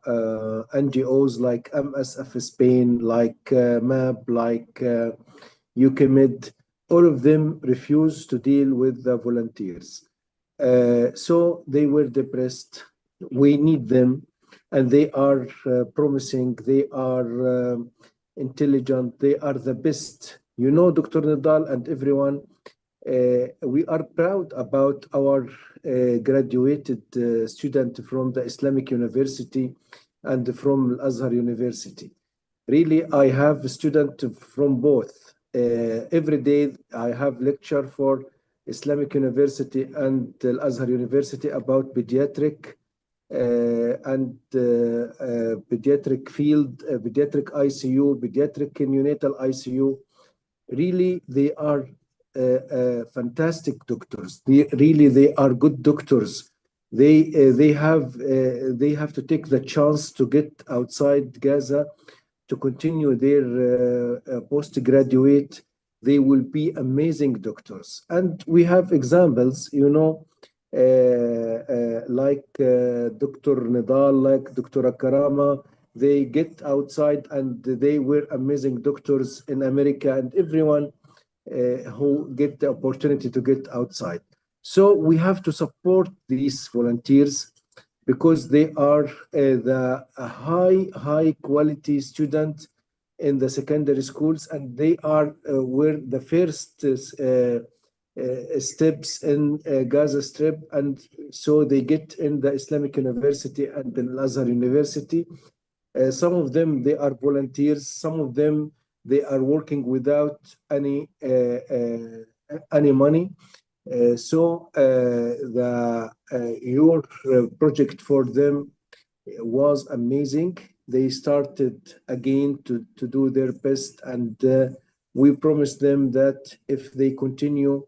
NGOs like MSF Spain, like MAP, like UKMID, all of them refused to deal with the volunteers. So they were depressed. We need them, and they are promising. They are intelligent. They are the best. Dr. Nidal and everyone, we are proud about our graduated student from the Islamic University and from Al-Azhar University. Really, I have a student from both. Every day I have lecture for Islamic University and Al-Azhar University about pediatric and pediatric field, pediatric ICU, pediatric neonatal ICU. Really, they are fantastic doctors. They are good doctors. They have to take the chance to get outside Gaza to continue their postgraduate. They will be amazing doctors. And we have examples, like Dr. Nidal, like Dr. Karama. They get outside and they were amazing doctors in America, and everyone who get the opportunity to get outside. So we have to support these volunteers because they are the high quality student in the secondary schools, and they are were the first steps in Gaza Strip, and so they get in the Islamic University and the Al-Azhar University. Some of them, they are volunteers. Some of them, they are working without any money. So your project for them was amazing. They started again to do their best, and we promised them that if they continue,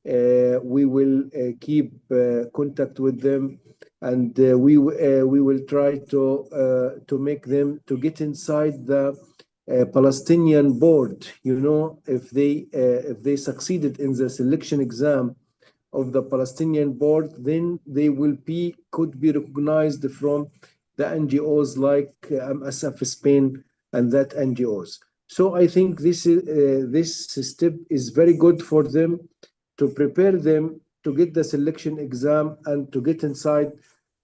we will keep contact with them, and we will try to make them to get inside the Palestinian board. If they succeeded in the selection exam of the Palestinian board, then they could be recognized from the NGOs like MSF Spain and that NGOs. So I think this step is very good for them, to prepare them to get the selection exam and to get inside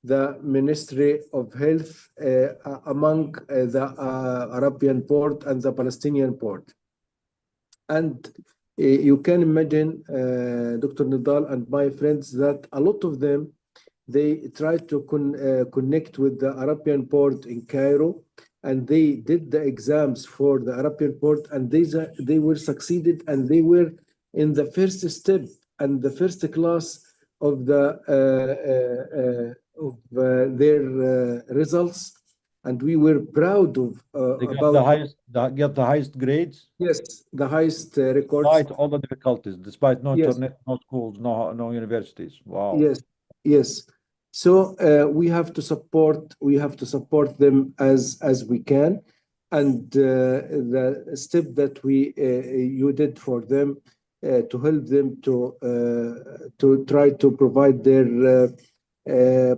the Ministry of Health among the Arabian port and the Palestinian port. And You can imagine, Dr. Nidal and my friends, that a lot of them, they tried to connect with the Arabian port in Cairo, and they did the exams for the Arabian port, and they were succeeded, and they were in the first step and the first class of their results, and we were proud of They got about the highest grades. yes, the highest records. Despite all the difficulties, despite no Yes. internet, no schools, no universities. Wow. Yes, yes. So we have to support them as we can, and the step that you did for them to help them to try to provide their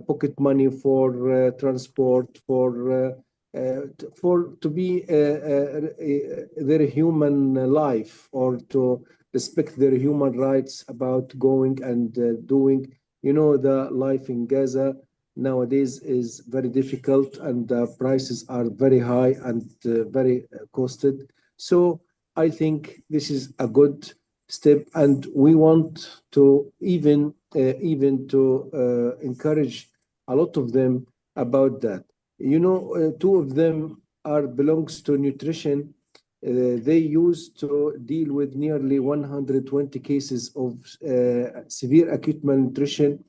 pocket money for transport, for to be their human life, or to respect their human rights about going and doing. You know, the life in Gaza nowadays is very difficult, and the prices are very high and very costed. So I think this is a good step, and we want to even to encourage a lot of them about that. You know, two of them belongs to nutrition. They used to deal with nearly 120 cases of severe acute malnutrition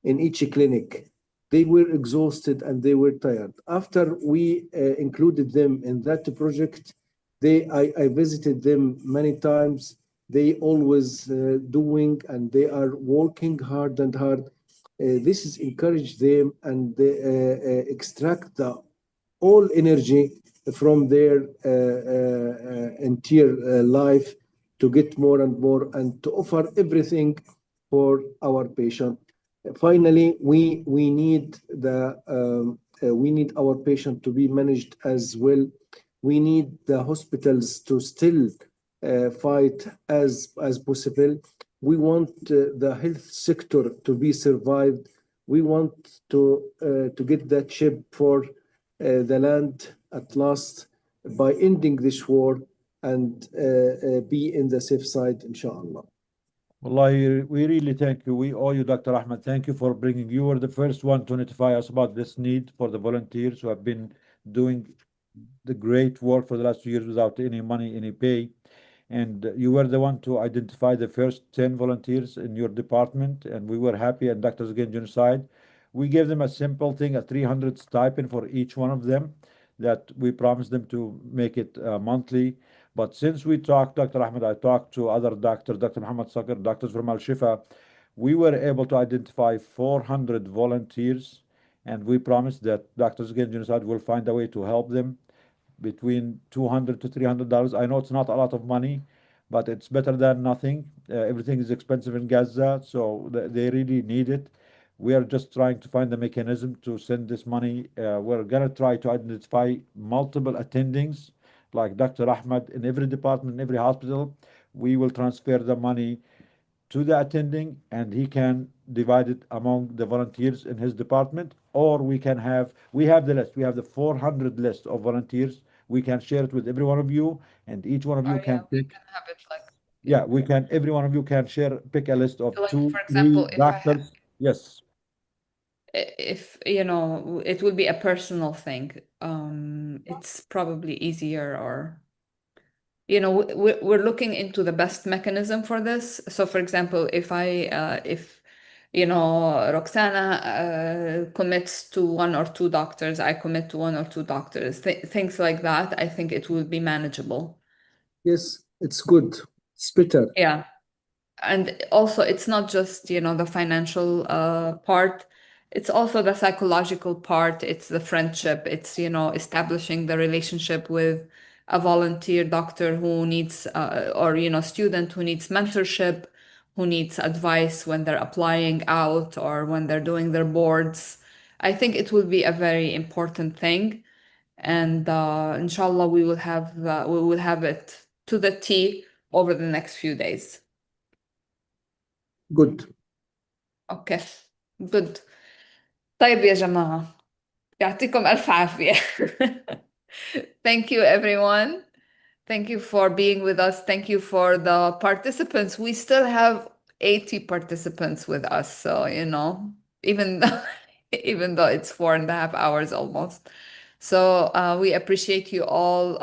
in each clinic. They were exhausted and they were tired. After we included them in that project, I visited them many times. They always doing, and they are working hard and hard. This is encourage them, and they extract all energy from their entire life to get more and more, and to offer everything for our patient. Finally, we need our patient to be managed as well. We need the hospitals to still fight as possible. We want the health sector to be survived. We want to get that chip for the land at last, by ending this war, and be in the safe side, inshallah. Wallahi, we really thank you. We owe you, Dr. Ahmed. Thank you for bringing. You were the first one to notify us about this need for the volunteers who have been doing the great work for the last 2 years without any money, any pay. And you were the one to identify the first 10 volunteers in your department, and we were happy. And Doctors Against Genocide, we gave them a simple thing, a 300 stipend for each one of them, that we promised them to make it monthly. But since we talked, Dr. Ahmed, I talked to other doctors, Dr. Muhammad Sakr, doctors from Al-Shifa, we were able to identify 400 volunteers, and we promised that Doctors Against Genocide will find a way to help them between $200 to $300. I know it's not a lot of money, but it's better than nothing. Everything is expensive in Gaza, so they really need it. We are just trying to find the mechanism to send this money. We're gonna try to identify multiple attendings, like Dr. Ahmed, in every department, in every hospital. We will transfer the money to the attending, and he can divide it among the volunteers in his department, or we have the list. We have the 400 list of volunteers. We can share it with every one of you, and each one of you can pick. Have it like, Yeah, we can. Every one of you can pick a list of like, two, for example, three if I have, doctors. Yes. if you know, it will be a personal thing. It's probably easier, or you know, we're looking into the best mechanism for this. So, for example, if you know, Roxana commits to one or two doctors, I commit to one or two doctors, things like that, I think it will be manageable. Yes, it's good. It's better. Yeah. And also, it's not just, you know, the financial part, it's also the psychological part, it's the friendship, it's, you know, establishing the relationship with a volunteer doctor who needs, or, you know, student who needs mentorship, who needs advice when they're applying out or when they're doing their boards. I think it will be a very important thing. And inshallah, we will have it to the T over the next few days. Good. اوكي good. طيب يا جماعة، يعطيكم ألف عافية. Thank you everyone. Thank you for being with us. Thank you for the participants. We still have 80 participants with us. So, even though, even though it's 4.5 hours almost. So we appreciate you all.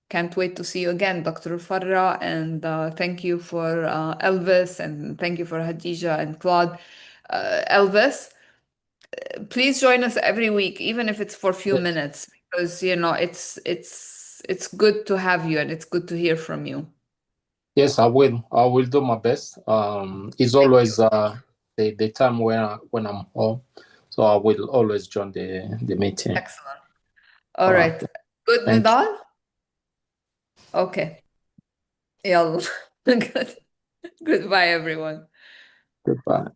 Can't wait to see you again, Dr. Farra. And thank you for Elvis, and thank you for Hadija and Claude. Elvis, please join us every week, even if it's for a few minutes, because it's good to have you and it's good to hear from you. Yes, I will. I will do my best. It's always the time when I'm home, so I will always join the meeting. Excellent. All right. Good, Thank you. Nidal? Okay. Yalla. Good. Goodbye, everyone. Goodbye.